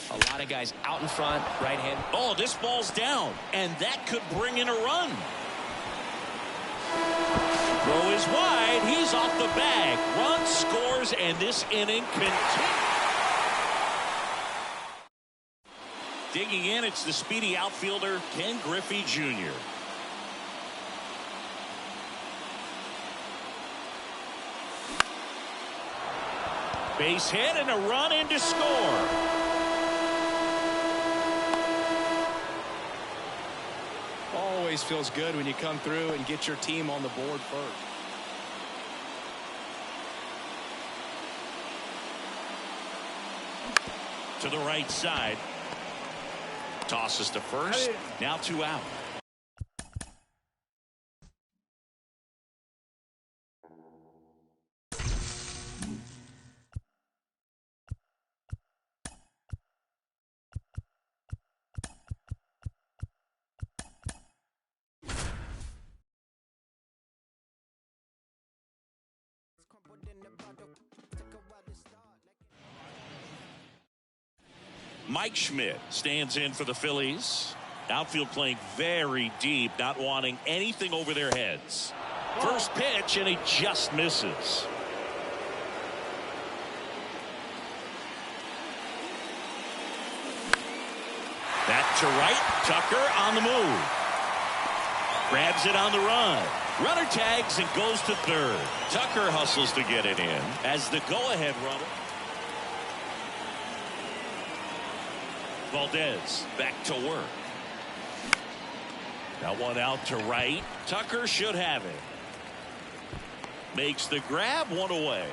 a lot of guys out in front, right hand. Oh, this ball's down, and that could bring in a run. Throw is wide. He's off the bag. Run scores, and this inning continues. Digging in, it's the speedy outfielder, Ken Griffey Jr. Base hit and a run in to score. Always feels good when you come through and get your team on the board first. To the right side. Tosses to first. Now 2 out. Mike Schmidt stands in for the Phillies. Outfield playing very deep, not wanting anything over their heads. First pitch, and he just misses. Back to right. Tucker on the move. Grabs it on the run. Runner tags and goes to third. Tucker hustles to get it in as the go-ahead runner. Valdez back to work. That one out to right. Tucker should have it. Makes the grab, one away.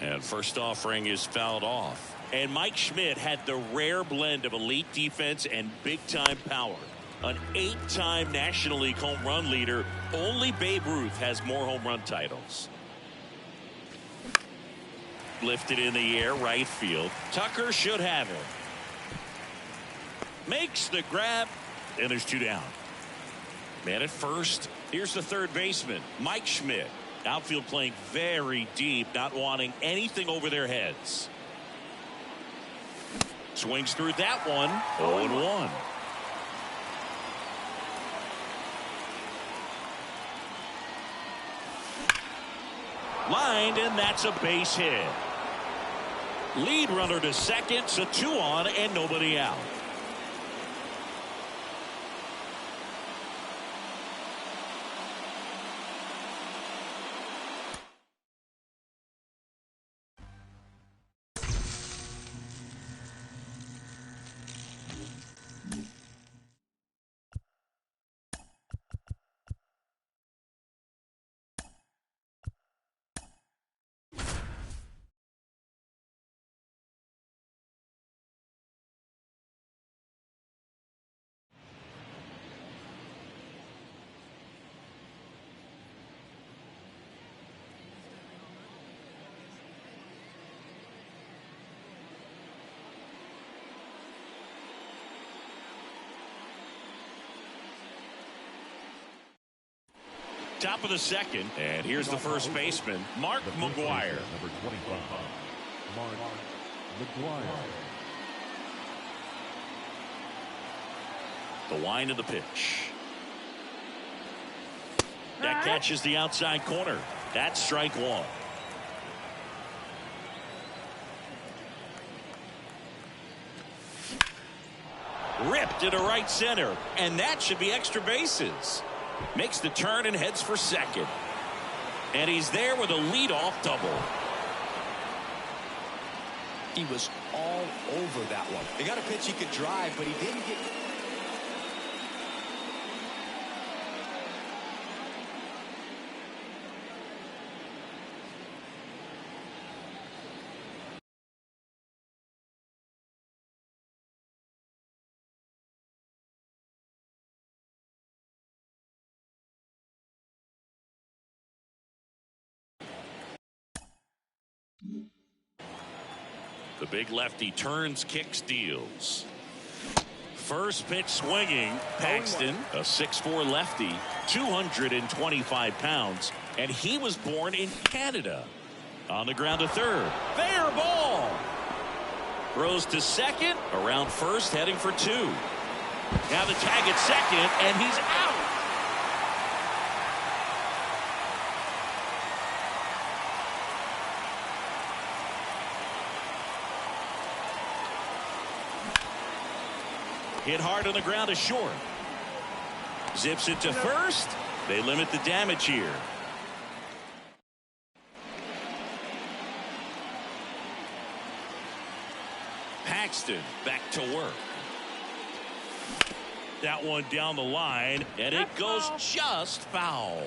And first offering is fouled off. And Mike Schmidt had the rare blend of elite defense and big-time power. An 8-time National League home run leader. Only Babe Ruth has more home run titles. Lifted in the air, right field. Tucker should have it. Makes the grab, and there's 2 down. Man at first. Here's the third baseman, Mike Schmidt. Outfield playing very deep, not wanting anything over their heads. Swings through that one. 0-1. Lined, and that's a base hit. Lead runner to second, so 2 on and nobody out. Top of the second, and here's the first baseman, Mark McGwire. Number 25, Mark McGwire. The wind of the pitch. That catches the outside corner. That's strike 1. Ripped into right center, and that should be extra bases. Makes the turn and heads for second. And he's there with a leadoff double. He was all over that one. They got a pitch he could drive, but he didn't get... The big lefty turns, kicks, deals. First pitch swinging. Paxton, a 6'4" lefty, 225 pounds, and he was born in Canada. On the ground to third. Fair ball. Throws to second, around first, heading for 2. Now the tag at second, and he's out. Hit hard on the ground to short. Zips it to first. They limit the damage here. Paxton back to work. That one down the line, and it goes just foul.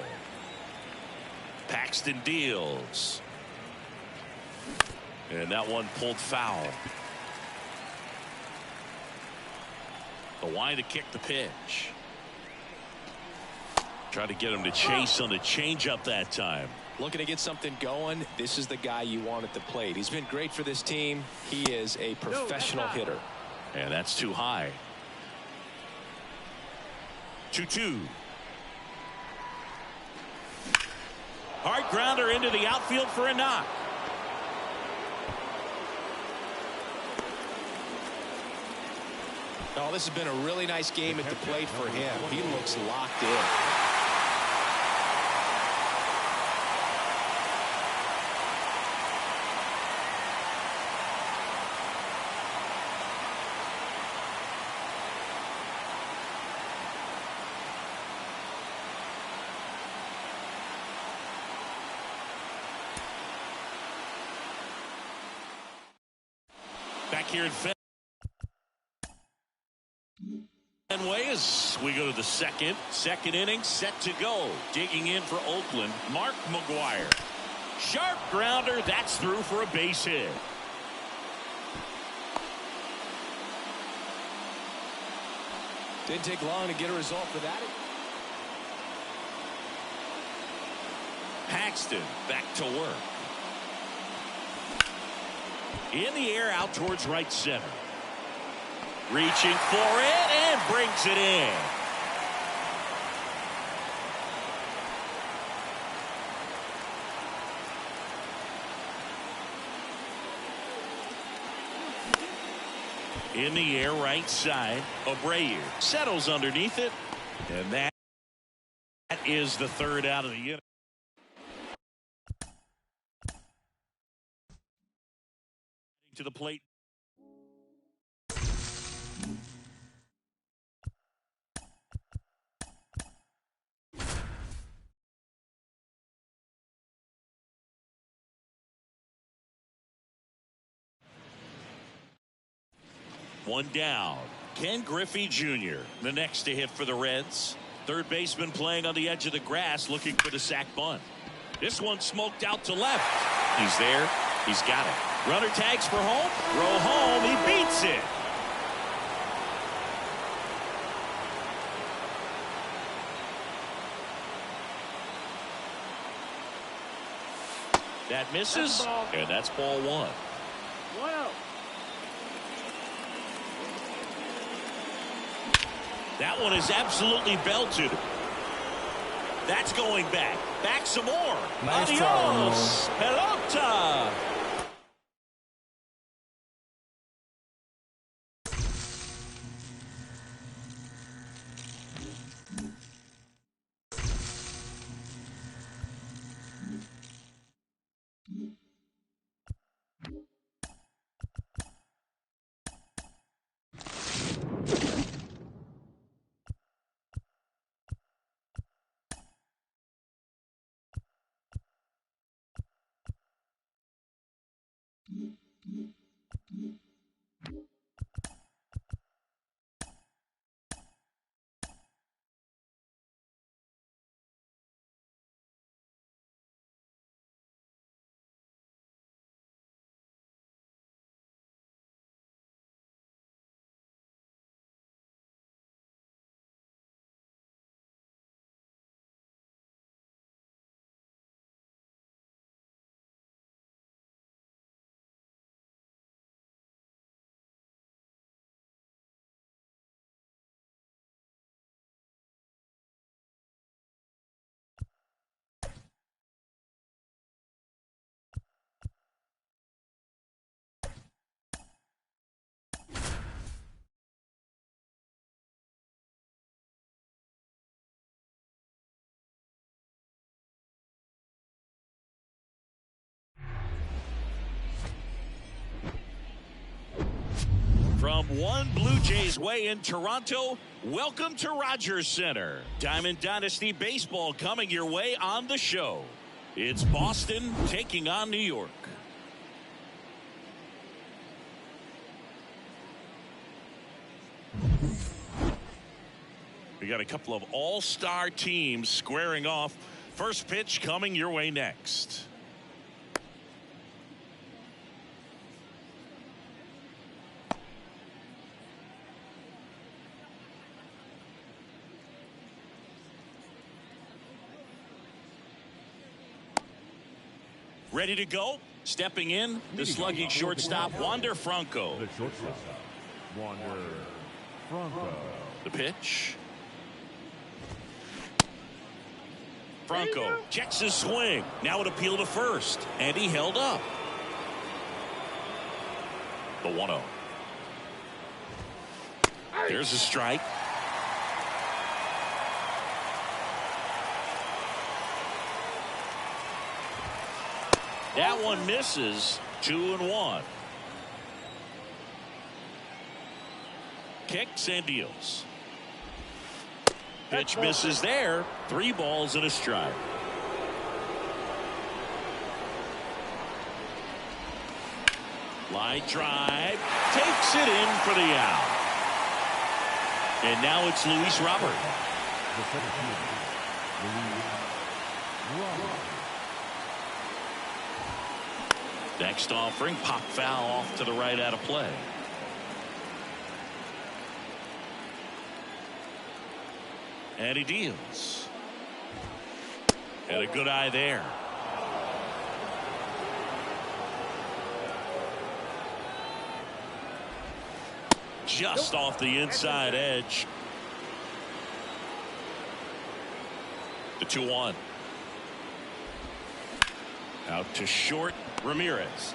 Paxton deals. And that one pulled foul. The wind to kick the pitch. Try to get him to chase on the changeup that time. Looking to get something going. This is the guy you want at the plate. He's been great for this team. He is a professional hitter. And that's too high. 2-2. Hard grounder into the outfield for a knock. Oh, this has been a really nice game at the plate for him. He looks locked in. Back here in Fenway as we go to the second inning, set to go. Digging in for Oakland, Mark McGwire. Sharp grounder, that's through for a base hit. Didn't take long to get a result for that. Paxton back to work. In the air out towards right center. Reaching for it and brings it in. In the air right side. Abreu settles underneath it. And that is the third out of the inning. To the plate. One down. Ken Griffey Jr. the next to hit for the Reds. Third baseman playing on the edge of the grass looking for the sac bunt. This one smoked out to left. He's there. He's got it. Runner tags for home. Throw home. He beats it. That misses. And that's ball one. Wow. That one is absolutely belted. That's going back. Back some more. Nice Adios. try, Pelota. From one Blue Jays way in Toronto, welcome to Rogers Center. Diamond Dynasty Baseball coming your way on the show. It's Boston taking on New York. We got a couple of all-star teams squaring off. First pitch coming your way next. Ready to go. Stepping in, the slugging shortstop, Wander Franco. The shortstop, Wander Franco. The pitch. Franco checks his swing. Now an appeal to first. And he held up. The 1-0. There's a strike. That one misses. 2-1. Kicks and deals. Pitch misses there. 3 balls and a strike. Line drive. Takes it in for the out. And now it's Luis Robert. The center fielder, Luis Robert. Next offering, pop foul off to the right out of play. And he deals. And a good eye there. Just off the inside edge. The 2-1. Out to short, Ramirez.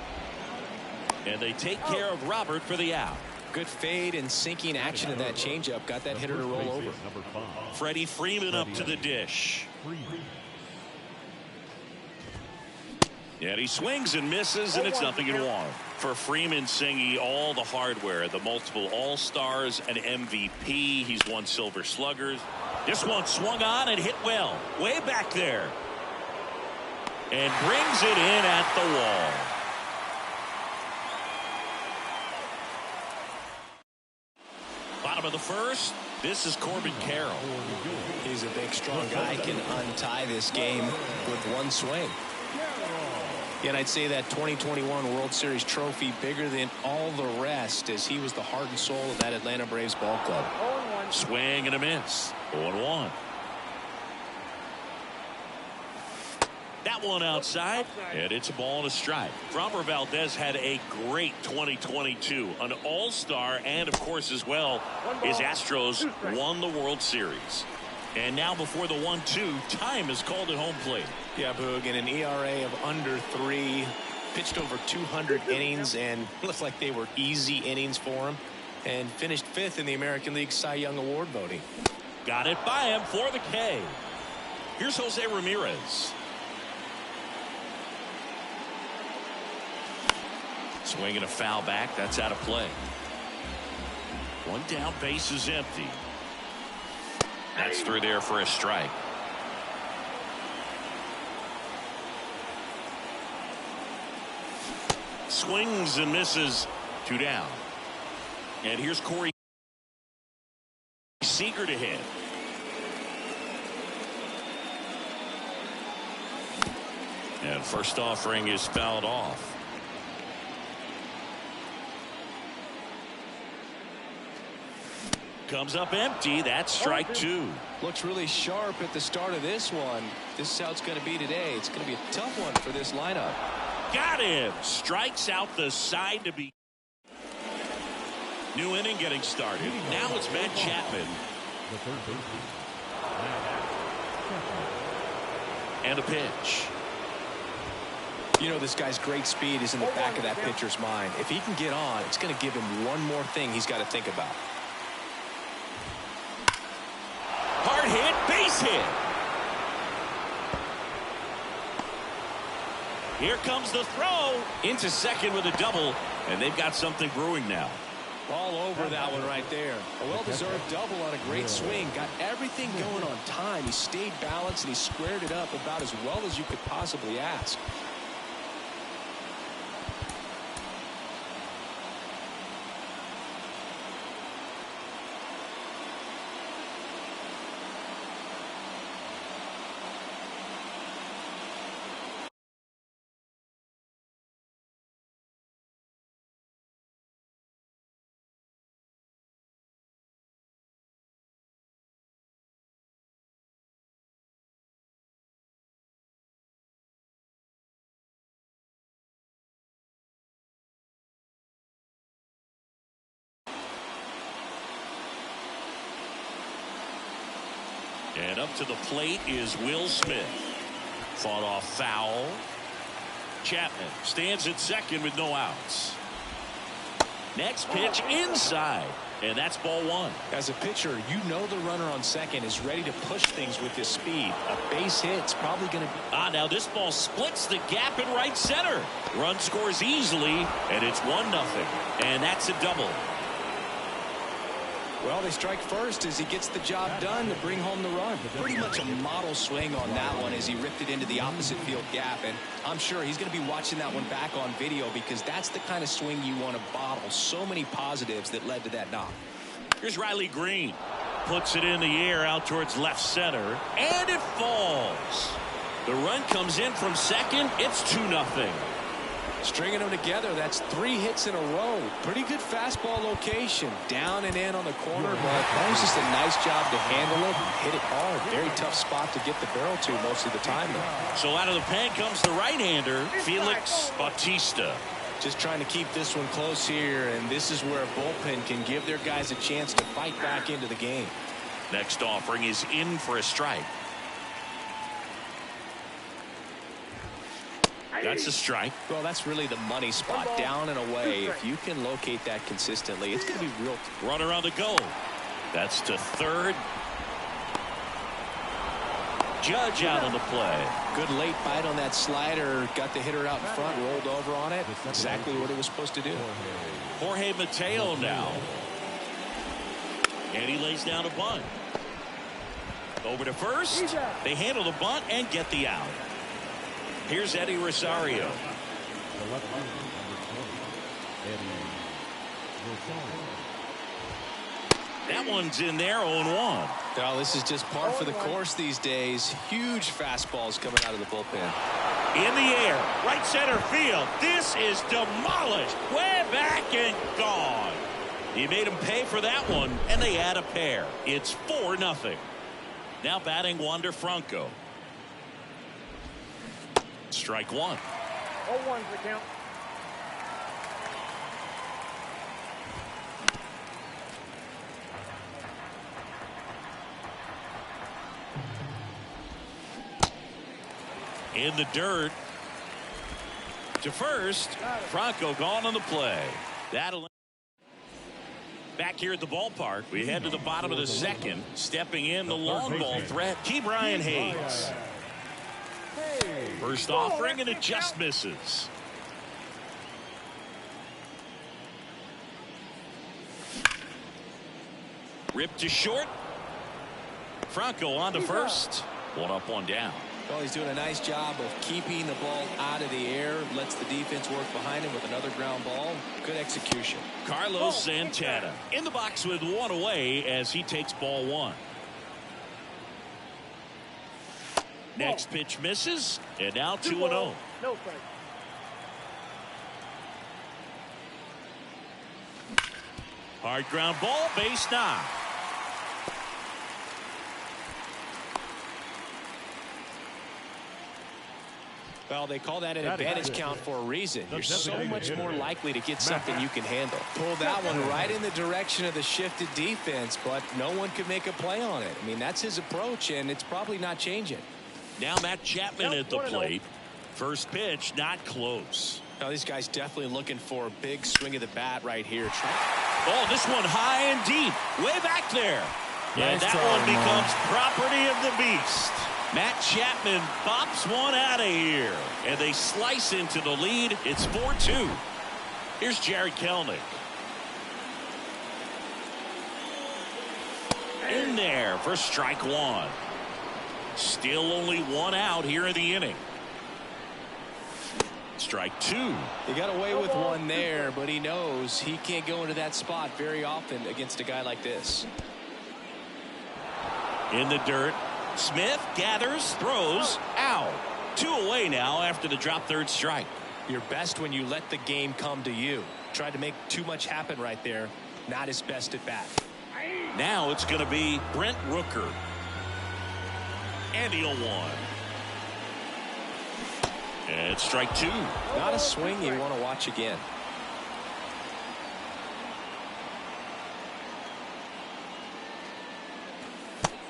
And they take care of Robert for the out. Good fade and sinking action in that changeup. Got that hitter to roll over. Freddie Freeman up to the dish. And he swings and misses, and it's 0-1. For Freeman, Singy, all the hardware, the multiple All-Stars, an MVP. He's won Silver Sluggers. This one swung on and hit well. Way back there. And brings it in at the wall. Bottom of the first. This is Corbin Carroll. He's a big, strong guy. Can untie this game with one swing. And I'd say that 2021 World Series trophy bigger than all the rest, as he was the heart and soul of that Atlanta Braves ball club. Swing and a miss. 0-1. That one outside, and it's a ball and a strike. Framber Valdez had a great 2022, an all-star, and of course as well, his Astros won the World Series. And now before the 1-2, time is called at home plate. Yeah, Boog, in an ERA of under 3, pitched over 200 innings, and looked like they were easy innings for him, and finished 5th in the American League Cy Young Award voting. Got it by him for the K. Here's Jose Ramirez. Swinging a foul back. That's out of play. One down, base is empty. That's through there for a strike. Swings and misses. 2 down. And here's Corey Seager to hit. And first offering is fouled off. Comes up empty. That's strike 2. Looks really sharp at the start of this one. This is how it's going to be today. It's going to be a tough one for this lineup. Got him. Strikes out the side to be. New inning getting started. Now it's Matt Chapman. And a pitch. You know, this guy's great speed is in the back of that pitcher's mind. If he can get on, it's going to give him one more thing he's got to think about. Hard hit, base hit. Here comes the throw into second with a double, and they've got something brewing now. All over that one right there. A well-deserved double on a great swing. Got everything going on time. He stayed balanced and he squared it up about as well as you could possibly ask. And up to the plate is Will Smith. Fought off foul. Chapman stands at second with no outs. Next pitch inside. And that's ball 1. As a pitcher, you know the runner on second is ready to push things with his speed. A base hit's probably going to be. Now this ball splits the gap in right center. Run scores easily, and it's 1-0. And that's a double. Well, they strike first as he gets the job done to bring home the run. Pretty much a model swing on that one as he ripped it into the opposite field gap. And I'm sure he's going to be watching that one back on video because that's the kind of swing you want to bottle. So many positives that led to that knock. Here's Riley Green. Puts it in the air out towards left center. And it falls. The run comes in from second. It's 2-0. Stringing them together, that's 3 hits in a row. Pretty good fastball location. Down and in on the corner, but that was just a nice job to handle it and hit it hard. Very tough spot to get the barrel to most of the time, though. So out of the pen comes the right-hander, Felix Bautista. Just trying to keep this one close here, and this is where a bullpen can give their guys a chance to fight back into the game. Next offering is in for a strike. That's a strike. Well, that's really the money spot, down and away. If you can locate that consistently, it's going to be real. Runner on the go. That's to third. Judge out on the play. Good late bite on that slider. Got the hitter out in front, rolled over on it. Exactly what he was supposed to do. Jorge Mateo now. And he lays down a bunt. Over to first. They handle the bunt and get the out. Here's Eddie Rosario. The left fielder, number 20, Eddie Rosario. That one's in there, 0-1. Well, this is just par for the course these days. Huge fastballs coming out of the bullpen. In the air, right center field. This is demolished. Way back and gone. He made him pay for that one, and they add a pair. It's 4-0. Now batting Wander Franco. Strike one. 0-1's the count. In the dirt. To first. Franco gone on the play. That'll. Back here at the ballpark, we head to the bottom of the second. Stepping in the long ball threat, Ke'Bryan Hayes. First offering, and it just misses. Ripped to short. Franco on to first. One up, one down. Well, he's doing a nice job of keeping the ball out of the air. Lets the defense work behind him with another ground ball. Good execution. Carlos Santana in the box with one away as he takes ball one. Next pitch misses, and now 2-0. No strike. Hard ground ball, base knock. Well, they call that an advantage count for a reason. You're so much more likely to get something you can handle. Pulled that one right in the direction of the shifted defense, but no one could make a play on it. I mean, that's his approach, and it's probably not changing. Now Matt Chapman at the plate. First pitch, not close. Now, these guys definitely looking for a big swing of the bat right here. Oh, this one high and deep, way back there. And that one becomes property of the beast. Matt Chapman bops one out of here, and they slice into the lead. It's 4-2. Here's Jared Kelenic. In there for strike one. Still only one out here in the inning. Strike two. He got away with one there, but he knows he can't go into that spot very often against a guy like this. In the dirt. Smith gathers, throws, out. 2 away now after the drop third strike. You're best when you let the game come to you. Tried to make too much happen right there. Not his best at bat. Now it's going to be Brent Rooker. And he'll one. And strike two. Not a swing you want to watch again.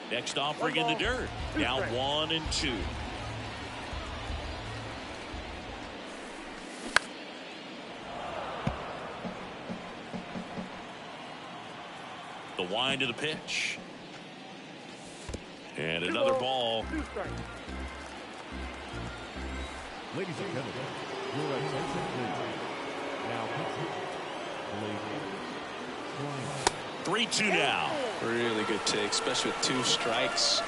Next offering in the dirt. Now 1-2. The wind of the pitch. And another ball. Ladies and gentlemen, your attention please. Now, Blake 3-2 now. Really good take, especially with 2 strikes.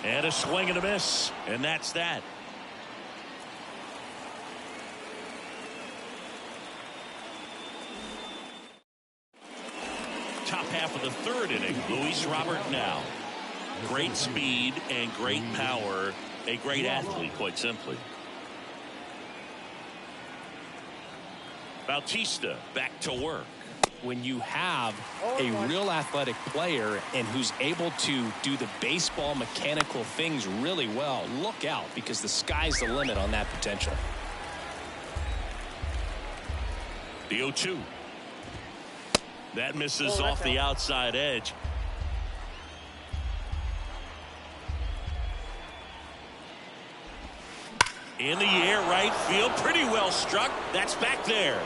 And a swing and a miss. And that's that. Top half of the third inning. Luis Robert now. Great speed and great power. A great athlete, quite simply. Bautista back to work. When you have a real athletic player and who's able to do the baseball mechanical things really well, look out, because the sky's the limit on that potential. The 0-2. That misses off the outside edge. In the air, right field, pretty well struck. That's back there.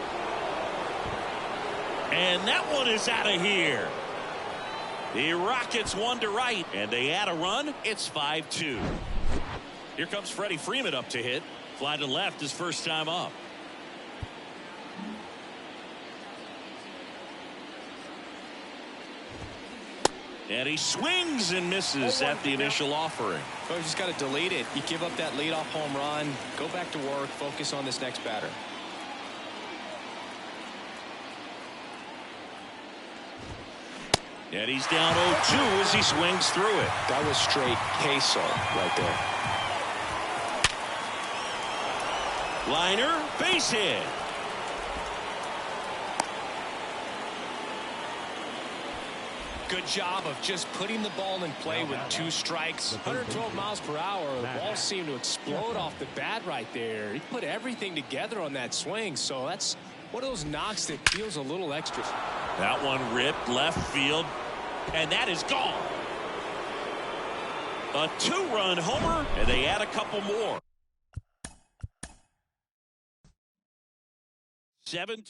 And that one is out of here. The Rockets one to right, and they add a run. It's 5-2. Here comes Freddie Freeman up to hit. Fly to left his first time up. And he swings and misses at the initial offering. So you just got to delete it. You give up that leadoff home run. Go back to work. Focus on this next batter. And he's down 0-2 as he swings through it. That was straight queso right there. Liner, base hit. Good job of just putting the ball in play with 2 strikes. 112 miles per hour. The ball seemed to explode off the bat right there. He put everything together on that swing. So that's one of those knocks that feels a little extra. That one ripped left field. And that is gone. A 2-run homer. And they add a couple more. 7.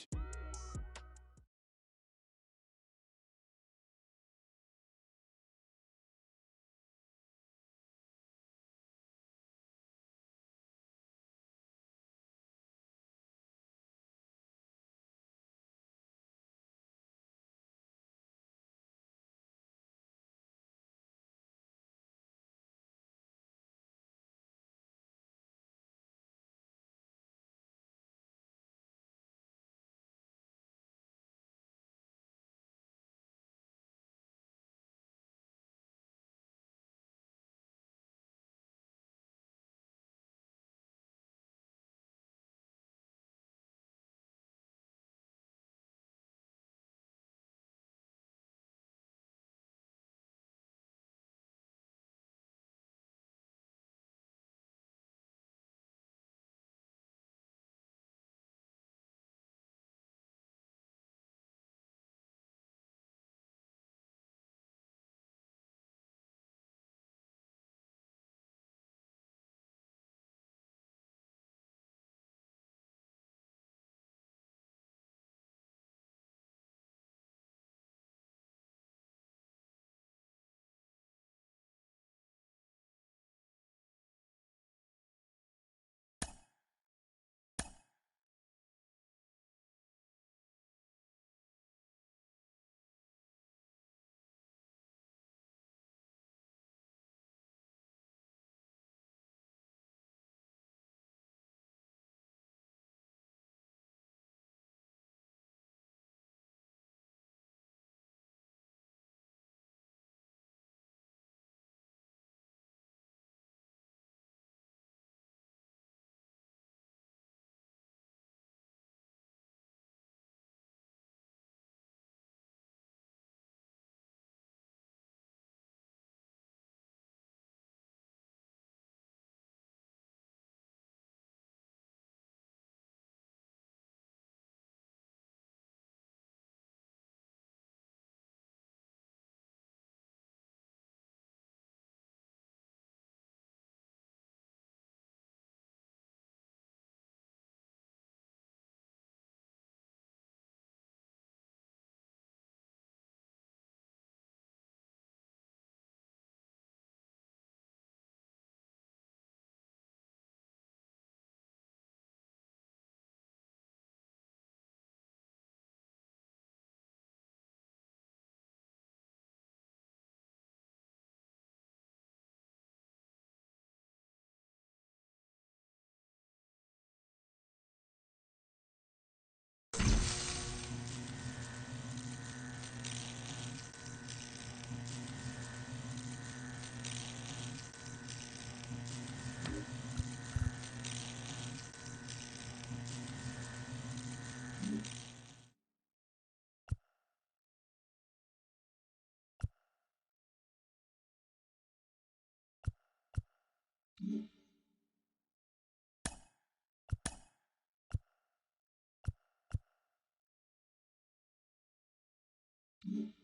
Mm-hmm.